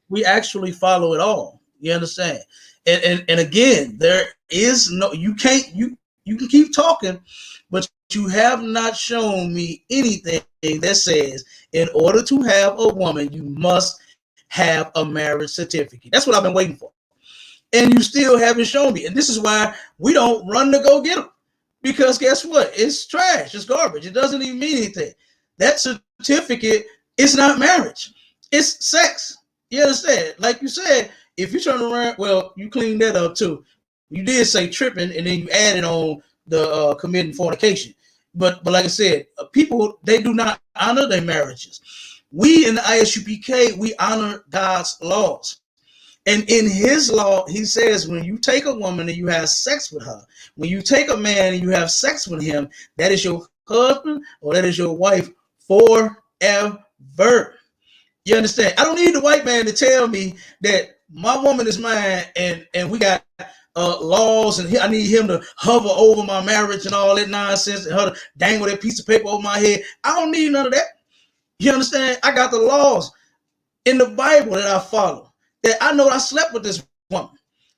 We actually follow it all. You understand? And again, there is no, you can keep talking, but you have not shown me anything that says in order to have a woman, you must have a marriage certificate. That's what I've been waiting for. And you still haven't shown me. And this is why we don't run to go get them. Because guess what? It's trash. It's garbage. It doesn't even mean anything. That certificate is not marriage. It's sex. You understand? Like you said, if you turn around, well, you cleaned that up too. You did say tripping, and then you added on the committing fornication. But like I said, people, they do not honor their marriages. We in the ISUPK, we honor God's laws. And in his law, he says when you take a woman and you have sex with her, when you take a man and you have sex with him, that is your husband or that is your wife forever. You understand? I don't need the white man to tell me that my woman is mine and we got laws and I need him to hover over my marriage and all that nonsense and her to dangle that piece of paper over my head. I don't need none of that. You understand? I got the laws in the Bible that I follow, that I know I slept with this woman.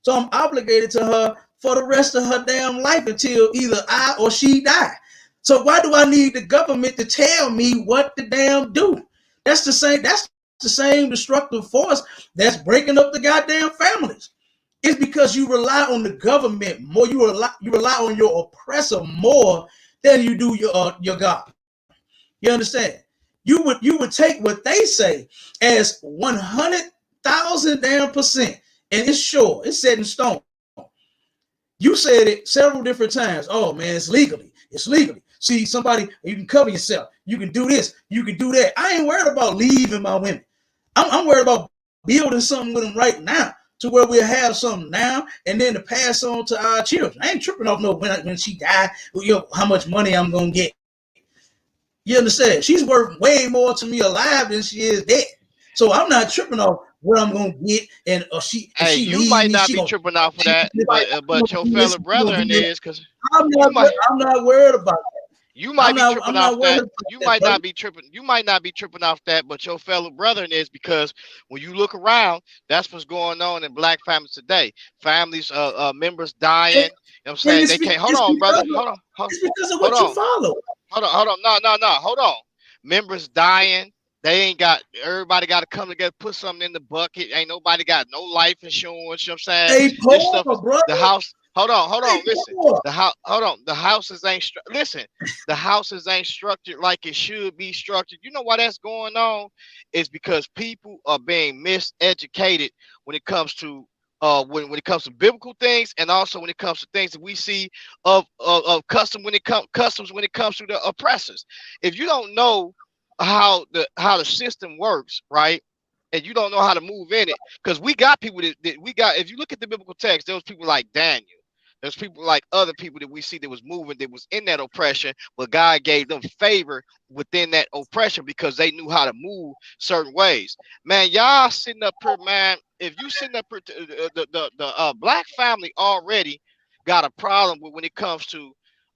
So I'm obligated to her for the rest of her damn life until either I or she die. So why do I need the government to tell me what to damn do? That's the same destructive force that's breaking up the goddamn families. It's because you rely on the government more. You rely on your oppressor more than you do your God. You understand? You would take what they say as 100,000 damn percent, and it's sure, it's set in stone. You said it several different times. Oh man, it's legally. See, somebody, you can cover yourself. You can do this. You can do that. I ain't worried about leaving my women. I'm worried about building something with them right now, to where we'll have something now and then to pass on to our children. I ain't tripping off no when she died, how much money I'm gonna get. You understand? She's worth way more to me alive than she is dead. So I'm not tripping off what I'm gonna get, and hey, you might not be tripping off of that, but your fellow brethren is, because I'm not worried about that. You might be tripping off that. You might not be tripping. You might not be tripping off that, but your fellow brethren is, because when you look around, that's what's going on in black families today. Families, members dying. You know what I'm saying? They can't. Hold on, brother. Hold on. It's because of what you follow. Hold on. No. Hold on. Members dying. They ain't got. Everybody got to come together, put something in the bucket. Ain't nobody got no life insurance. You know what I'm saying? Hey, Paul, brother. The house. Hold on. Listen, the house. Hold on. The houses ain't. Listen, the houses ain't structured like it should be structured. You know why that's going on? It's because people are being miseducated when it comes to when it comes to biblical things, and also when it comes to things that we see of customs when it comes to the oppressors. If you don't know how the system works, right? And you don't know how to move in it, because we got people that we got. If you look at the biblical text, there was people like Daniel. There's people like other people that we see that was moving, that was in that oppression, but God gave them favor within that oppression because they knew how to move certain ways. Man, y'all sitting up here, man. If you sitting up here, the black family already got a problem with when it comes to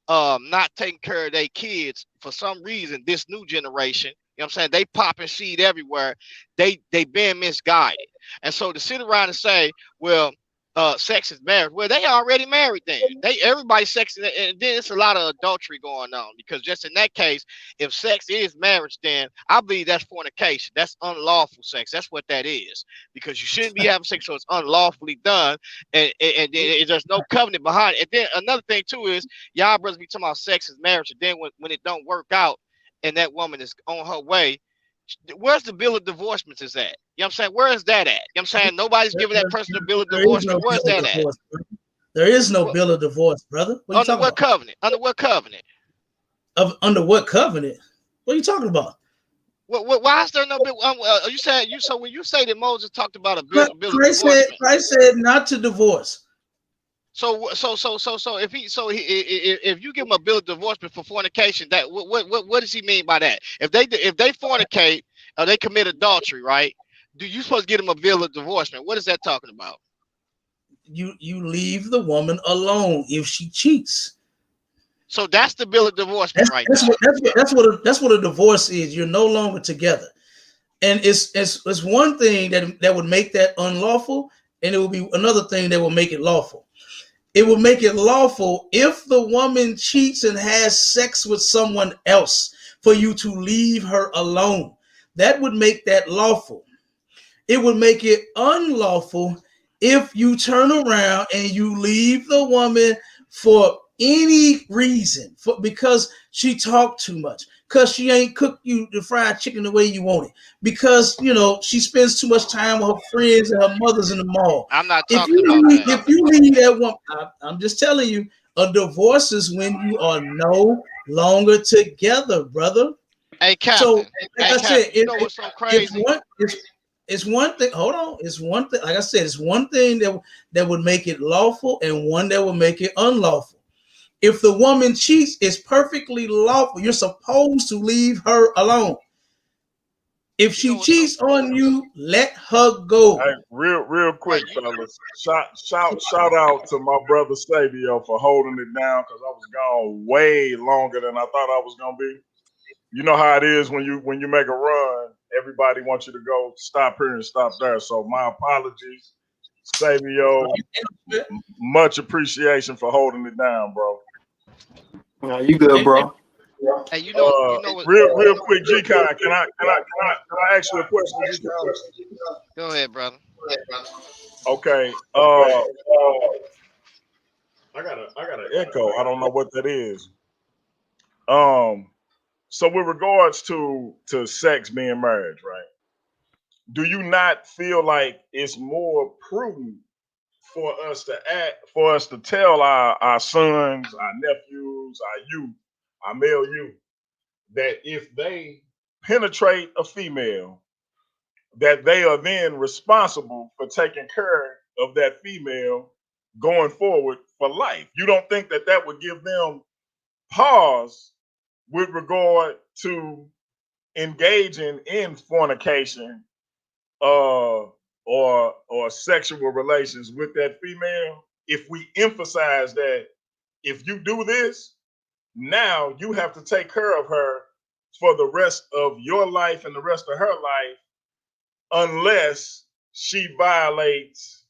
not taking care of their kids for some reason. This new generation, you know what I'm saying, they popping seed everywhere. They been misguided, and so to sit around and say, well, sex is marriage. Well, they already married then. Everybody's sex, and then it's a lot of adultery going on, because just in that case, if sex is marriage, then I believe that's fornication. That's unlawful sex. That's what that is, because you shouldn't be having sex, so it's unlawfully done, and there's no covenant behind it. And then another thing too is, y'all brothers be talking about sex is marriage, and then when it don't work out and that woman is on her way, where's the bill of divorcements is at? You know what I'm saying? Where is that at? You know what I'm saying? Nobody's giving that person a bill of There is no divorcement. Where's bill that of at? divorce, brother. There is no bill of divorce, brother. What are you Under talking what about? covenant? Under what covenant? Under what covenant? What are you talking about? Why is there no bill? You said so when you say that Moses talked about a bill of Christ divorcement. said not to divorce. So if you give him a bill of divorcement for fornication, that what does he mean by that? If they fornicate or they commit adultery, right? Do you supposed to get him a bill of divorcement? What is that talking about? You leave the woman alone if she cheats. So that's the bill of divorcement, right? That's what a divorce is. You're no longer together, and it's one thing that would make that unlawful, and it will be another thing that will make it lawful. It will make it lawful if the woman cheats and has sex with someone else for you to leave her alone. That would make that lawful. It would make it unlawful if you turn around and you leave the woman for any reason, because she talked too much, because she ain't cooked you the fried chicken the way you want it, because she spends too much time with her friends and her mothers in the mall. I'm not talking about that. If you leave that woman, I'm just telling you, a divorce is when you are no longer together, brother. Hey, Captain. So, like I said, you know what's so crazy? It's one thing. Hold on. It's one thing. Like I said, it's one thing that would make it lawful, and one that would make it unlawful. If the woman cheats, it's perfectly lawful. You're supposed to leave her alone. If she cheats on you, let her go. Hey, real quick, fellas. Shout out to my brother Savio for holding it down, because I was gone way longer than I thought I was gonna be. You know how it is when you make a run, everybody wants you to go stop here and stop there. So my apologies, Savio. Much appreciation for holding it down, bro. No, you good, bro. Hey, you know what? Real quick, G-Con, can I ask you a question, G-Con? Go ahead, brother. Okay. I got an echo. I don't know what that is. So with regards to sex being marriage, right? Do you not feel like it's more prudent for us to tell our sons, our nephews, our youth, our male youth, that if they penetrate a female, that they are then responsible for taking care of that female going forward for life? You don't think that would give them pause with regard to engaging in fornication or sexual relations with that female, if we emphasize that if you do this, now you have to take care of her for the rest of your life and the rest of her life, unless she violates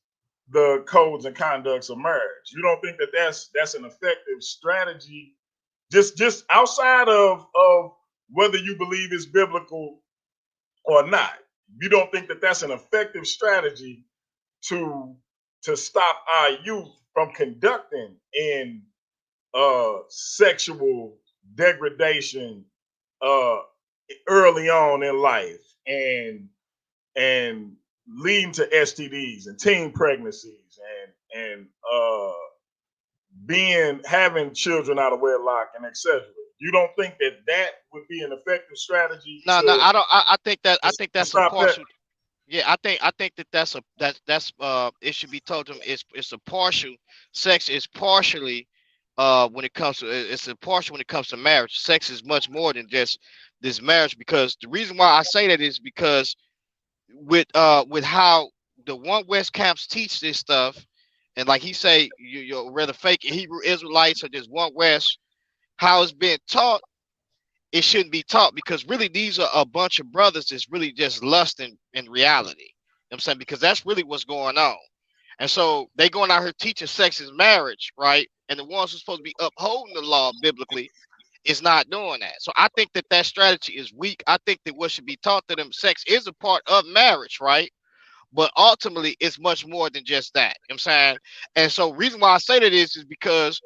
the codes and conducts of marriage? You don't think that's an effective strategy, just outside of whether you believe it's biblical or not? You don't think that that's an effective strategy to stop our youth from conducting in sexual degradation early on in life, and leading to STDs and teen pregnancies and having children out of wedlock and etc.? You don't think that would be an effective strategy? No, I don't. I think that's a partial. That? Yeah, I think that's it should be told to them. It's a partial. Sex is partially when it comes to it's a partial when it comes to marriage. Sex is much more than just this marriage, because the reason why I say that is because with how the one West camps teach this stuff, and like he say, you're rather fake Hebrew Israelites or just one West, how it's being taught, it shouldn't be taught, because really these are a bunch of brothers that's really just lusting in reality. You know what I'm saying? Because that's really what's going on. And so they going out here teaching sex is marriage, right? And the ones who's supposed to be upholding the law biblically is not doing that. So I think that strategy is weak. I think that what should be taught to them, sex is a part of marriage, right? But ultimately it's much more than just that. You know what I'm saying? And so reason why I say that is because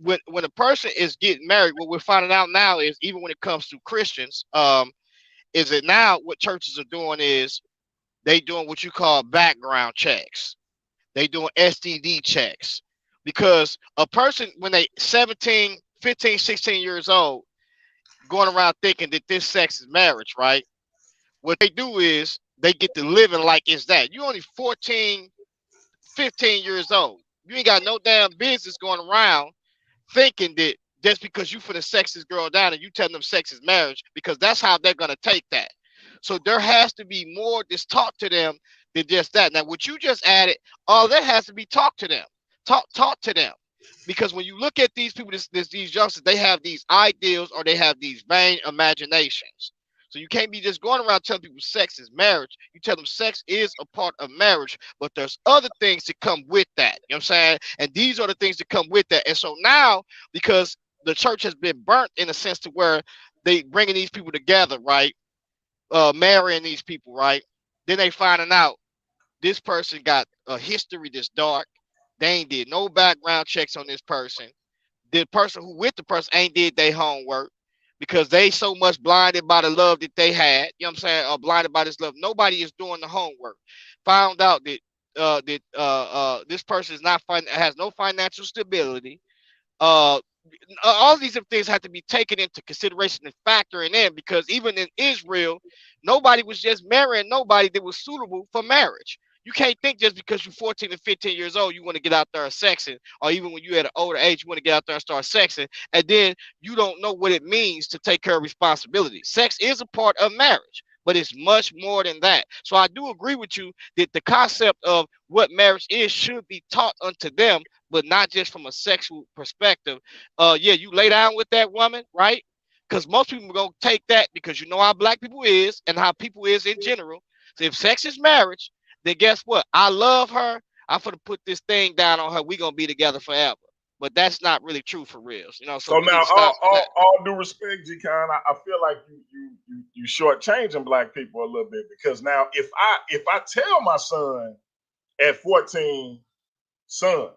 when a person is getting married, what we're finding out now is, even when it comes to Christians, is that now what churches are doing is they doing what you call background checks. They doing STD checks. Because a person, when they 17, 15, 16 years old, going around thinking that this sex is marriage, right? What they do is they get to living like it's that. You only 14, 15 years old. You ain't got no damn business going around thinking that just because you finna sex this girl down and you tell them sex is marriage, because that's how they're gonna take that. So there has to be more that's taught to them than just that. Now, what you just added, all that has to be taught to them. Taught to them. Because when you look at these people, these youngsters, they have these ideals or they have these vain imaginations. So you can't be just going around telling people sex is marriage. You tell them sex is a part of marriage, but there's other things that come with that. You know what I'm saying? And these are the things that come with that. And so now, because the church has been burnt in a sense to where they bringing these people together, right? Marrying these people, right? Then they finding out this person got a history that's dark. They ain't did no background checks on this person. The person who with the person ain't did their homework because they so much blinded by the love that they had. You know what I'm saying? Or blinded by this love. Nobody is doing the homework. Found out that this person is not has no financial stability. All these things have to be taken into consideration and factoring in, because even in Israel, nobody was just marrying nobody that was suitable for marriage. You can't think just because you're 14 and 15 years old, you want to get out there and sexing, or even when you're at an older age, you want to get out there and start sexing, and then you don't know what it means to take care of responsibility. Sex is a part of marriage, but it's much more than that. So I do agree with you that the concept of what marriage is should be taught unto them, but not just from a sexual perspective. Yeah, you lay down with that woman, right? Because most people are gonna take that, because you know how black people is and how people is in general. So if sex is marriage, then guess what? I love her. I'm gonna put this thing down on her. We gonna be together forever. But that's not really true for real. You know, so So we need now, to stop that. all due respect, G-Con, I feel like you shortchanging black people a little bit, because now if I tell my son at 14, son,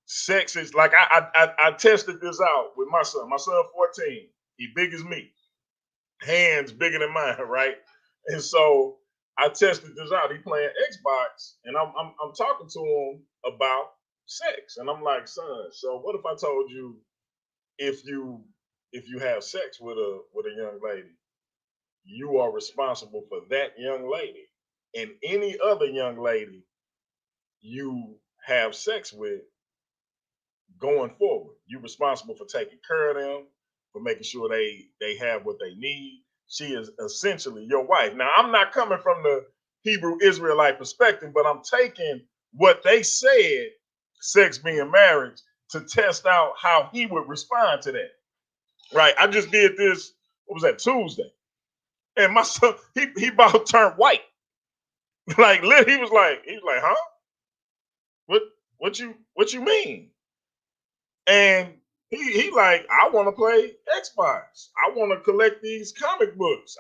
sex is like I tested this out with my son. My son 14, he big as me, hands bigger than mine, right? And so I tested this out. He playing Xbox, and I'm talking to him about sex, and I'm like, son, so what if I told you if you have sex with a young lady, you are responsible for that young lady and any other young lady you have sex with going forward. You're responsible for taking care of them, for making sure they have what they need. She is essentially your wife. Now, I'm not coming from the Hebrew Israelite perspective, but I'm taking what they said, sex being marriage, to test out how he would respond to that. Right. I just did this, what was that, Tuesday? And my son, he about turned white. Like, he was like, huh? What you mean? And he like, I want to play Xbox. I want to collect these comic books.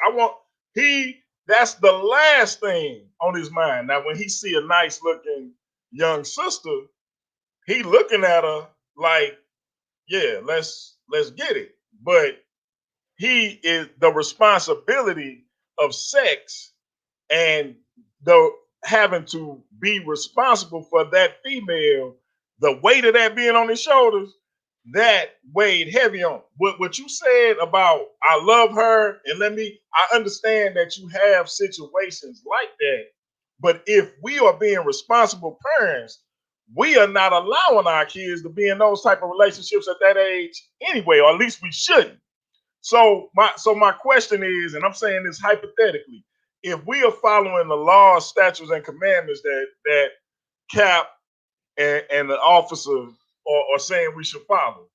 That's the last thing on his mind. Now, when he see a nice looking young sister, he looking at her like, yeah, let's get it. But he is the responsibility of sex and the having to be responsible for that female, the weight of that being on his shoulders, that weighed heavy on. What you said about I love her, and I understand that you have situations like that, but if we are being responsible parents, we are not allowing our kids to be in those type of relationships at that age anyway, or at least we shouldn't. So my question is, and I'm saying this hypothetically, if we are following the laws, statutes, and commandments that Cap and the officer are saying we should follow,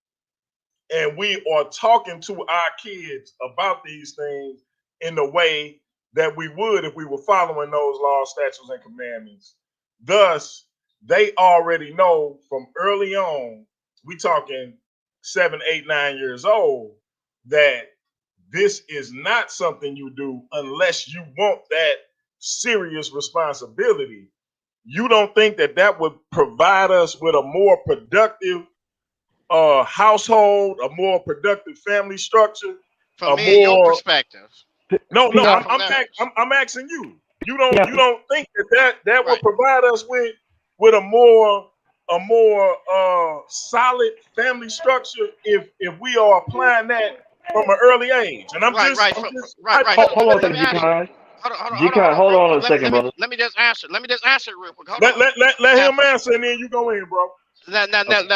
and we are talking to our kids about these things in the way that we would if we were following those laws, statutes, and commandments, thus they already know from early on, we talking 7, 8, 9 years old, that this is not something you do unless you want that serious responsibility. You don't think that would provide us with a more productive household, a more productive family structure, From a me and your more perspective. No, Not from I'm marriage. I'm asking you. You Yeah. don't think that will Right. provide us with a more solid family structure if we are applying that from an early age? And I'm Right, just right, I'm from just right, right. Hold, hold on a Let me second, ask you. G-Con. Hold on, G-Con, hold real on quick. a second, brother. Let me just answer. Let me just answer it real quick. Hold let on. let Now, him answer and then you go in, bro. Okay.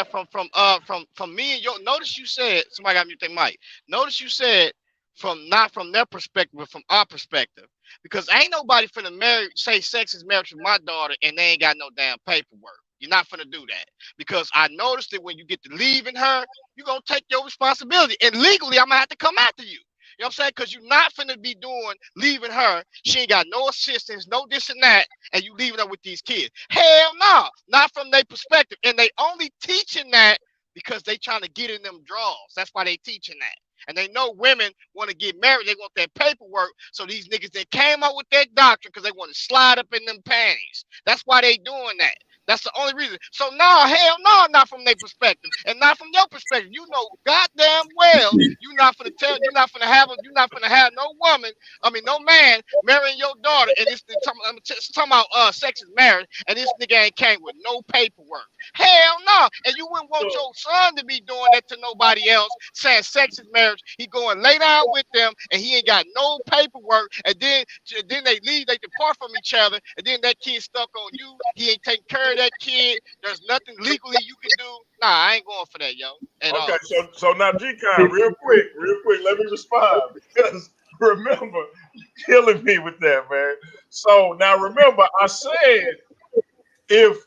from me and your notice you said somebody got mute their mic. Notice you said from not from their perspective, but from our perspective. Because ain't nobody finna marry say sex is marriage with my daughter and they ain't got no damn paperwork. You're not finna do that. Because I noticed that when you get to leaving her, you're gonna take your responsibility. And legally, I'm gonna have to come after you. You know what I'm saying? Because you're not finna be doing leaving her. She ain't got no assistance, no this and that, and you leaving her with these kids. Hell no, not from their perspective. And they only teaching that because they trying to get in them draws. That's why they teaching that. And they know women want to get married. They want that paperwork. So these niggas that came up with that doctrine because they want to slide up in them panties. That's why they doing that. That's the only reason. So no, hell no, not from their perspective, and not from your perspective. You know goddamn well you're not gonna have no woman, I mean no man marrying your daughter, and this talking about sex is marriage, and this nigga ain't came with no paperwork. Hell no. And you wouldn't want your son to be doing that to nobody else, saying sex is marriage. He going lay down with them, and he ain't got no paperwork, and then they leave, they depart from each other, and then that kid stuck on you. He ain't taking care of that kid. There's nothing legally you can do. Nah, I ain't going for that, yo, at Okay, all. so now G-Con, real quick, let me respond because remember, you're killing me with that, man. So now remember, I said if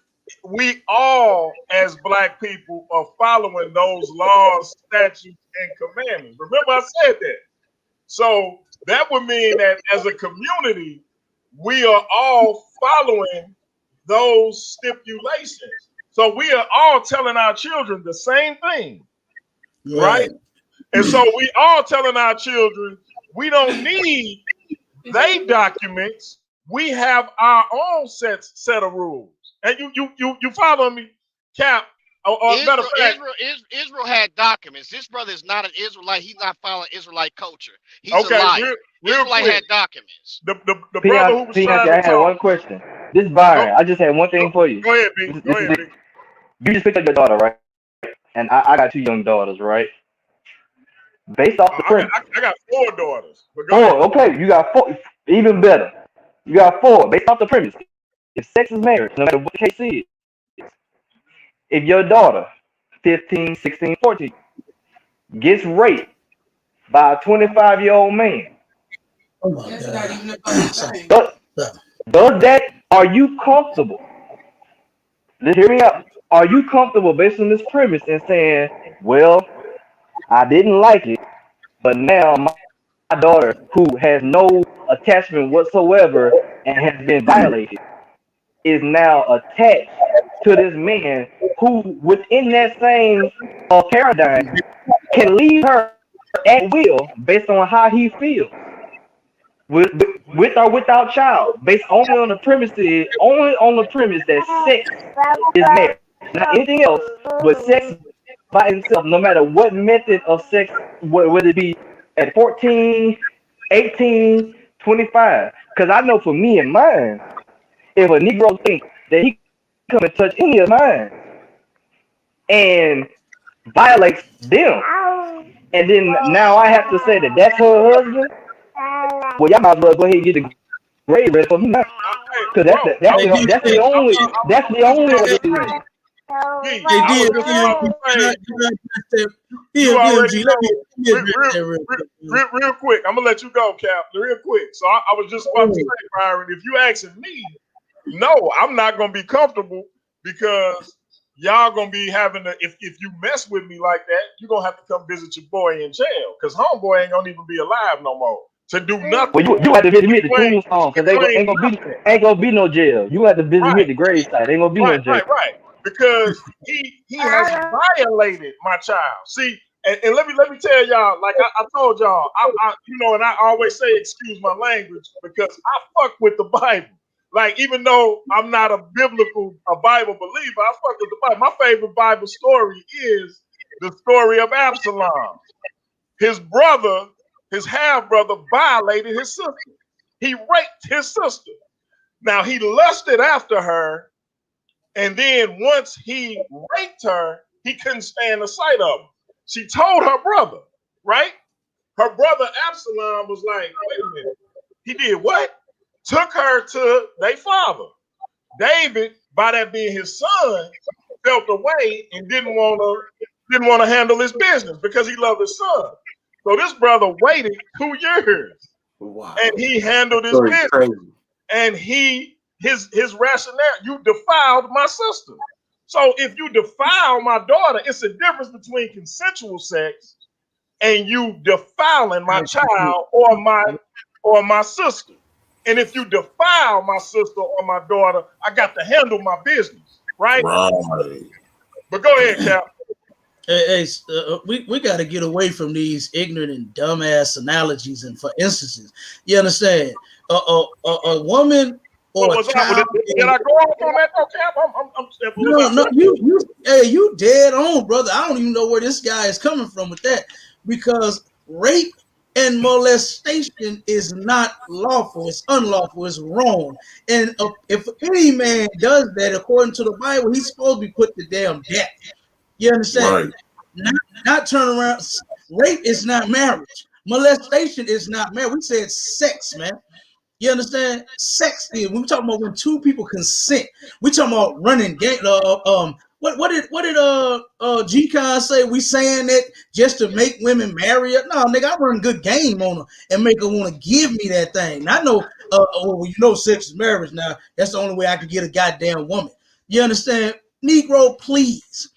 we all as black people are following those laws, statutes, and commandments. Remember, I said that. So that would mean that as a community, we are all following those stipulations. So we are all telling our children the same thing, right? And so we all telling our children we don't need they documents. We have our own set of rules. And you follow me, Cap? Or better fact, Israel had documents. This brother is not an Israelite. He's not following Israelite culture. He's a okay, liar. real Israelite quick. had documents. The brother who was trying to I had one talk. question. This Byron, I just had one thing for you. Go ahead, B. This Go is ahead, it. B. You just picked up your daughter, right? And I got two young daughters, right? Based off the premise. I got 4 daughters. But go ahead. Okay, you got 4. Even better. You got 4. Based off the premise. If sex is marriage, no matter what the case is, if your daughter, 15, 16, 14, gets raped by a 25-year-old man, Oh my does that, are you comfortable? Let's hear me out. Are you comfortable based on this premise and saying, well, I didn't like it, but now my daughter, who has no attachment whatsoever and has been violated, is now attached to this man who, within that same paradigm, can leave her at will based on how he feels, with or without child, based only on the premise that sex is marriage, not anything else, but sex by itself, no matter what method of sex, whether it be at 14, 18, 25. Because I know for me and mine, if a Negro thinks that he come and touch any of mine and violates them, and then now I have to say that that's her husband, well, y'all might as well go ahead and get the grave rest for me now. Hey, Because bro, that's the only other reason. B, I was just about to say, you already know. Real quick, I'm gonna let you go, Cap. Real quick. So I was just about to say, Byron, if you asking me, no, I'm not gonna be comfortable because y'all gonna be having to. If you mess with me like that, you're gonna have to come visit your boy in jail because homeboy ain't gonna even be alive no more to do nothing. Well, you have to visit me at the tombstone because ain't gonna be no jail. You have to visit me at the gravesite. Ain't gonna be no jail. Right. Because he has violated my child. See, and let me tell y'all, like I told y'all, I and I always say excuse my language because I fuck with the Bible. Like, even though I'm not a Bible believer, I fuck with the Bible. My favorite Bible story is the story of Absalom. His brother his half brother violated his sister. He raped his sister. Now he lusted after her, and then once he raped her, he couldn't stand the sight of her. She told her brother, right? Her brother Absalom was like, wait a minute. He did what? Took her to their father. David, by that being his son, felt away and didn't want to handle his business because he loved his son. So this brother waited 2 years. Wow. And he handled his business. Crazy. And his rationale, you defiled my sister. So if you defile my daughter, it's a difference between consensual sex and you defiling my child or my sister. And if you defile my sister or my daughter, I got to handle my business, right? But go ahead, Cap. Hey, we got to get away from these ignorant and dumbass analogies and for instances. You understand? A woman or a child. Did I go off on that, though, Cap? No, you dead on, brother. I don't even know where this guy is coming from with that, because rape and molestation is not lawful. It's unlawful. It's wrong. And if any man does that, according to the Bible, he's supposed to be put to damn death. You understand? Right. Not turn around. Rape is not marriage. Molestation is not marriage. We said sex, man. You understand? Sex is. When we talking about when two people consent, we talking about running game. What did G-Con say? We saying that just to make women marry her? No, nigga, I run good game on her and make her want to give me that thing. I know, sex is marriage now. That's the only way I could get a goddamn woman. You understand? Negro, please.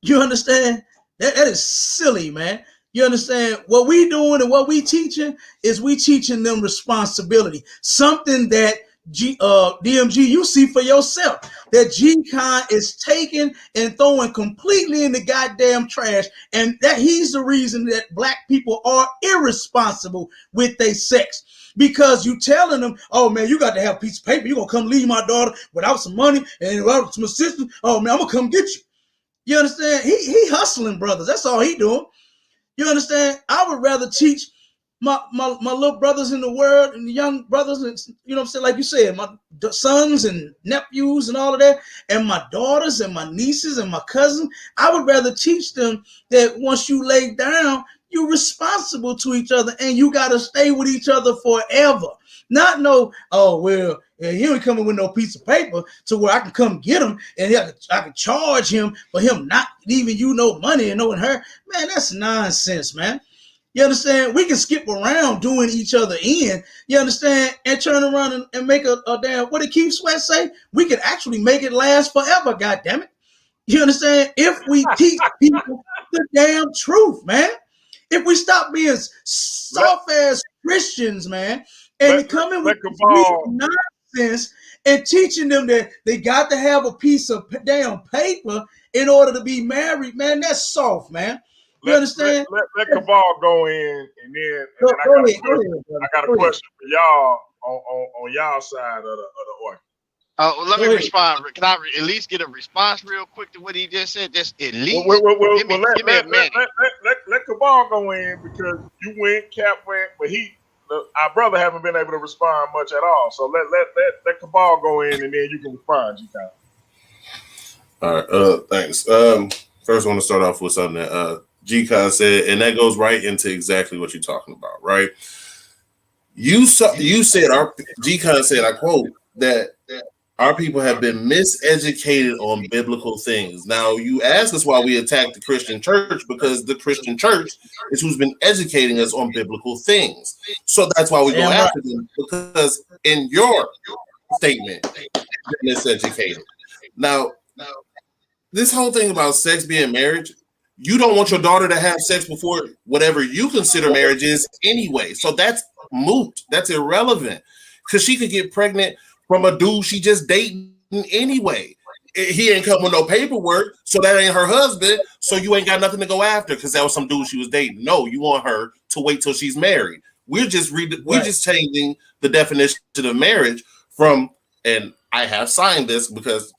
You understand? That is silly, man. You understand? What we doing and what we teaching is we teaching them responsibility. Something that DMG, you see for yourself. That G-Con is taking and throwing completely in the goddamn trash. And that he's the reason that black people are irresponsible with their sex. Because you telling them, oh man, you got to have a piece of paper. You're going to come leave my daughter without some money and without some assistance. Oh man, I'm going to come get you. You understand? He hustling brothers. That's all he doing. You understand? I would rather teach my little brothers in the world and the young brothers, and you know what I'm saying? Like you said, my sons and nephews and all of that, and my daughters and my nieces and my cousins. I would rather teach them that once you lay down, you're responsible to each other and you got to stay with each other forever. Not no, oh, well, he ain't coming with no piece of paper to where I can come get him and I can charge him for him not leaving you no money and knowing her. Man, that's nonsense, man. You understand? We can skip around doing each other in, you understand, and turn around and make a damn, what did Keith Sweat say? We can actually make it last forever, goddammit. You understand? If we teach people the damn truth, man. If we stop being soft-ass Christians, man, and coming with nonsense and teaching them that they got to have a piece of damn paper in order to be married, man, that's soft, man. You understand? Let Cabal go in, and then I got a question for y'all on y'all side of the argument. Let me respond. Can I at least get a response real quick to what he just said? Just at least give me a minute. Let Cabal go in, because you went, Cap went, but our brother haven't been able to respond much at all. So let Cabal go in, and then you can respond, G-Con. All right. Thanks. First, I want to start off with something that G-Con said, and that goes right into exactly what you're talking about, right? You said G-Con said, I quote, that our people have been miseducated on biblical things. Now, you ask us why we attack the Christian church, because the Christian church is who's been educating us on biblical things. So that's why we go after them, because in your statement, you're miseducated. Now, this whole thing about sex being marriage, you don't want your daughter to have sex before whatever you consider marriage is anyway. So that's moot. That's irrelevant, because she could get pregnant from a dude she just dating anyway. He ain't come with no paperwork, so that ain't her husband, so you ain't got nothing to go after because that was some dude she was dating. No, you want her to wait till she's married. We're just changing the definition of marriage from, and I have signed this because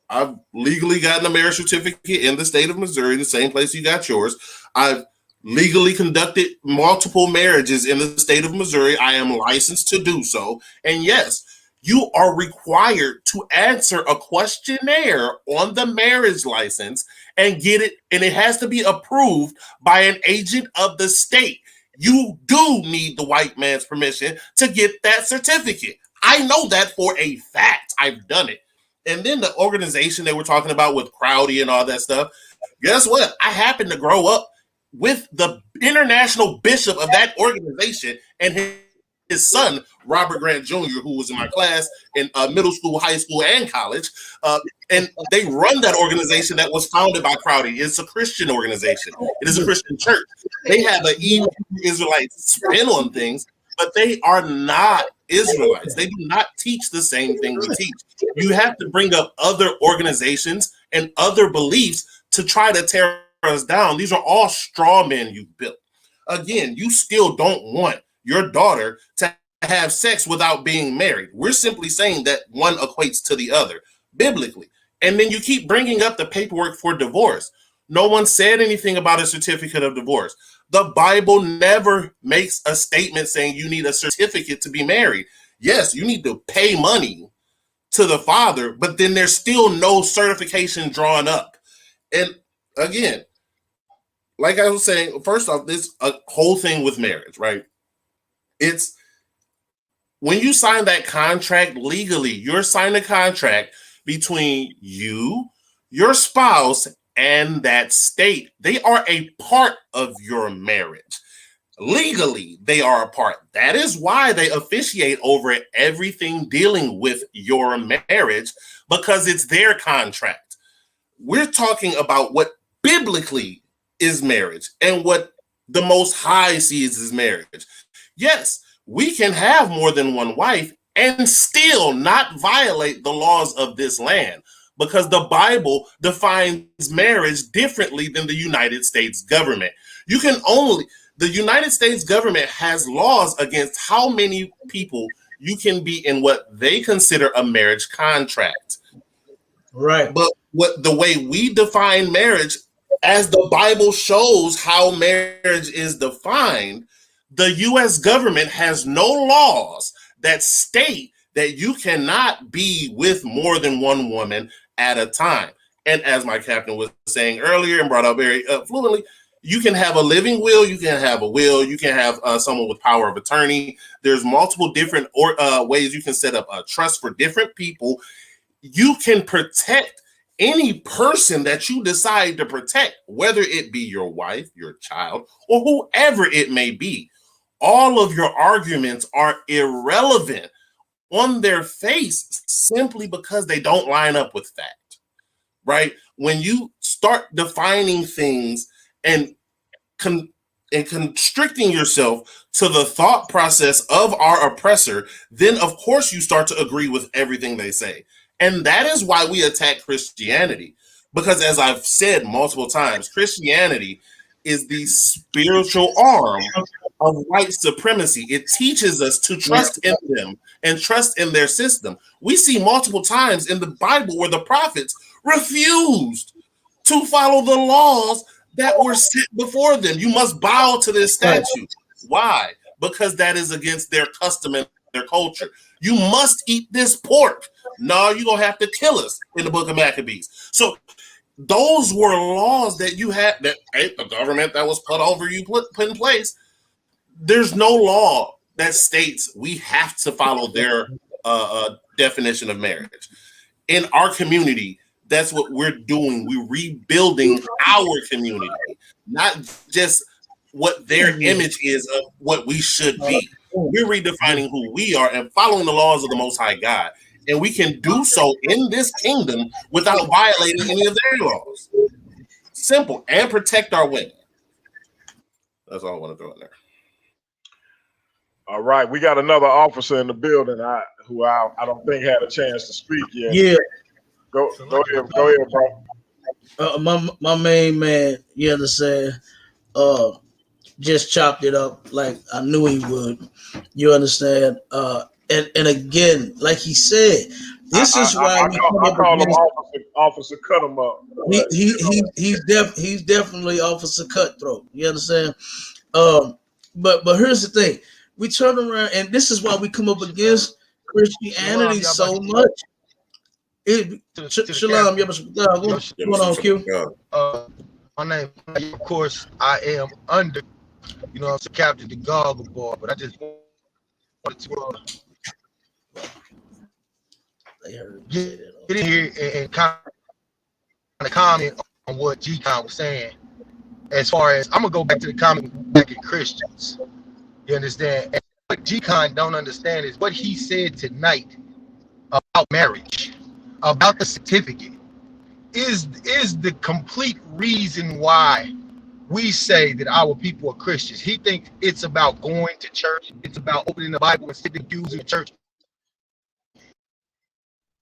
I've legally gotten a marriage certificate in the state of Missouri, the same place you got yours. I've legally conducted multiple marriages in the state of Missouri. I am licensed to do so. And yes, you are required to answer a questionnaire on the marriage license and get it, and it has to be approved by an agent of the state. You do need the white man's permission to get that certificate. I know that for a fact. I've done it. And then the organization they were talking about with Crowdy and all that stuff, guess what? I happened to grow up with the international bishop of that organization and his son, Robert Grant Jr., who was in my class in middle school, high school, and college. And they run that organization that was founded by Crowdy. It's a Christian organization. It is a Christian church. They have an Israelite spin on things, but they are not Israelites. They do not teach the same thing we teach. You have to bring up other organizations and other beliefs to try to tear us down. These are all straw men you've built. Again, you still don't want your daughter to have sex without being married. We're simply saying that one equates to the other biblically. And then you keep bringing up the paperwork for divorce. No one said anything about a certificate of divorce. The Bible never makes a statement saying you need a certificate to be married. Yes, you need to pay money to the father, but then there's still no certification drawn up. And again, like I was saying, first off, this whole thing with marriage, right? It's when you sign that contract legally, you're signing a contract between you, your spouse, and that state. They are a part of your marriage. Legally, they are a part. That is why they officiate over everything dealing with your marriage, because it's their contract. We're talking about what biblically is marriage and what the Most High sees as marriage. Yes, we can have more than one wife and still not violate the laws of this land, because the Bible defines marriage differently than the United States government. The United States government has laws against how many people you can be in what they consider a marriage contract. Right. But the way we define marriage, as the Bible shows how marriage is defined, the U.S. government has no laws that state that you cannot be with more than one woman at a time. And as my captain was saying earlier and brought up very fluently, you can have a living will, you can have a will, you can have someone with power of attorney. There's multiple different ways you can set up a trust for different people. You can protect any person that you decide to protect, whether it be your wife, your child, or whoever it may be. All of your arguments are irrelevant on their face simply because they don't line up with fact, right? When you start defining things and constricting yourself to the thought process of our oppressor, then of course you start to agree with everything they say. And that is why we attack Christianity, because as I've said multiple times, Christianity is the spiritual arm of white supremacy. It teaches us to trust in them and trust in their system. We see multiple times in the Bible where the prophets refused to follow the laws that were set before them. You must bow to this statue. Why? Because that is against their custom and their culture. You must eat this pork. No, you're going to have to kill us in the book of Maccabees. So those were laws that you had, that the government that was put over you put in place. There's no law that states we have to follow their definition of marriage. In our community, that's what we're doing. We're rebuilding our community, not just what their image is of what we should be. We're redefining who we are and following the laws of the Most High God. And we can do so in this kingdom without violating any of their laws. Simple. And protect our women. That's all I want to throw in there. All right, we got another officer in the building who I don't think had a chance to speak yet. Yeah. Go ahead, bro. My main man, you understand, just chopped it up like I knew he would. You understand? And again, like he said, This is why we come I up call him against. officer cut him up. He's definitely Officer Cutthroat. You understand? But here's the thing: we turn around, and this is why we come up against Christianity so much. Shalom, what's going on, Q? My name, of course, I am under, I'm Captain Dagal Gabar, but I just wanted to get in here and kind of comment on what G-Con was saying. As far as, I'm going to go back to the comment back at Christians. You understand? And what G-Con don't understand is what he said tonight about marriage, about the certificate, is the complete reason why we say that our people are Christians. He thinks it's about going to church. It's about opening the Bible and sitting pews in the church.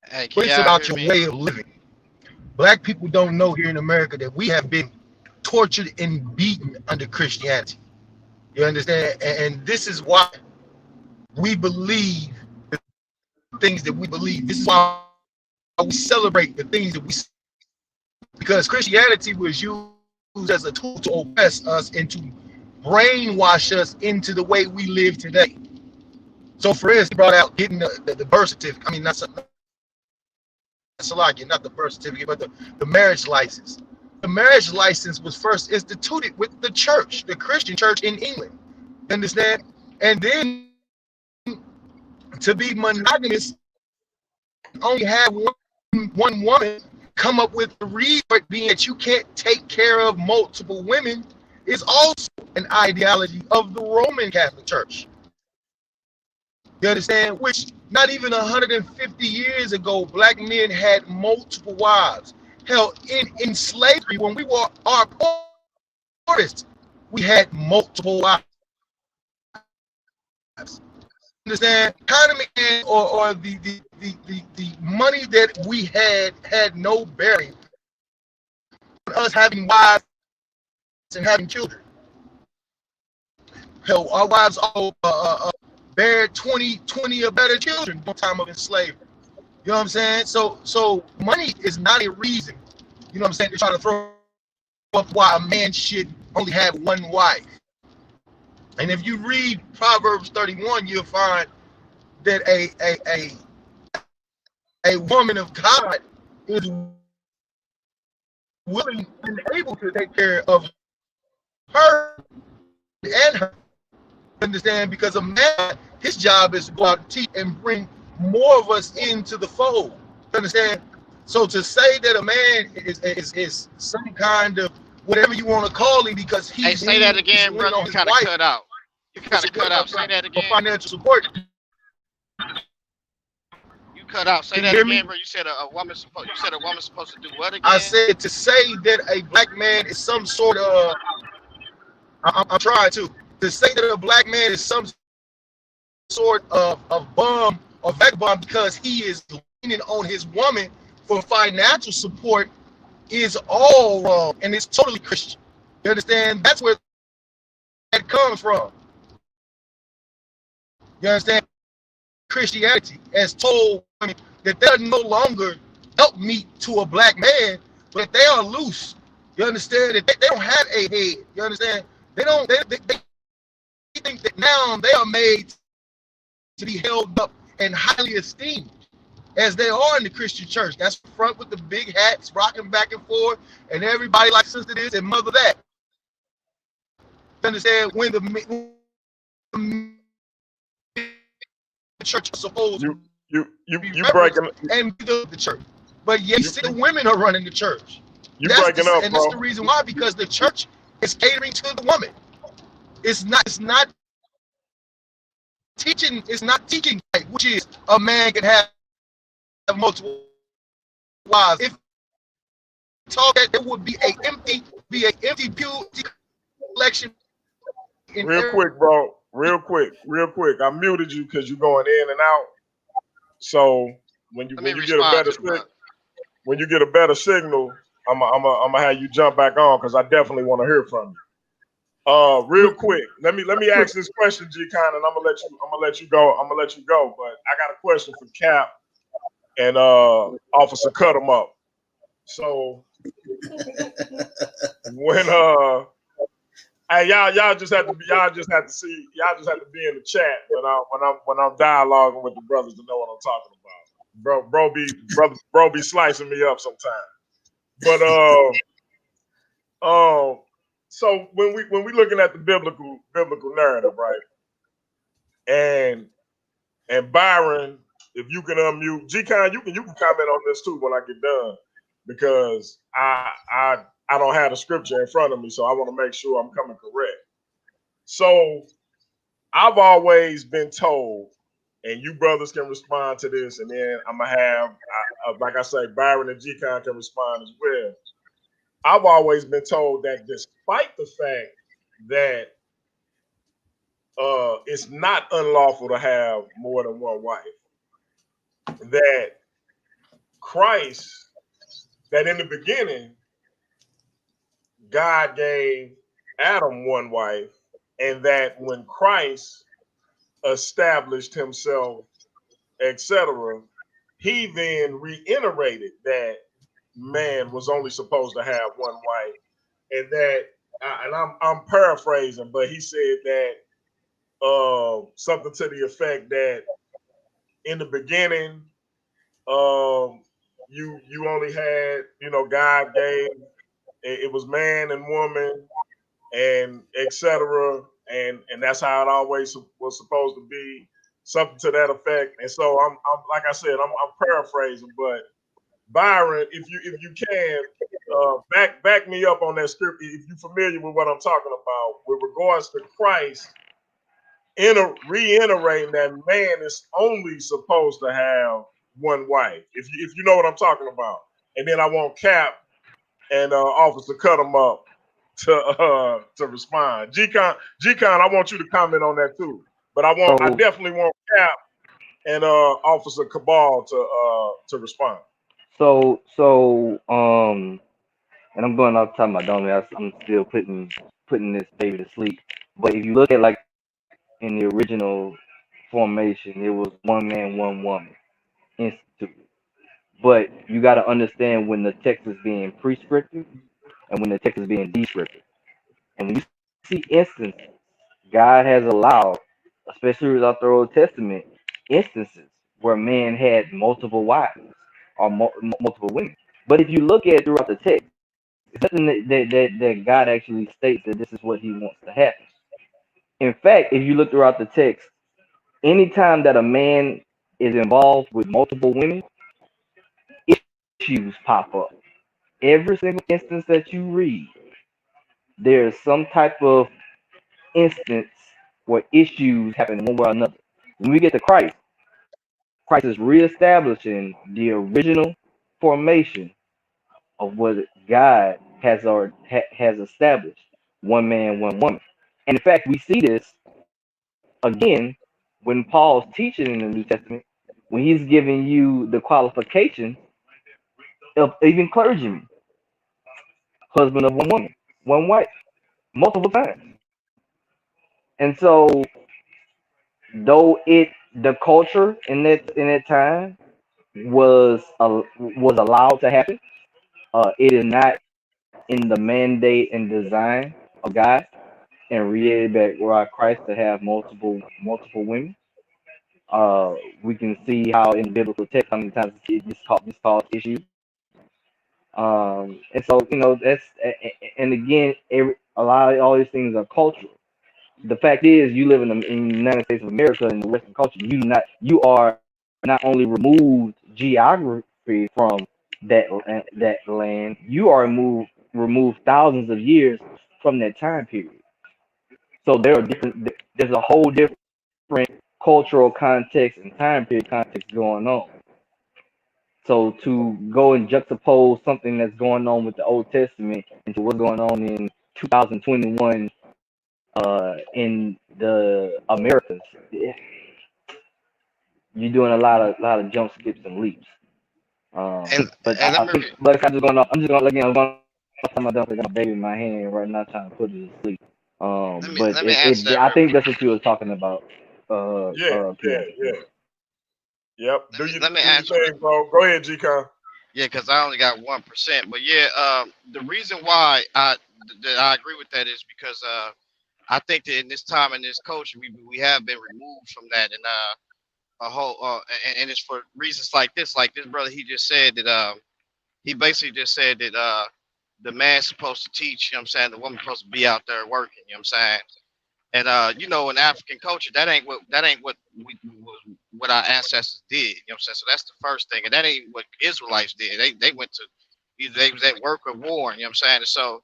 Hey, But it's about your way of living. Black people don't know here in America that we have been tortured and beaten under Christianity. You understand? And this is why we believe the things that we believe. This is why we celebrate the things that we celebrate. Because Christianity was used as a tool to oppress us and to brainwash us into the way we live today. So for instance, he brought out getting the birth certificate. I mean, not the birth certificate, but the marriage license. The marriage license was first instituted with the church, the Christian church in England. Understand? And then to be monogamous, only have one woman. Come up with the reason being that you can't take care of multiple women is also an ideology of the Roman Catholic Church. You understand? Which not even 150 years ago, black men had multiple wives. Hell, in slavery, when we were our poorest, we had multiple wives. Understand? Economy or the money that we had no bearing on us having wives and having children. Hell, our wives all bear 20 or better children during time of enslavement. You know what I'm saying? So money is not a reason, you know what I'm saying, to try to throw up why a man should only have one wife. And if you read Proverbs 31, you'll find that a woman of God is willing and able to take care of her and her. Understand? Because a man, his job is to go out and teach and bring more of us into the fold. Understand? So to say that a man is some kind of whatever you want to call him because he. Hey, say that again, brother. You kind of cut out. You kind of cut out. Say that again. Financial support. You cut out. Say that again, bro. You said a woman's supposed. You said a woman's supposed to do what again? I said to say that a black man is some sort of. I'm trying to say that a black man is some sort of bum or vagabond because he is leaning on his woman for financial support is all wrong and it's totally Christian. You understand? That's where that comes from. You understand? Christianity has told women that they're no longer helpmeet to a black man, but they are loose. You understand? That they don't have a head. You understand? They think that now they are made to be held up and highly esteemed as they are in the Christian church. That's front with the big hats, rocking back and forth, and everybody like sister this and mother that. You understand? When the church is supposed to be breaking and be the church, but yet the women are running the church. That's breaking up, and that's the reason why, because the church is catering to the woman. It's not teaching. It's not teaching, which is a man can have multiple wives. If talk that, there would be an empty pew collection. Real quick, bro. Real quick. I muted you because you're going in and out. So when you get a better signal, I'm gonna have you jump back on because I definitely want to hear from you. Real quick, let me ask this question, G-Con, and I'm gonna let you go. But I got a question for Cap and officer cut him up. So when hey, y'all just have to be, y'all just have to see, y'all just have to be in the chat when I'm dialoguing with the brothers to know what I'm talking about. Bro be slicing me up sometimes. But so when we looking at the biblical narrative, right? And Byron, if you can unmute, G-Con, you can comment on this too when I get done, because I don't have the scripture in front of me, so I want to make sure I'm coming correct. So I've always been told, and you brothers can respond to this, and then I'm gonna have, like I say, Byron and G-Con can respond as well. I've always been told that despite the fact that it's not unlawful to have more than one wife, that Christ, that in the beginning, God gave Adam one wife, and that when Christ established himself, etc., he then reiterated that man was only supposed to have one wife, and that, and I'm paraphrasing, but he said that something to the effect that in the beginning, you only had, God gave, it was man and woman, and etc., and that's how it always was supposed to be, something to that effect. And so I'm like I said, I'm paraphrasing, but Byron, if you can, back me up on that script if you're familiar with what I'm talking about with regards to Christ reiterating that man is only supposed to have one wife. If you know what I'm talking about, and then I want Cap and Officer cut them up to respond. G-Con, I want you to comment on that too. But I definitely want Cap and Officer Cabal to respond. And I'm going off the top of my dome. I'm still putting this baby to sleep. But if you look at like in the original formation, it was one man, one woman instituted. But you got to understand when the text is being prescriptive and when the text is being descriptive. And when you see instances, God has allowed, especially throughout the Old Testament, instances where man had multiple wives or multiple women. But if you look at it throughout the text, it's nothing that God actually states that this is what he wants to happen. In fact, if you look throughout the text, anytime that a man is involved with multiple women, issues pop up. Every single instance that you read, there's some type of instance where issues happen one way or another. When we get to Christ, Christ is reestablishing the original formation of what God has established: one man, one woman. And in fact, we see this again when Paul's teaching in the New Testament, when he's giving you the qualifications of even clergymen, husband of one woman, one wife, multiple times. And so, though the culture in that time was allowed to happen, it is not in the mandate and design of God and reiterated back where Christ to have multiple women. We can see how in the biblical text how many times this caused issues. And so and again, a lot of all these things are cultural. The fact is, you live in the United States of America in the Western culture. You are not only removed geography from that land, you are removed thousands of years from that time period. So there's a whole different cultural context and time period context going on. So to go and juxtapose something that's going on with the Old Testament into what's going on in 2021 in the Americas, you're doing a lot of jump skips and leaps. But and I think, like I'm just going off. I'm just going again. I'm going off my dump. I got my baby in my hand right now, trying to put it to sleep. But let me answer that I real think quick. that's what you were talking about. Yeah, PIC. yeah. Yep. Let me Do your answer it. thing, bro. Go ahead, G-Con. Yeah, because I only got 1%. But yeah, the reason why that I agree with that is because I think that in this time in this culture we have been removed from that and a whole and it's for reasons like this. Like this brother, he just said that he basically just said that the man's supposed to teach. You know what I'm saying? The woman's supposed to be out there working. You know what I'm saying? And you know, in African culture, that ain't what what our ancestors did. You know what I'm saying? So that's the first thing, and that ain't what Israelites did. They went to either they was at work or war. You know what I'm saying? And so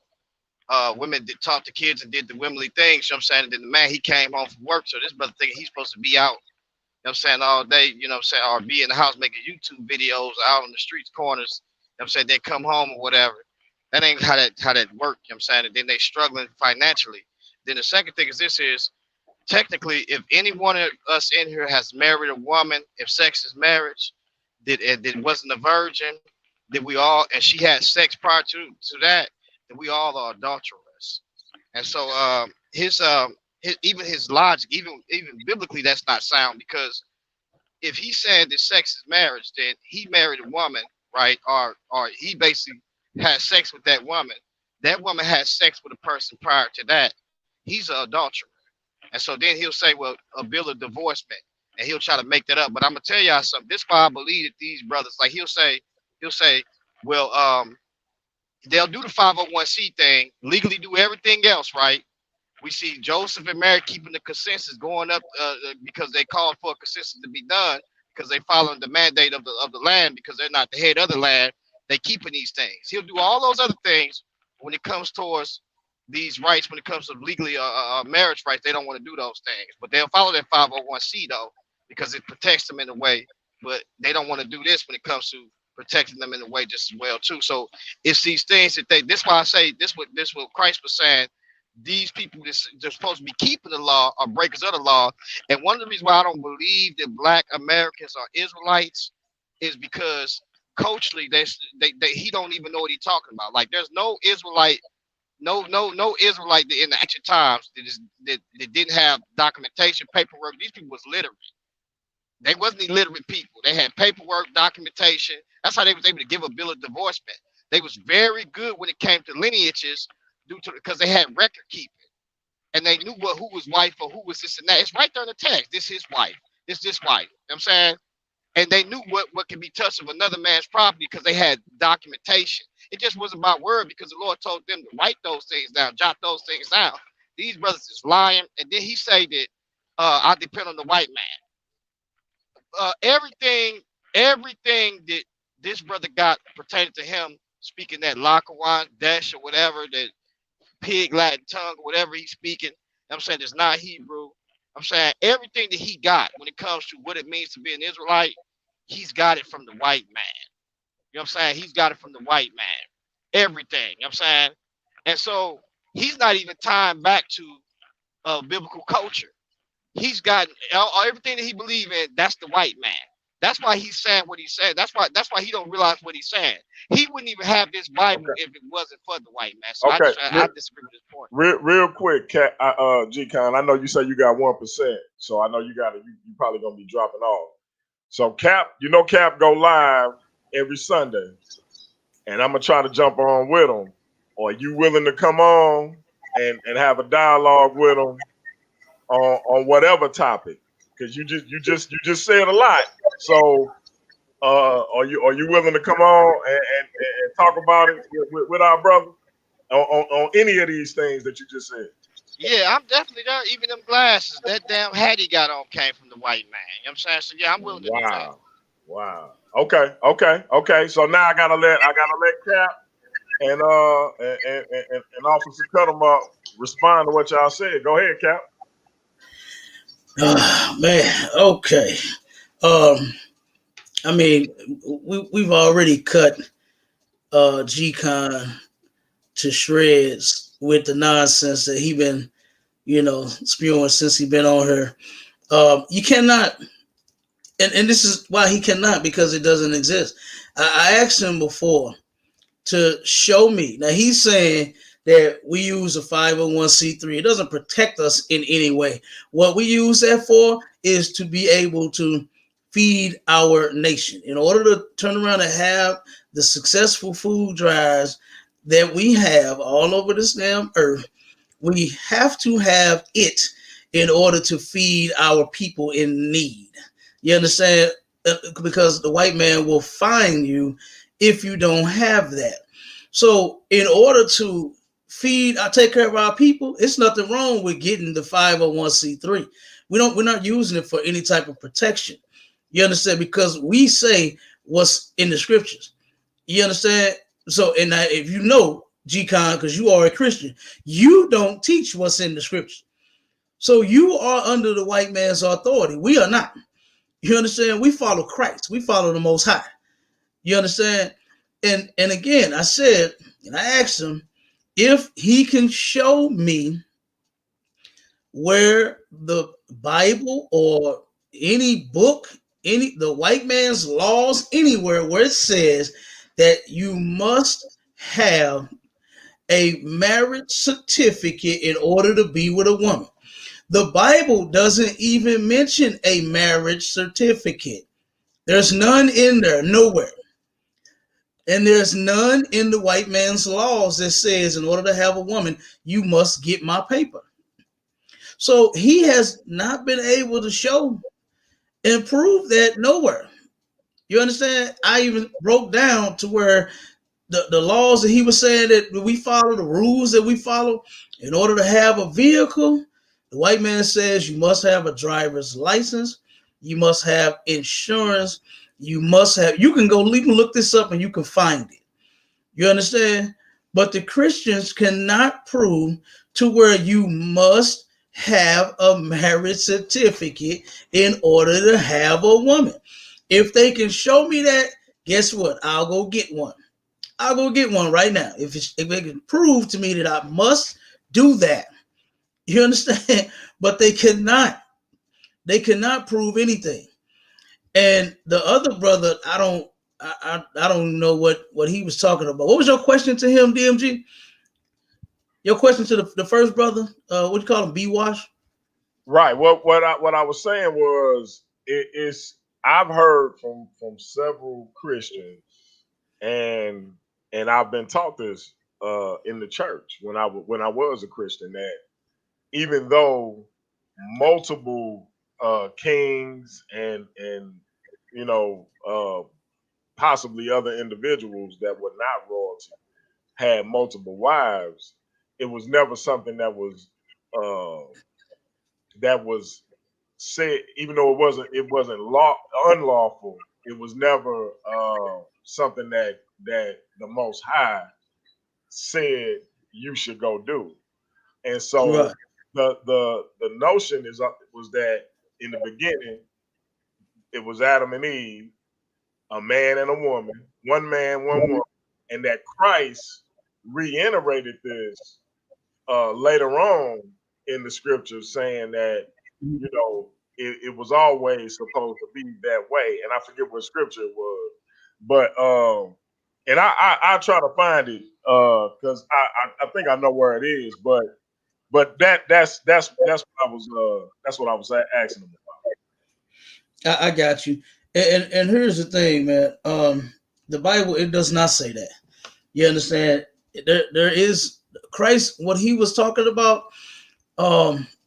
women taught the kids and did the womanly things. You know what I'm saying? And then the man, he came home from work, so this brother thinking he's supposed to be out. You know what I'm saying, all day. You know what I'm saying, or be in the house making YouTube videos out on the streets corners. You know what I'm saying? Then come home or whatever. That ain't how that work. You know what I'm saying? And then they struggling financially. Then the second thing is this is technically, if any one of us in here has married a woman, if sex is marriage, that wasn't a virgin, that we all and she had sex prior to that, then we all are adulterous. And so even his logic, even biblically, that's not sound because if he said that sex is marriage, then he married a woman, right? Or he basically had sex with that woman. That woman had sex with a person prior to that. He's an adulterer. And so then he'll say, well, a bill of divorcement. And he'll try to make that up. But I'm gonna tell y'all something. This is why I believe that these brothers, like he'll say, well, they'll do the 501c thing, legally do everything else, right? We see Joseph and Mary keeping the consensus going up because they called for a consensus to be done because they following the mandate of the land because they're not the head of the land. They keeping these things. He'll do all those other things when it comes towards these rights. When it comes to legally marriage rights, they don't want to do those things, but they'll follow that 501c though because it protects them in a way. But they don't want to do this when it comes to protecting them in a way just as well too. So it's these things that they. This why I say this. What Christ was saying. These people they're supposed to be keeping the law are breakers of the law. And one of the reasons why I don't believe that Black Americans are Israelites is because culturally they he don't even know what he's talking about. Like there's no Israelite, no Israelite in the ancient times that didn't have documentation, paperwork. These people was literate. They wasn't illiterate people. They had paperwork, documentation. That's how they was able to give a bill of divorcement. They was very good when it came to lineages because they had record keeping. And they knew who was wife or who was this and that. It's right there in the text. This is his wife. This wife. You know what I'm saying? And they knew what can be touched of another man's property because they had documentation. It just wasn't about word because the Lord told them to write those things down, jot those things down. These brothers is lying. And then he said that I depend on the white man. Everything that this brother got pertaining to him, speaking that Lakawan, Dash, or whatever, that pig Latin tongue, whatever he's speaking, I'm saying it's not Hebrew. I'm saying everything that he got when it comes to what it means to be an Israelite, he's got it from the white man. You know what I'm saying? He's got it from the white man. Everything. You know what I'm saying? And so he's not even tying back to biblical culture. He's got everything that he believes in, that's the white man. That's why he's saying what he's saying. That's why he don't realize what he's saying. He wouldn't even have this Bible if it wasn't for the white man. So Okay. I disagree with this point. Real quick, G-Con, I know you say you got 1%, so I know you probably gonna be dropping off. So Cap go live every Sunday, and I'm gonna try to jump on with him. Are you willing to come on and have a dialogue with him on whatever topic? Because you just said a lot. So are you willing to come on and talk about it with our brother on any of these things that you just said? Yeah, I'm definitely there. Even them glasses, that damn hat he got on came from the white man. You know what I'm saying? So yeah, I'm willing to do that. Wow. Okay. So now I gotta let Cap and Officer Cut 'em Up respond to what y'all said. Go ahead, Cap. Man, okay. I mean, we've already cut G-Con to shreds with the nonsense that he been, spewing since he been on here. You cannot, and this is why he cannot, because it doesn't exist. I asked him before to show me. Now he's saying that we use a 501c3. It doesn't protect us in any way. What we use that for is to be able to feed our nation. In order to turn around and have the successful food drives that we have all over this damn earth, we have to have it in order to feed our people in need. You understand? Because the white man will find you if you don't have that. So in order to take care of our people, it's nothing wrong with getting the 501c3. We're not using it for any type of protection. You understand? Because we say what's in the scriptures. You understand? So, and if you know, G-Con, because you are a Christian, you don't teach what's in the scripture. So you are under the white man's authority. We are not. You understand? We follow Christ. We follow the Most High. You understand? And again, I said, and I asked him if he can show me where the Bible or any book, the white man's laws, anywhere where it says that you must have a marriage certificate in order to be with a woman. The Bible doesn't even mention a marriage certificate. There's none in there, nowhere. And there's none in the white man's laws that says in order to have a woman, you must get my paper. So he has not been able to show and prove that nowhere. You understand? I even broke down to where the laws that he was saying that we follow, the rules that we follow in order to have a vehicle. The white man says you must have a driver's license. You must have insurance. You can go look this up and you can find it. You understand? But the Christians cannot prove to where you must have a marriage certificate in order to have a woman. If they can show me that, guess what? I'll go get one. I'll go get one right now. If they can prove to me that I must do that. You understand? But they cannot. They cannot prove anything. And the other brother, I don't know what he was talking about. What was your question to him, DMG? Your question to the first brother, what you call him, B-Wash? Right. What I was saying was I've heard from several Christians, and I've been taught this in the church when I was a Christian, that even though multiple kings and possibly other individuals that were not royalty had multiple wives, it was never something that was said, even though it wasn't unlawful. It was never something that the Most High said you should go do. And so Right. the notion was that in the beginning it was Adam and Eve, a man and a woman, one man, one woman, and that Christ reiterated this later on in the scriptures, saying that it was always supposed to be that way. And I forget what scripture it was, but and I try to find it because I think I know where it is, but that's what I was asking him about. I got you. And here's the thing, man. The Bible, it does not say that. You understand? There is Christ, what he was talking about,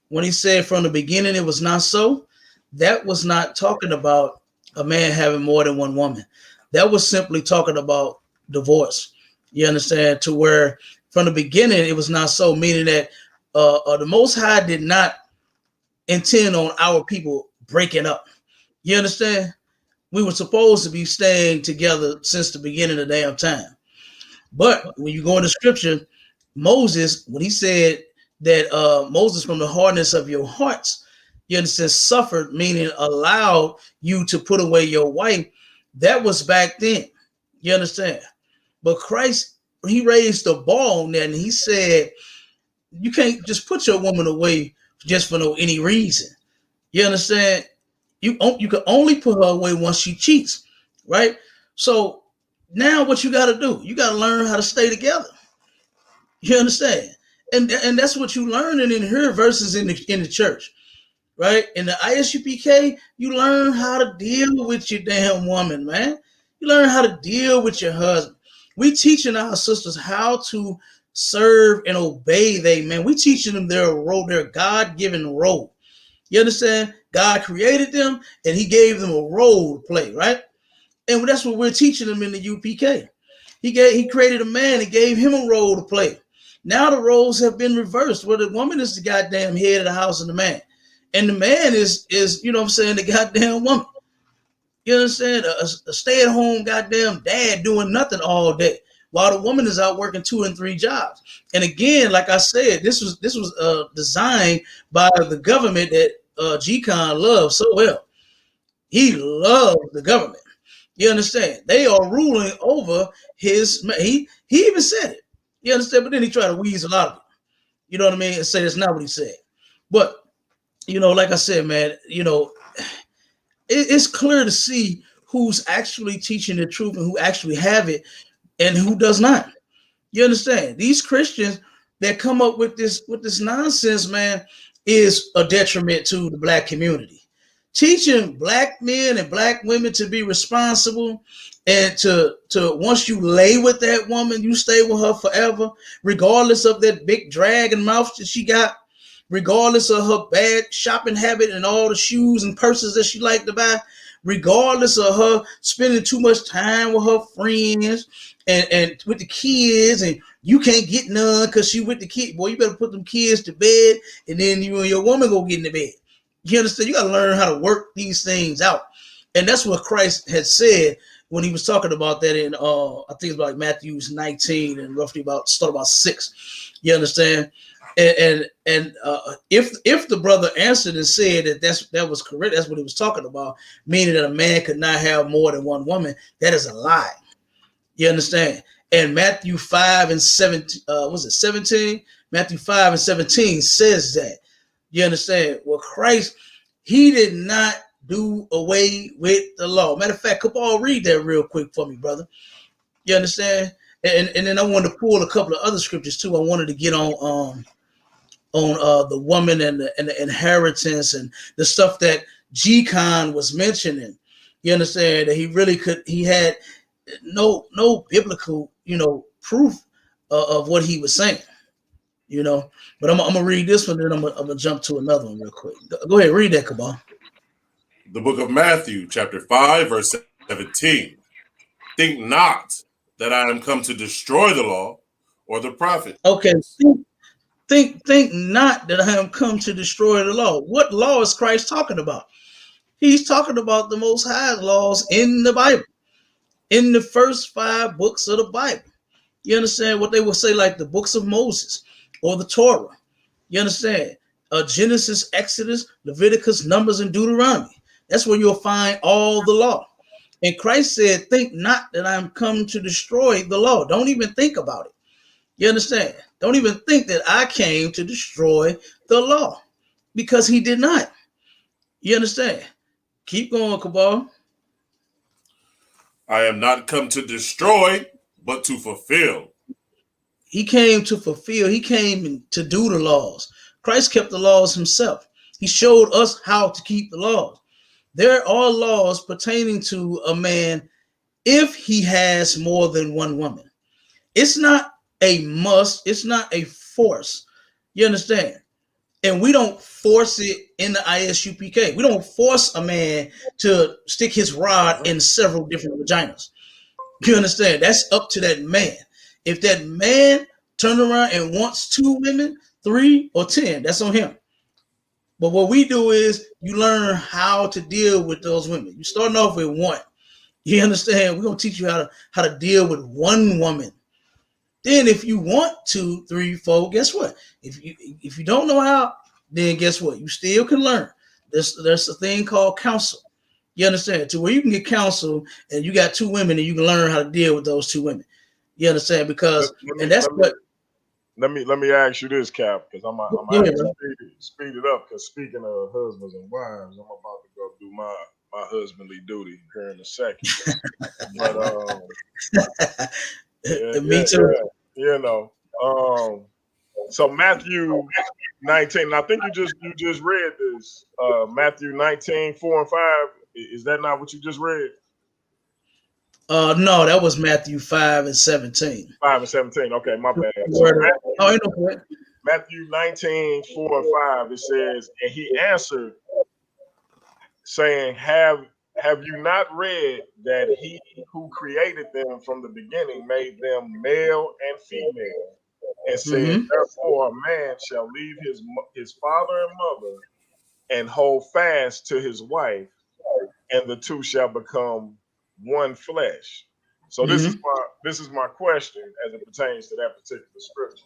when he said from the beginning it was not so, that was not talking about a man having more than one woman. That was simply talking about divorce. You understand? To where from the beginning it was not so, meaning that the Most High did not intend on our people breaking up. You understand? We were supposed to be staying together since the beginning of the damn time. But when you go into scripture, Moses, when he said that Moses, from the hardness of your hearts, you understand, suffered, meaning allowed you to put away your wife, that was back then. You understand? But Christ, he raised the bar on that, and he said, you can't just put your woman away just for no any reason. You understand? You can only put her away once she cheats, right? So now what you got to do, you got to learn how to stay together. You understand? And that's what you learning in here versus in the church. right? In the ISUPK, you learn how to deal with your damn woman, man. You learn how to deal with your husband. We teaching our sisters how to serve and obey they man. We teaching them their role, their God-given role. You understand? God created them and he gave them a role to play, right? And that's what we're teaching them in the UPK. He created a man and gave him a role to play. Now the roles have been reversed, where the woman is the goddamn head of the house and the man. And the man is you know what I'm saying, the goddamn woman. You understand? A stay-at-home goddamn dad doing nothing all day, while the woman is out working 2 and 3 jobs. And again, like I said, this was designed by the government that G-Con loves so well. He loves the government. You understand? They are ruling over his. He even said it. You understand? But then he tried to weasel out of it. You know what I mean? And say that's not what he said. But you know, like I said, man, you know, it's clear to see who's actually teaching the truth and who actually have it and who does not. You understand? These Christians that come up with this nonsense, man, is a detriment to the black community. Teaching black men and black women to be responsible and to once you lay with that woman, you stay with her forever, regardless of that big dragon mouth that she got, regardless of her bad shopping habit and all the shoes and purses that she like to buy, regardless of her spending too much time with her friends and with the kids, and you can't get none because she with the kid. Boy, you better put them kids to bed, and then you and your woman go get in the bed. You understand? You got to learn how to work these things out. And that's what Christ had said when he was talking about that in, I think it's about Matthew 19 and roughly about 6. You understand? And if the brother answered and said that was correct, that's what he was talking about, meaning that a man could not have more than one woman, that is a lie. You understand? And Matthew 5 and 17, was it 17? Matthew 5 and 17 says that. You understand? Well, Christ, he did not do away with the law. Matter of fact, Cabal, read that real quick for me, brother. You understand? And then I wanted to pull a couple of other scriptures too. I wanted to get on the woman and the inheritance and the stuff that G-Con was mentioning. You understand that he had no biblical, you know, proof of what he was saying. You know, but I'm gonna read this one, then I'm gonna jump to another one real quick. Go ahead, read that, Cabal. The book of Matthew, chapter 5, verse 17. Think not that I am come to destroy the law or the prophet. Okay, think not that I am come to destroy the law. What law is Christ talking about? He's talking about the Most High laws in the Bible, in the first 5 books of the Bible. You understand what they will say, like the books of Moses or the Torah. You understand? Genesis, Exodus, Leviticus, Numbers, and Deuteronomy. That's where you'll find all the law. And Christ said, think not that I'm come to destroy the law. Don't even think about it. You understand? Don't even think that I came to destroy the law, because he did not. You understand? Keep going, Cabal. I am not come to destroy, but to fulfill. He came to fulfill. He came to do the laws. Christ kept the laws himself. He showed us how to keep the laws. There are laws pertaining to a man if he has more than one woman. It's not a must. It's not a force. You understand? And we don't force it in the ISUPK. We don't force a man to stick his rod in several different vaginas. You understand? That's up to that man. If that man turns around and wants 2 women, 3 or 10, that's on him. But what we do is you learn how to deal with those women. You starting off with 1. You understand? We're gonna teach you how to deal with 1 woman. Then if you want 2, 3, 4, guess what? If you don't know how, then guess what? You still can learn. There's a thing called counsel. You understand? To where you can get counsel and you got 2 women and you can learn how to deal with those 2 women. You understand? Because let me ask you this, Cap, because I'm gonna speed it up. Because speaking of husbands and wives, I'm about to go do my husbandly duty here in a second. But me too. You know, so Matthew 19. I think you just read this. is Matthew 19:4 and 5. Is that not what you just read? No, that was Matthew 5:17. 5 and 17. Okay, my bad. So Ain't no point. Matthew 19:4 and 5, it says, and he answered, saying, Have you not read that he who created them from the beginning made them male and female, and said, therefore a man shall leave his father and mother and hold fast to his wife, and the two shall become one flesh. So this is my question as it pertains to that particular scripture.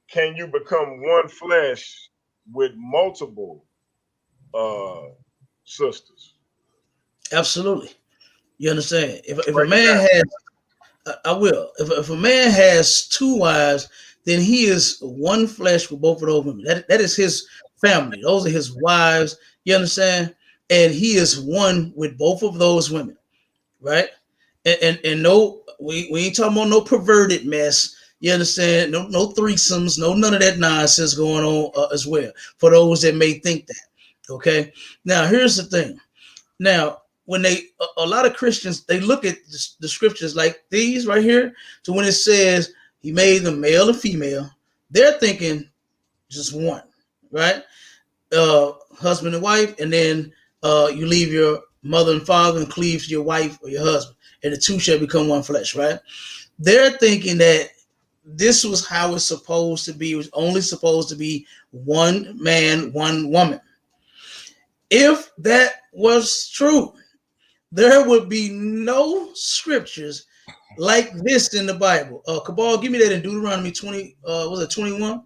Can you become one flesh with multiple sisters? Absolutely. You understand? If a man has, I will. If a man has two wives, then he is one flesh with both of those women. That is his family. Those are his wives. You understand? And he is one with both of those women, right? And no, we ain't talking about no perverted mess. You understand? No threesomes, none of that nonsense going on as well. For those that may think that. Okay. Now here's the thing. Now when a lot of Christians, they look at the scriptures like these right here. So when it says he made them male and female, they're thinking just one, right? Husband and wife, and then you leave your mother and father and cleave to your wife or your husband, and the two shall become one flesh, right? They're thinking that this was how it's supposed to be. It was only supposed to be one man, one woman. If that was true, there would be no scriptures like this in the Bible. Cabal, give me that in Deuteronomy 20. Was it 21?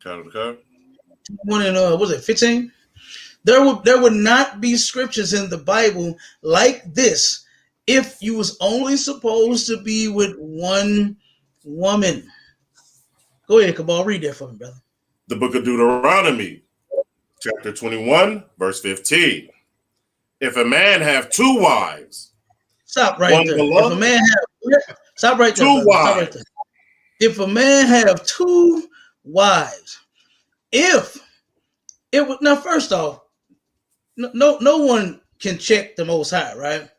Count the card. 21 and was it 15? There would not be scriptures in the Bible like this if you was only supposed to be with one woman. Go ahead, Cabal, read that for me, brother. The book of Deuteronomy, chapter 21, verse 15. If a man have two wives, stop right there. Beloved, if a man have stop right there. Two wives. Stop right there. If a man have two wives, if it would now, first off, no one can check the Most High, right?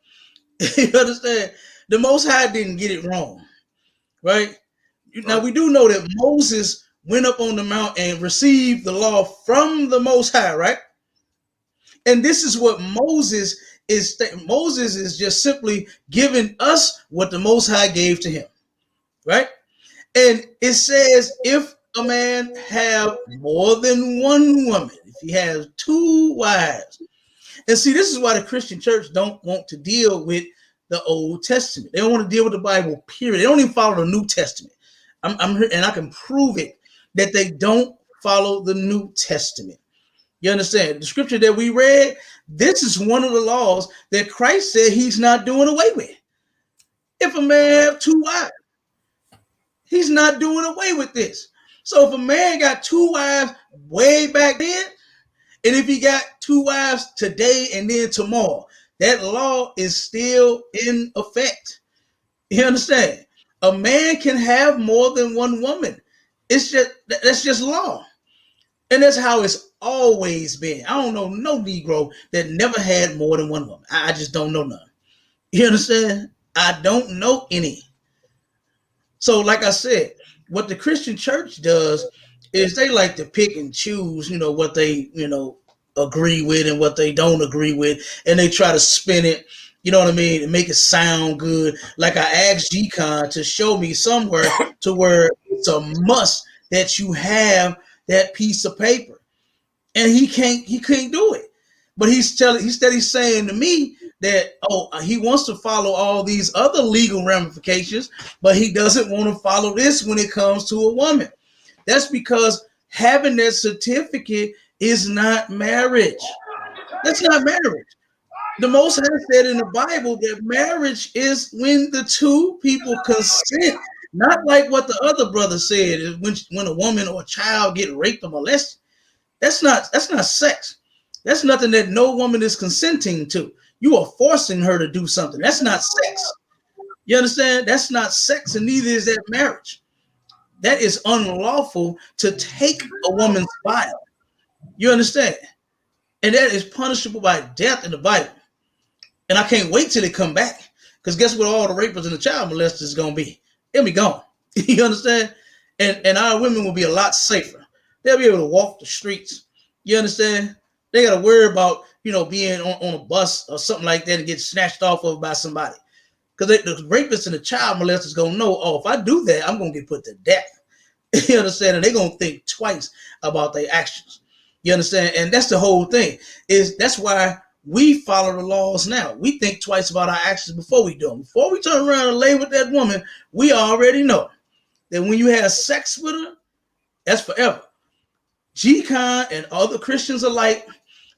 You understand? The Most High didn't get it wrong, right? Now we do know that Moses went up on the mount and received the law from the Most High, right? And this is what Moses is. Moses is just simply giving us what the Most High gave to him, right? And it says, if a man have more than one woman, if he has two wives, and see, this is why the Christian church don't want to deal with the Old Testament. They don't want to deal with the Bible, period. They don't even follow the New Testament. I'm here, and I can prove it that they don't follow the New Testament. You understand? The scripture that we read, this is one of the laws that Christ said he's not doing away with. If a man have two wives, he's not doing away with this. So if a man got two wives way back then, and if he got two wives today and then tomorrow, that law is still in effect. You understand? A man can have more than one woman. That's just law. And that's how it's always been. I don't know no Negro that never had more than one woman. I just don't know none. You understand? I don't know any. So like I said, what the Christian church does is they like to pick and choose, what they, agree with and what they don't agree with. And they try to spin it, you know what I mean, and make it sound good. Like I asked G-Con to show me somewhere to where it's a must that you have that piece of paper. And he couldn't do it. But he's saying to me that, he wants to follow all these other legal ramifications, but he doesn't want to follow this when it comes to a woman. That's because having that certificate is not marriage. That's not marriage. The Most High said in the Bible that marriage is when the two people consent, not like what the other brother said, when a woman or a child get raped or molested. That's not sex. That's nothing that no woman is consenting to. You are forcing her to do something. That's not sex. You understand? That's not sex, and neither is that marriage. That is unlawful to take a woman's body. You understand? And that is punishable by death in the Bible. And I can't wait till they come back. Because guess what all the rapists and the child molesters is going to be? They'll be gone. You understand? And our women will be a lot safer. They'll be able to walk the streets. You understand? They got to worry about, being on a bus or something like that and get snatched off of by somebody. Because the rapists and the child molesters going to know, if I do that, I'm going to get put to death. You understand? And they're going to think twice about their actions. You understand? And that's the whole thing. That's why we follow the laws now. We think twice about our actions before we do them. Before we turn around and lay with that woman, we already know that when you have sex with her, that's forever. G-Con and other Christians alike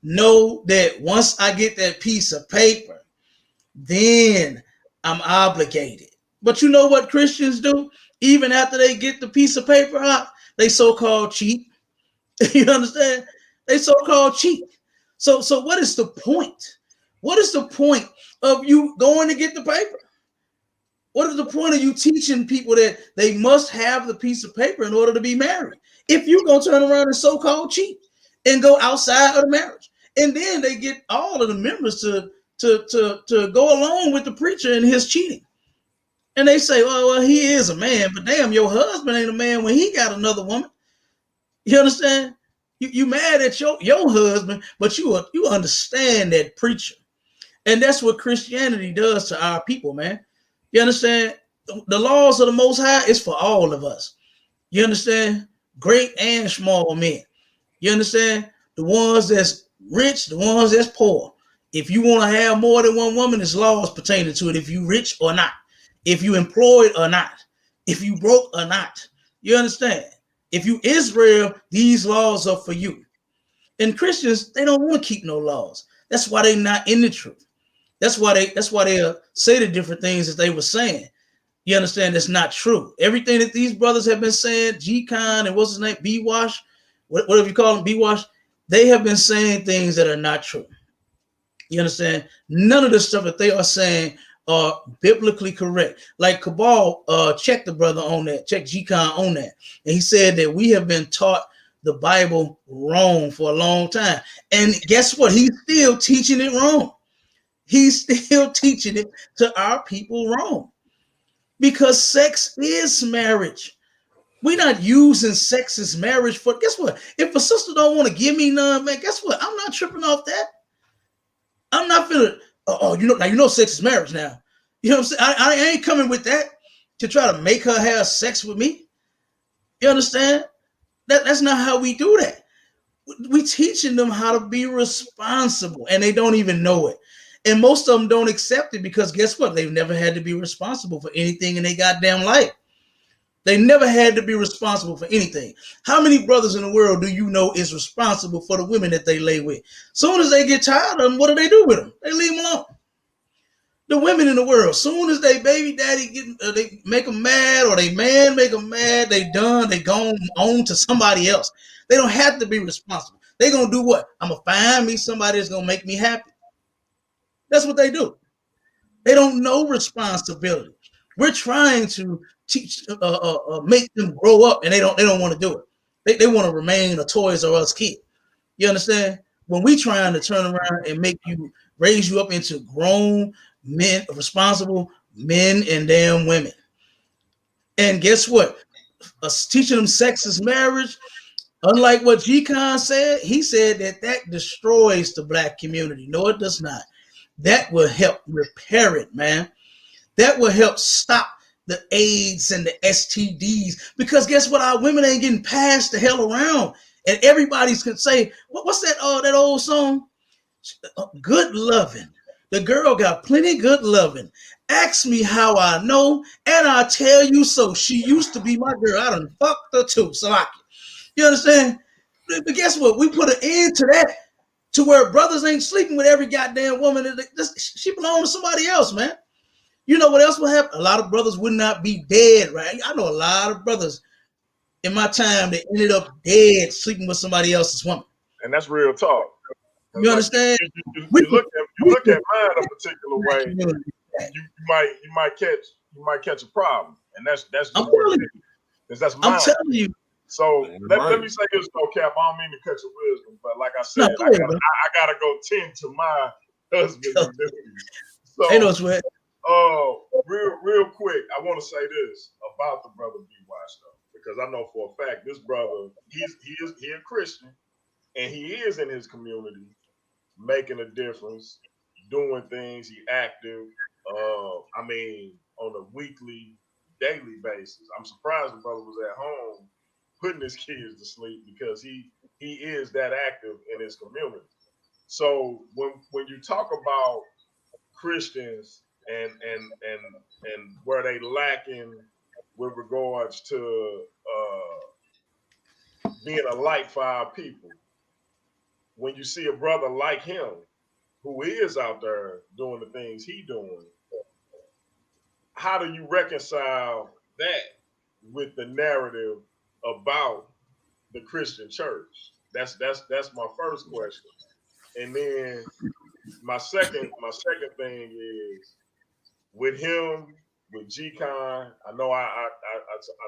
know that once I get that piece of paper, then I'm obligated. But you know what Christians do? Even after they get the piece of paper out, they so-called cheat. You understand? They so-called cheat. So what is the point? What is the point of you going to get the paper? What is the point of you teaching people that they must have the piece of paper in order to be married? If you're going to turn around and so-called cheat and go outside of the marriage, and then they get all of the members to go along with the preacher and his cheating. And they say, well, he is a man, but damn, your husband ain't a man when he got another woman. You understand? You mad at your husband, but you understand that preacher. And that's what Christianity does to our people, man. You understand? The laws of the Most High is for all of us. You understand? Great and small men. You understand? The ones that's rich, the ones that's poor. If you want to have more than one woman, there's laws pertaining to it. If you rich or not. If you employed or not. If you broke or not. You understand? If you Israel, these laws are for you. And Christians, they don't want to keep no laws. That's why they're not in the truth. That's why they say the different things that they were saying. You understand? That's not true. Everything that these brothers have been saying, G-Con and what's his name, B-Wash, whatever you call him, B-Wash, they have been saying things that are not true. You understand? None of the stuff that they are saying are biblically correct. Like Cabal checked the brother on that, checked G-Con on that. And he said that we have been taught the Bible wrong for a long time. And guess what? He's still teaching it wrong. He's still teaching it to our people wrong. Because sex is marriage. We're not using sex as marriage for, guess what? If a sister don't want to give me none, man, guess what? I'm not tripping off that. I'm not feeling, now sex is marriage now. You know what I'm saying? I ain't coming with that to try to make her have sex with me. You understand? That's not how we do that. We teaching them how to be responsible, and they don't even know it. And most of them don't accept it because guess what? They've never had to be responsible for anything in their goddamn life. They never had to be responsible for anything. How many brothers in the world do you know is responsible for the women that they lay with? Soon as they get tired of them, what do with them? They leave them alone. The women in the world, soon as they baby daddy they make them mad or they man make them mad, they done, they gone on to somebody else. They don't have to be responsible. They gonna do what? I'm gonna find me somebody that's gonna make me happy. That's what they do. They don't know responsibility. We're trying to teach, make them grow up, and they don't want to do it. They want to remain a Toys R Us kid. You understand? When we trying to turn around and raise you up into grown men, responsible men and damn women. And guess what? Us teaching them sex is marriage. Unlike what G-Con said, he said that destroys the black community. No, it does not. That will help repair it, man. That will help stop the AIDS and the STDs. Because guess what? Our women ain't getting passed the hell around. And everybody's gonna say, what's that old song? Good loving. The girl got plenty good loving. Ask me how I know, and I'll tell you so. She used to be my girl. I done fucked her too. So you understand? But guess what? We put an end to that. To where brothers ain't sleeping with every goddamn woman. She belongs to somebody else, man. You know what else will happen? A lot of brothers would not be dead, right? I know a lot of brothers in my time that ended up dead sleeping with somebody else's woman. And that's real talk. You understand? You look at mine a particular way, you might catch a problem, and that's I'm telling you. So let Right. me say this though, Cap. I don't mean to cut your wisdom, but like I No, said, go ahead, bro. I gotta go tend to my husband's duties. Ain't no So sweat. real quick, I want to say this about the brother B. Watch though, because I know for a fact this brother, he a Christian, and he is in his community making a difference, doing things. He active. I mean, on a weekly, daily basis. I'm surprised the brother was at home putting his kids to sleep because he is that active in his community. So when you talk about Christians and where they lacking with regards to being a light for our people, when you see a brother like him who is out there doing the things he doing, how do you reconcile that with the narrative about the Christian church? That's my first question. And then my second thing is with him, with G-Con. I know I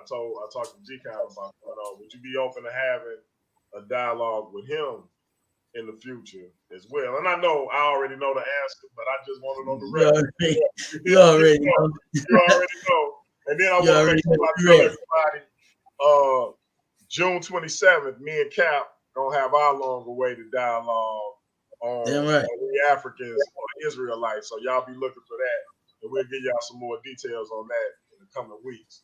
talked to G-Con about going on. Would you be open to having a dialogue with him in the future as well? And I know I already know the answer, but I just want it on the record. You already know. You already know. And then I want to make sure I tell everybody, June 27th, me and Cap gonna have our long-awaited dialogue on the Africans or Israelites. So y'all be looking for that, and we'll give y'all some more details on that in the coming weeks.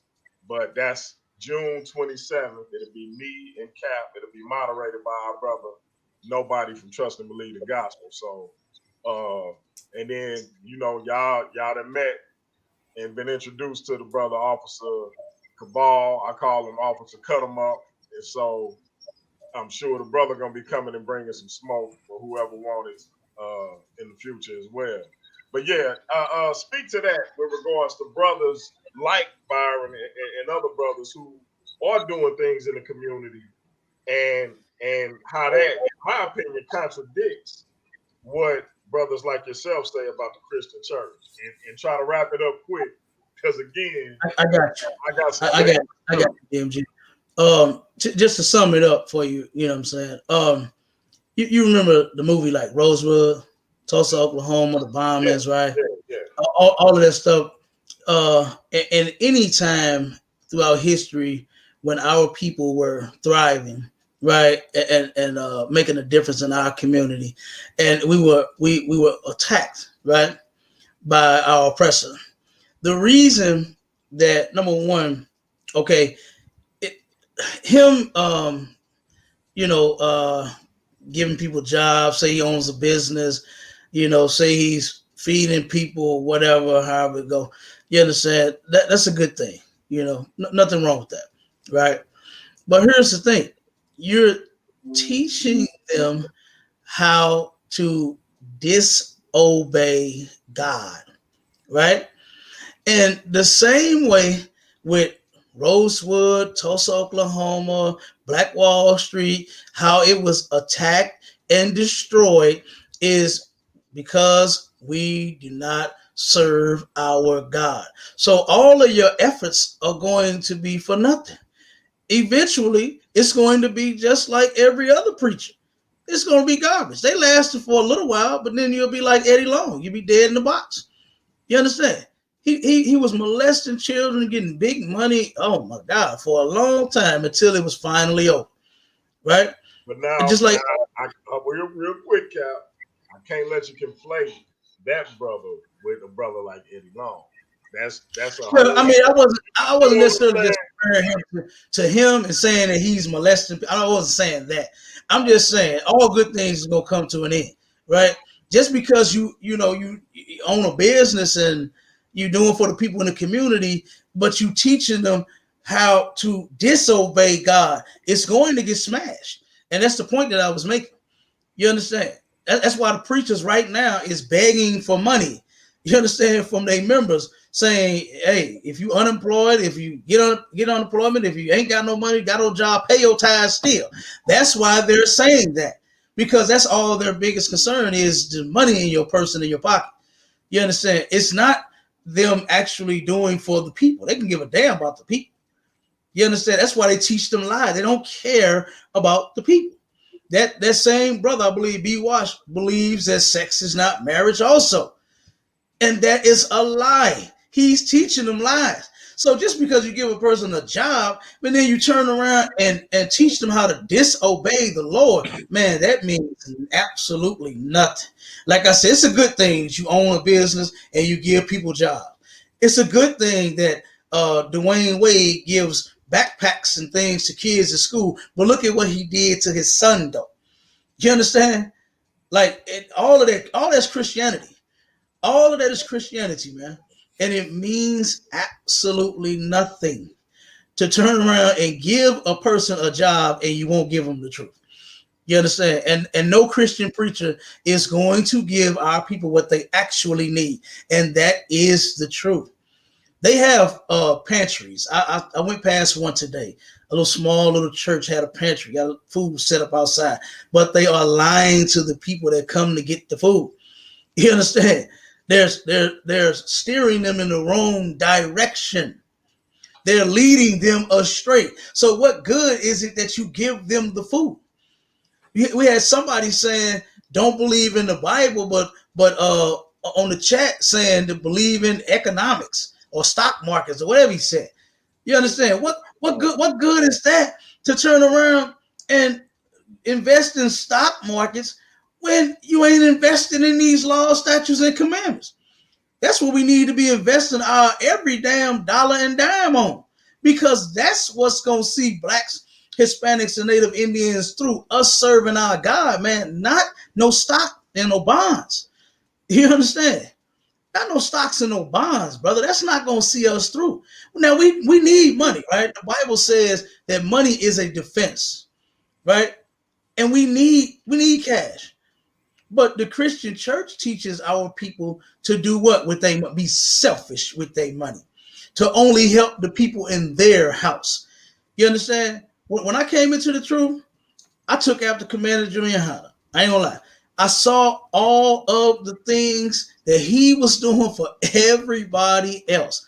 But that's June 27th. It'll be me and Cap. It'll be moderated by our brother, Nobody from Trust and Believe the Gospel. So, and then y'all that met and been introduced to the brother Officer Cabal. I call him Officer Cut 'em Up. And so I'm sure the brother gonna be coming and bringing some smoke for whoever wanted in the future as well. But yeah, speak to that with regards to brothers like Byron and other brothers who are doing things in the community, and how that, in my opinion, contradicts what brothers like yourself say about the Christian church. And try to wrap it up quick, because again, I got you. I got you, DMG. Just to sum it up for you, you know what I'm saying? You remember the movie like Rosewood, Tulsa, Oklahoma, the bombings, right? Yeah. All of that stuff. And any time throughout history when our people were thriving, right, and making a difference in our community, and we were attacked, right, by our oppressor. The reason that, number one, okay, him, giving people jobs, say he owns a business, say he's feeding people, whatever, however it go. You understand? That's a good thing. Nothing wrong with that, right? But here's the thing: you're teaching them how to disobey God, right? And the same way with Rosewood, Tulsa, Oklahoma, Black Wall Street, how it was attacked and destroyed is because we do not serve our God. So all of your efforts are going to be for nothing. Eventually, it's going to be just like every other preacher. It's going to be garbage. They lasted for a little while, but then you'll be like Eddie Long. You'll be dead in the box. You understand? He was molesting children, getting big money. Oh my God, for a long time until it was finally over, right? But now, just like real quick, Cap, I can't let you conflate that brother with a brother like Eddie Long. That's I mean, I wasn't necessarily just comparing him to him and saying that he's molesting. I wasn't saying that. I'm just saying all good things is gonna come to an end, right? Just because you own a business and you're doing for the people in the community, but you teaching them how to disobey God, it's going to get smashed. And that's the point that I was making. You understand? That's why the preachers right now is begging for money. You understand? From their members saying, hey, if you unemployed, if you get unemployment, if you ain't got no money, got no job, pay your tithes still. That's why they're saying that, because that's all their biggest concern is the money in your purse and in your pocket. You understand? It's not them actually doing for the people. They can give a damn about the people. You understand? That's why they teach them lies. They don't care about the people. That same brother, I believe, B. Wash, believes that sex is not marriage also. And that is a lie. He's teaching them lies. So just because you give a person a job, but then you turn around and teach them how to disobey the Lord, man, that means absolutely nothing. Like I said, it's a good thing that you own a business and you give people jobs. It's a good thing that Dwayne Wade gives backpacks and things to kids at school. But look at what he did to his son, though. You understand? Like all that's Christianity. All of that is Christianity, man. And it means absolutely nothing to turn around and give a person a job and you won't give them the truth. You understand? And no Christian preacher is going to give our people what they actually need. And that is the truth. They have pantries. I went past one today. A little small little church had a pantry, got food set up outside, but they are lying to the people that come to get the food. You understand? They're steering them in the wrong direction. They're leading them astray. So what good is it that you give them the food? We had somebody saying don't believe in the Bible, but on the chat saying to believe in economics or stock markets or whatever he said. You understand? What good is that to turn around and invest in stock markets when you ain't investing in these laws, statutes, and commandments? That's what we need to be investing our every damn dollar and dime on, because that's what's going to see blacks, Hispanics, and Native Indians through, us serving our God, man. Not no stock and no bonds. You understand? Not no stocks and no bonds, brother. That's not going to see us through. Now, we need money, right? The Bible says that money is a defense, right? And we need cash. But the Christian church teaches our people to do what with they be selfish with their money, to only help the people in their house. You understand? When I came into the truth, I took after Commander General Yahanna. I ain't gonna lie. I saw all of the things that he was doing for everybody else,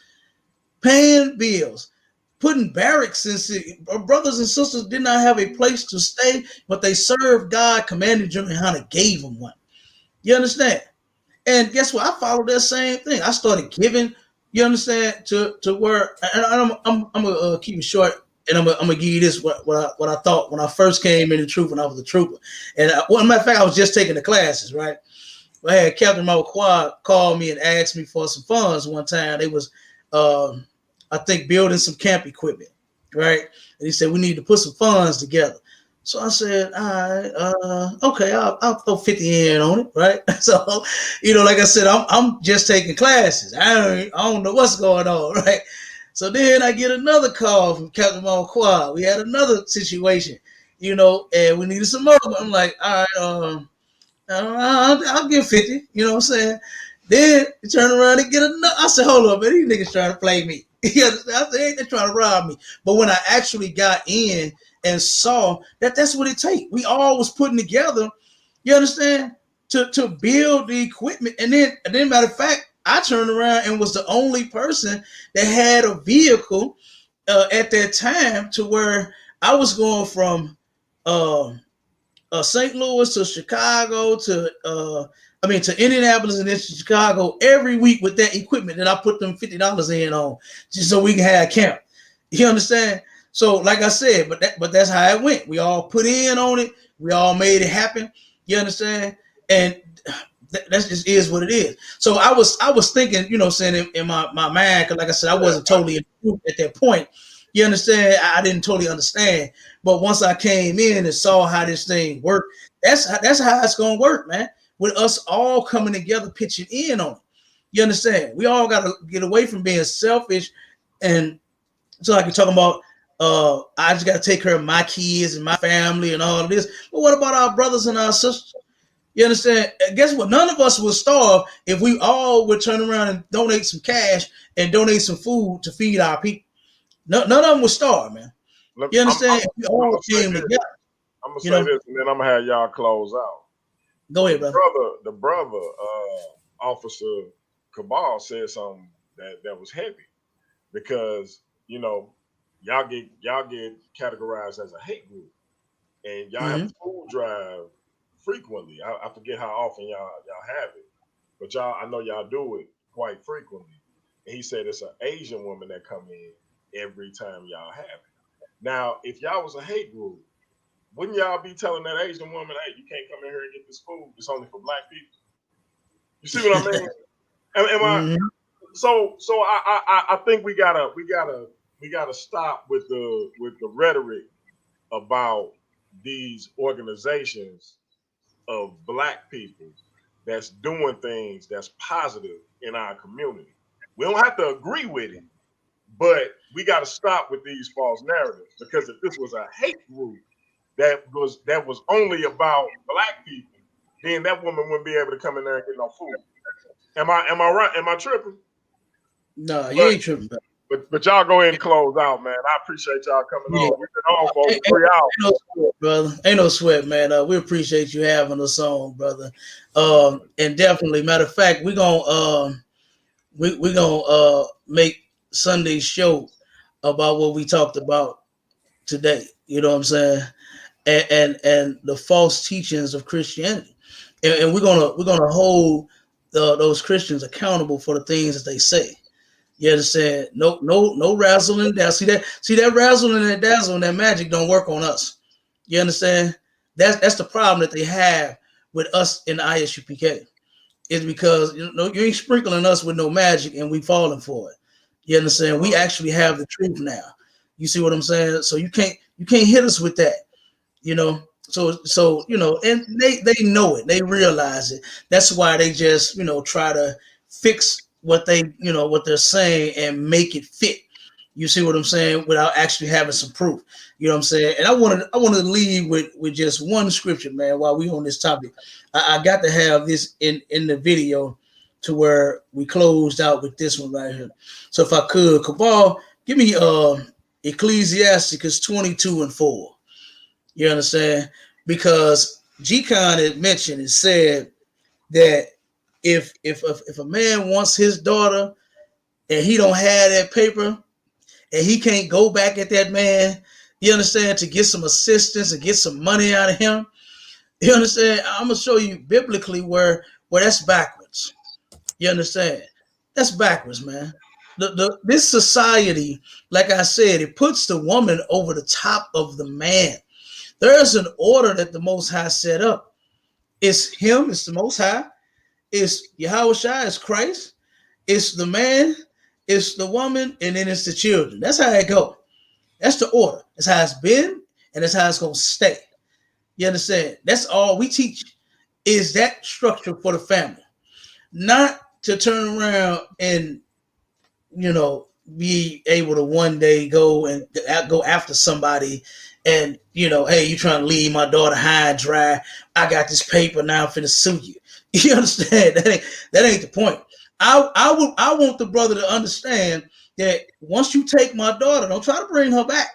paying bills, putting barracks in. Brothers and sisters did not have a place to stay, but they served God. Commander General Yahanna gave them one. You understand? And guess what? I followed that same thing. I started giving, you understand, to where, and I'm gonna keep it short, and I'm gonna give you this what I thought when I first came in the truth when I was a trooper. And well, matter of fact, I was just taking the classes, right? I had Captain Quad call me and asked me for some funds one time. They was, I think, building some camp equipment, right? And he said we need to put some funds together. So I said, all right, okay, I'll throw 50 in on it, right? So, like I said, I'm just taking classes. I don't know what's going on, right? So then I get another call from Captain Quad. We had another situation, and we needed some more. I'm like, all right, I'll give 50, you know what I'm saying? Then you turn around and get another. I said, hold up, man, these niggas trying to play me. I said, they're trying to rob me. But when I actually got in and saw that that's what it takes. We all was putting together, you understand, to build the equipment. And then matter of fact, I turned around and was the only person that had a vehicle at that time, to where I was going from St. Louis to Chicago to Indianapolis and then to Chicago every week with that equipment that I put them $50 in on, just so we can have camp. You understand? So, like I said, but that's how it went. We all put in on it. We all made it happen. You understand? And that just is what it is. So I was thinking, saying in my mind, because like I said, I wasn't totally in the group at that point. You understand? I didn't totally understand. But once I came in and saw how this thing worked, that's how it's gonna work, man. With us all coming together, pitching in on it. You understand? We all got to get away from being selfish, and so I can talk about. I just got to take care of my kids and my family and all of this. But what about our brothers and our sisters? You understand? Guess what? None of us would starve if we all would turn around and donate some cash and donate some food to feed our people. None of them would starve, man. You understand? We all came together. I'm gonna say this, and then I'm gonna have y'all close out. Go ahead, brother. The brother, Officer Cabal said something that was heavy, because y'all get categorized as a hate group, and y'all have a food drive frequently. I forget how often y'all have it, but I know y'all do it quite frequently. And he said it's an Asian woman that come in every time y'all have it. Now, if y'all was a hate group, wouldn't y'all be telling that Asian woman, "Hey, you can't come in here and get this food. It's only for black people." You see what I mean? Am I? So I think we gotta stop with the rhetoric about these organizations of black people that's doing things that's positive in our community. We don't have to agree with it, but we got to stop with these false narratives, because if this was a hate group that was only about black people, then that woman wouldn't be able to come in there and get no food. Am I right? Am I tripping? No, you ain't tripping. But y'all go ahead and close out, man. I appreciate y'all coming on. We've been on for over 3 hours. Ain't no sweat, brother. Ain't no sweat, man. We appreciate you having us on, brother. And definitely, matter of fact, we're gonna make Sunday's show about what we talked about today. You know what I'm saying? And the false teachings of Christianity, and we're gonna hold those Christians accountable for the things that they say. You understand? No razzle and dazzle. See that razzle and that dazzle and that magic don't work on us. You understand? That's the problem that they have with us in the ISUPK. Is because you ain't sprinkling us with no magic and we falling for it. You understand? We actually have the truth now. You see what I'm saying? So you can't hit us with that. You know. So and they know it. They realize it. That's why they just try to fix what they're saying and make it fit. You see what I'm saying? Without actually having some proof. You know what I'm saying? And I wanted to leave with just one scripture, man, while we on this topic. I got to have this in the video to where we closed out with this one right here. So if I could, Cabal, give me Ecclesiasticus 22:4. You understand? Because G-Con had mentioned and said that if a man wants his daughter and he don't have that paper and he can't go back at that man, you understand, to get some assistance and get some money out of him, you understand? I'm gonna show you biblically where that's backwards. You understand? That's backwards, man. This society, like I said, it puts the woman over the top of the man. There's an order that the Most High set up. It's him, it's the Most High, it's Yahweh Shai, it's Christ, it's the man, it's the woman, and then it's the children. That's how it goes. That's the order. That's how it's been, and that's how it's going to stay. You understand? That's all we teach, is that structure for the family. Not to turn around and, be able to one day go after somebody and, hey, you trying to leave my daughter high and dry. I got this paper now, I'm finna sue you. You understand? That ain't the point. I want the brother to understand that once you take my daughter, don't try to bring her back.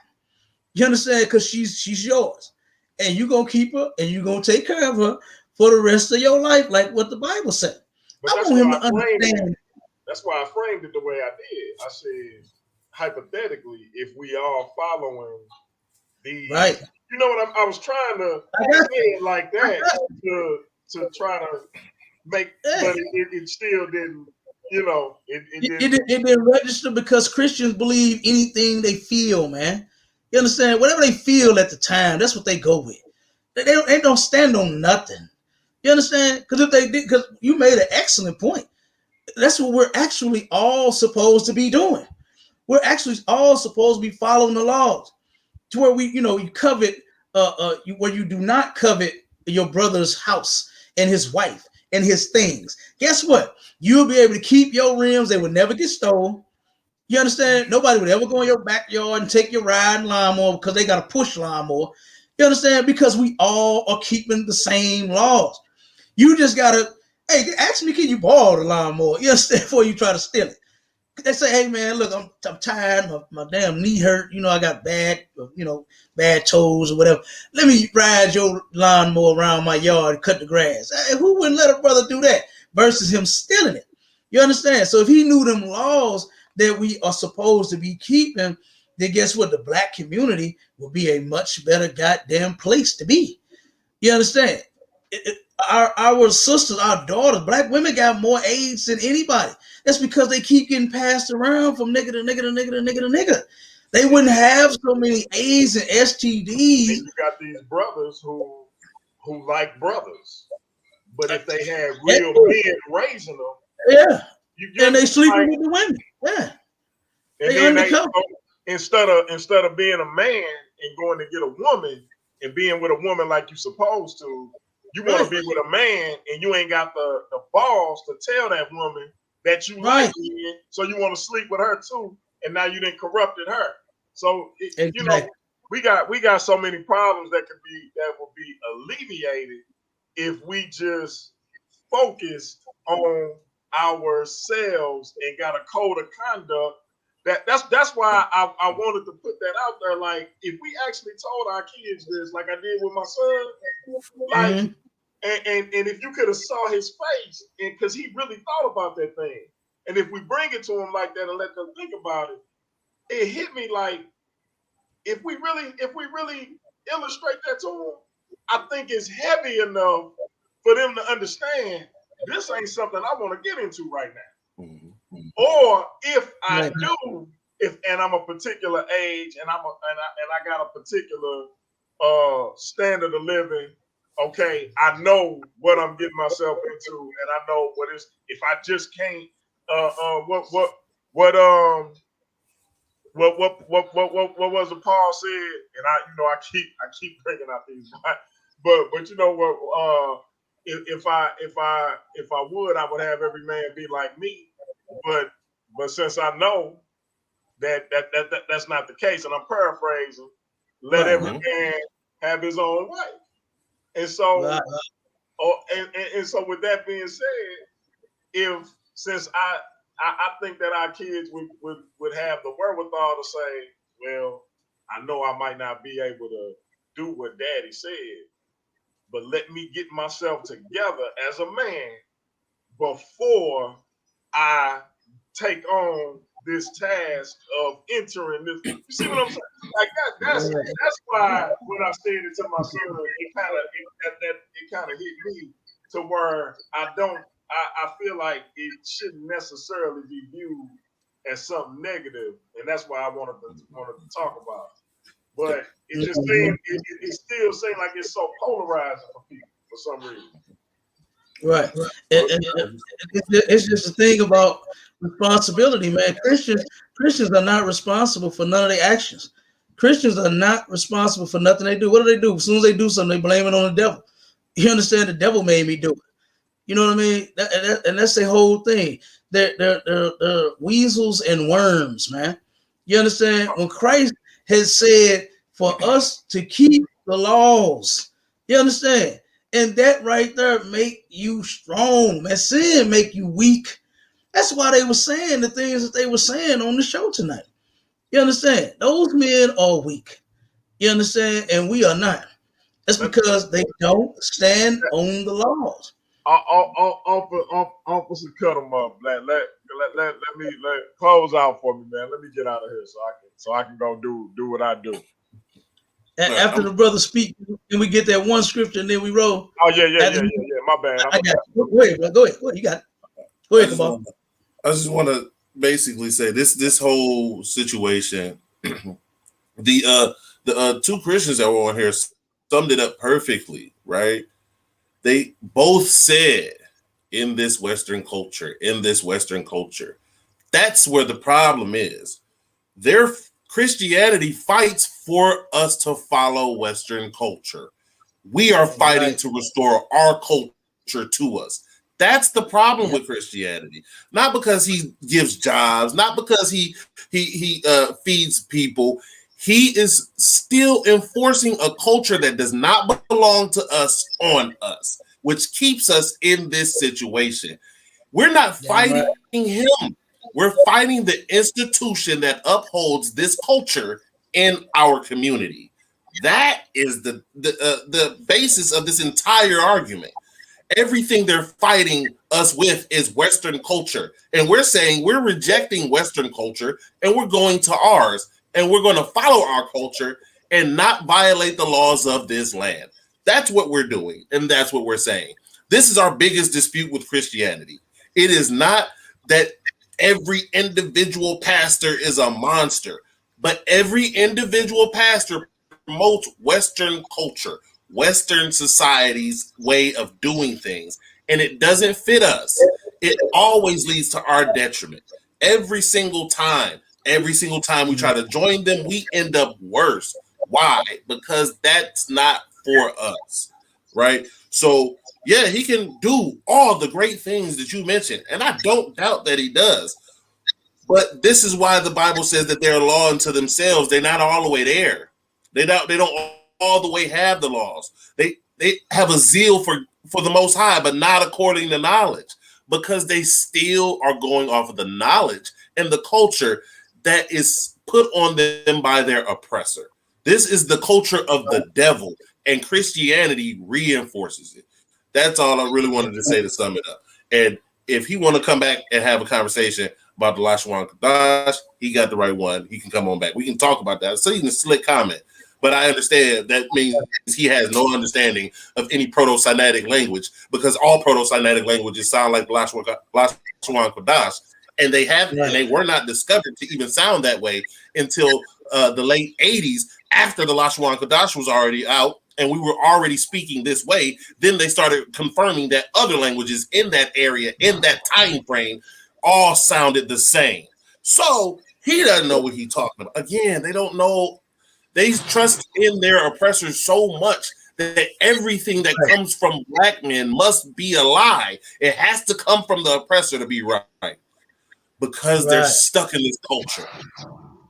You understand? Because she's yours. And you're going to keep her and you're going to take care of her for the rest of your life, like what the Bible said. But I want him to understand. That's why I framed it the way I did. I said, hypothetically, if we all following the right, you know what I was trying to say it like that to try to make, but it still didn't. It didn't register because Christians believe anything they feel, man. You understand? Whatever they feel at the time, that's what they go with. They don't stand on nothing. You understand? Because if they did, because you made an excellent point. That's what we're actually all supposed to be doing. We're actually all supposed to be following the laws, to where you covet, where you do not covet your brother's house and his wife and his things. Guess what? You'll be able to keep your rims. They would never get stolen. You understand? Nobody would ever go in your backyard and take your riding lawnmower because they got a push lawnmower. You understand? Because we all are keeping the same laws. You just gotta, hey, ask me, can you borrow the lawnmower? You understand? Before you try to steal it. They say, hey man, look, I'm tired. My damn knee hurt. I got bad toes or whatever. Let me ride your lawnmower around my yard and cut the grass. Hey, who wouldn't let a brother do that versus him stealing it? You understand? So if he knew them laws that we are supposed to be keeping, then guess what? The black community will be a much better goddamn place to be. You understand? Our sisters, our daughters, black women got more AIDS than anybody. That's because they keep getting passed around from nigga to nigga to nigga to nigga to nigga. They wouldn't have so many AIDS and STDs. And you got these brothers who like brothers, but if they had real men raising them, yeah, and they sleeping with the women, yeah. And then they instead of being a man and going to get a woman and being with a woman like you're supposed to, you want to be with a man and you ain't got the balls to tell that woman that you like her, so you want to sleep with her too, and now you done corrupted her. So you know, we got so many problems that will be alleviated if we just focused on ourselves and got a code of conduct. That's why I wanted to put that out there. Like, if we actually told our kids this, like I did with my son, like, and if you could have saw his face, and because he really thought about that thing, and if we bring it to him like that and let them think about it, it hit me like, if we really illustrate that to them, I think it's heavy enough for them to understand this ain't something I want to get into right now. Or if I do, and I'm a particular age and I got a particular standard of living, okay, I know what I'm getting myself into, and I know what is, if I just can't what was it Paul said, and I keep bringing out these, but you know what, if I would, I would have every man be like me. But since I know that's not the case, and I'm paraphrasing, let every man have his own way. And so, and so with that being said, since I think that our kids would have the wherewithal to say, well, I know I might not be able to do what Daddy said, but let me get myself together as a man before I take on this task of entering this. You see what I'm saying? Like that's why when I said it to my son, it kind of hit me to where I feel like it shouldn't necessarily be viewed as something negative, and that's why I wanted to talk about it. But it just seemed it still seemed like it's so polarizing for people for some reason. Right. It's just a thing about responsibility, man. Christians are not responsible for none of their actions. Christians are not responsible for nothing they do. What do? As soon as they do something, they blame it on the devil. You understand? The devil made me do it. You know what I mean? And that's the whole thing. They're weasels and worms, man. You understand? When Christ has said for us to keep the laws, you understand? And that right there make you strong, man. Sin make you weak. That's why they were saying the things that they were saying on the show tonight. You understand? Those men are weak. You understand? And we are not. That's because they don't stand on the laws. Officer, cut them up. Let me close out for me, man. Let me get out of here so I can go do what I do. After the brother speak, and we get that one scripture, and then we roll. Oh yeah. My bad. I got you. Go ahead, bro. Go ahead. You got it. Go ahead, come on. I just want to basically say this whole situation. The two Christians that were on here summed it up perfectly, right? They both said in this Western culture, that's where the problem is. Their Christianity fights for us to follow Western culture. We are fighting to restore our culture to us. That's the problem with Christianity. Not because he gives jobs, not because he feeds people. He is still enforcing a culture that does not belong to us on us, which keeps us in this situation. We're not fighting him. We're fighting the institution that upholds this culture in our community. That is the basis of this entire argument. Everything they're fighting us with is Western culture. And we're saying we're rejecting Western culture and we're going to ours. and we're going to follow our culture and not violate the laws of this land. That's what we're doing, and that's what we're saying. This is our biggest dispute with Christianity. It is not that every individual pastor is a monster, but every individual pastor promotes Western culture, Western society's way of doing things, and it doesn't fit us. It always leads to our detriment. Every single time we try to join them, we end up worse. Why? Because that's not for us, right? So, yeah, he can do all the great things that you mentioned, and I don't doubt that he does. But this is why the Bible says that they're a law unto themselves. They're not all the way there. They don't all the way have the laws. They have a zeal for the Most High, but not according to knowledge, because they still are going off of the knowledge and the culture that is put on them by their oppressor. This is the culture of the devil, and Christianity reinforces it. That's all I really wanted to say to sum it up. And if he want to come back and have a conversation about the Lashwan Kadash, he got the right one. He can come on back. We can talk about that. So he's a slick comment. But I understand that means he has no understanding of any Proto-Sinaitic language, because all Proto-Sinaitic languages sound like Lashwan Kadash. And they were not discovered to even sound that way until the late 80s, after the Lashwan Kadash was already out and we were already speaking this way. Then they started confirming that other languages in that area, in that time frame, all sounded the same. So he doesn't know what he's talking about. Again, they don't know. They trust in their oppressors so much that everything that comes from black men must be a lie. It has to come from the oppressor to be right, because they're stuck in this culture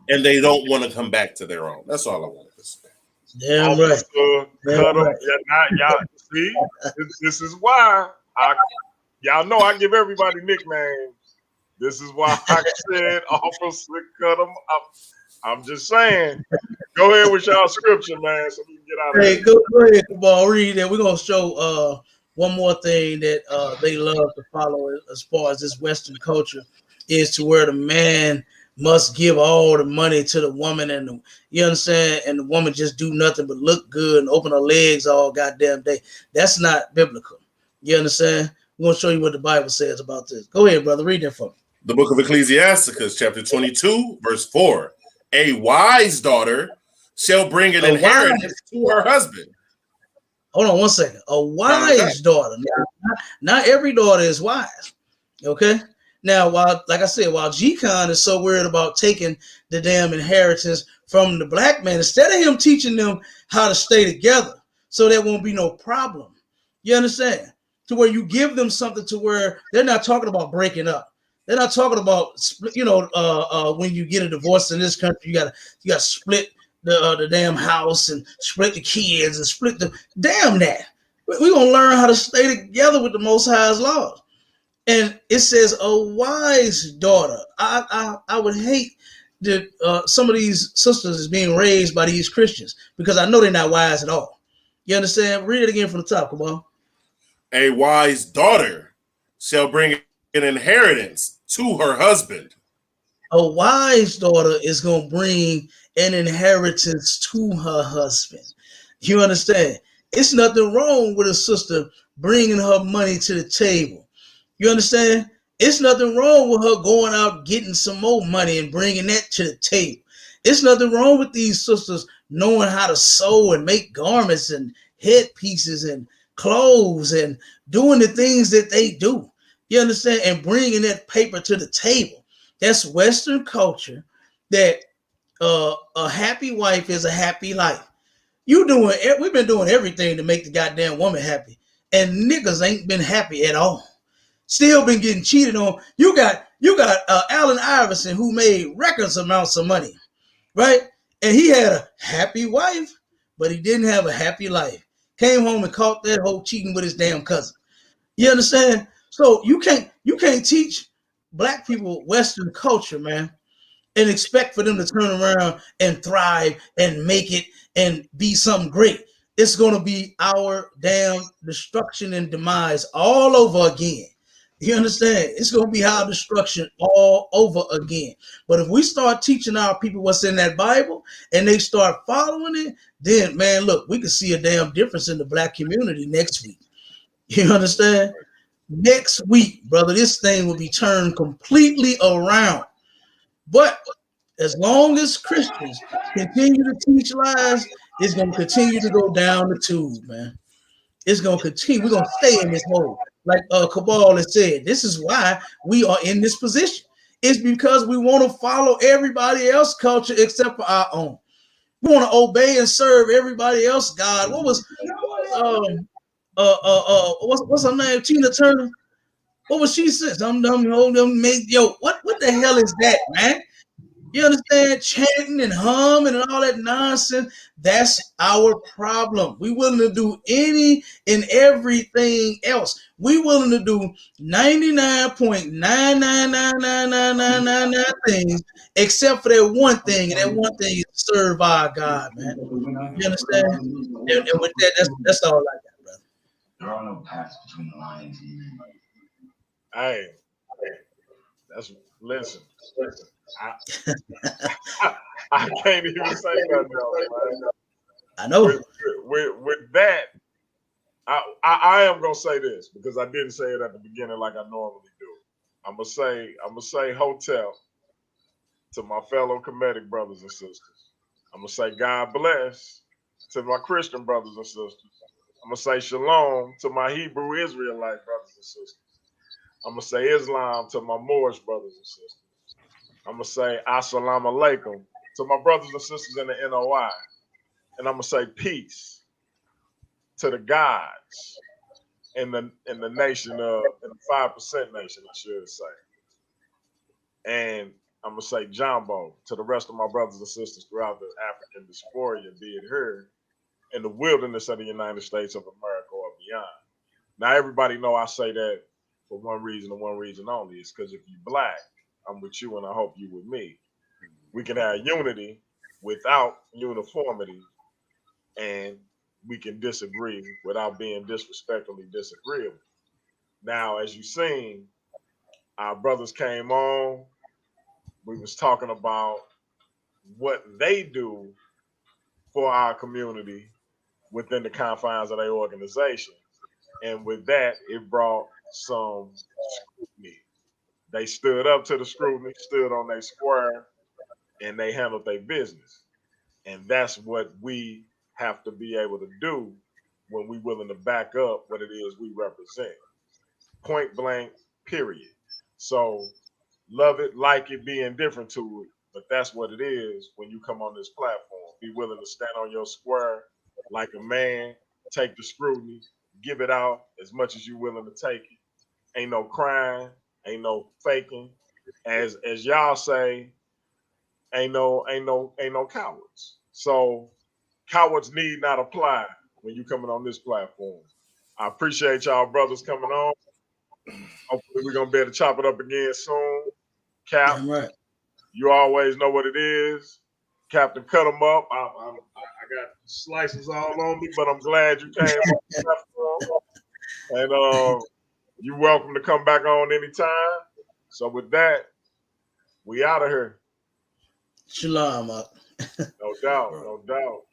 and they don't want to come back to their own. That's all I wanted to say. Damn right. Y'all see, this is why y'all know I give everybody nicknames. This is why I said Officer cut them up. I'm just saying. Go ahead with y'all scripture, man, so we can get out of here. Go ahead, Kabal, read that. We're gonna show one more thing that they love to follow as far as this Western culture is, to where the man must give all the money to the woman, and you understand, and the woman just do nothing but look good and open her legs all goddamn day. That's not biblical. You understand? We're gonna show you what the Bible says about this. Go ahead, brother, read that for me. The book of Ecclesiasticus, chapter 22, verse 4. A wise daughter shall bring an inheritance to her husband. Hold on one second. A wise daughter. Not every daughter is wise. Okay. Now, like I said, while G-Con is so worried about taking the damn inheritance from the black man, instead of him teaching them how to stay together so there won't be no problem. You understand? To where you give them something to where they're not talking about breaking up. They're not talking about, when you get a divorce in this country, you got to split the damn house and split the kids and split the damn that. We're going to learn how to stay together with the Most High's laws. And it says a wise daughter. I would hate that some of these sisters is being raised by these Christians, because I know they're not wise at all. You understand? Read it again from the top. Come on. A wise daughter shall bring an inheritance to her husband. A wise daughter is going to bring an inheritance to her husband. You understand? It's nothing wrong with a sister bringing her money to the table. You understand? It's nothing wrong with her going out getting some more money and bringing that to the table. It's nothing wrong with these sisters knowing how to sew and make garments and headpieces and clothes and doing the things that they do. You understand? And bringing that paper to the table. That's Western culture, that a happy wife is a happy life. We've been doing everything to make the goddamn woman happy, and niggas ain't been happy at all. Still been getting cheated on. You got Allen Iverson, who made records amounts of money, right? And he had a happy wife, but he didn't have a happy life. Came home and caught that hoe cheating with his damn cousin. You understand? So you can't teach black people Western culture, man, and expect for them to turn around and thrive and make it and be something great. It's going to be our damn destruction and demise all over again. You understand? It's going to be our destruction all over again. But if we start teaching our people what's in that Bible and they start following it, then, man, look, we can see a damn difference in the black community next week. You understand? Next week, brother, this thing will be turned completely around. But as long as Christians continue to teach lies, it's going to continue to go down the tube, man. It's going to continue. We're going to stay in this hole. Like Cabal has said, this is why we are in this position. It's because we want to follow everybody else's culture except for our own. We want to obey and serve everybody else. God, what's her name? Tina Turner. What was she saying? Yo, what the hell is that, man? You understand? Chanting and humming and all that nonsense. That's our problem. We willing to do any and everything else. We willing to do 99.9999999 things except for that one thing, and that one thing is to serve our God, man. You understand? And with that, that's all I got, brother. There are no paths between the lines. Hey, listen. I can't even say nothing else, man. I know. With that, I am gonna say this because I didn't say it at the beginning like I normally do. I'm gonna say hotel to my fellow Kemetic brothers and sisters. I'm gonna say God bless to my Christian brothers and sisters. I'm gonna say shalom to my Hebrew Israelite brothers and sisters. I'm gonna say Islam to my Moorish brothers and sisters. I'm gonna say assalamu alaikum to my brothers and sisters in the NOI, and I'm gonna say peace to the gods in the nation in the 5% nation, I should say. And I'm gonna say Jumbo to the rest of my brothers and sisters throughout the African diaspora, be it here in the wilderness of the United States of America or beyond. Now everybody know I say that for one reason and one reason only. It's because if you black, I'm with you and I hope you with me. We can have unity without uniformity, and we can disagree without being disrespectfully disagreeable. Now, as you've seen, our brothers came on. We was talking about what they do for our community within the confines of their organization. And with that, it brought some scrutiny. They stood up to the scrutiny, stood on their square, and they handled their business. And that's what we have to be able to do when we're willing to back up what it is we represent. Point blank, period. So love it, like it, be indifferent to it. But that's what it is when you come on this platform. Be willing to stand on your square like a man, take the scrutiny, give it out as much as you're willing to take it. Ain't no crying, ain't no faking. As y'all say, ain't no cowards. So cowards need not apply when you coming on this platform. I appreciate y'all brothers coming on. Hopefully we're gonna be able to chop it up again soon. Cap, Damn right. you always know what it is. Captain, cut them up. I got slices all on me, but I'm glad you came on the platform. And you're welcome to come back on anytime. So with that, we out of here. Shalom. No doubt, no doubt.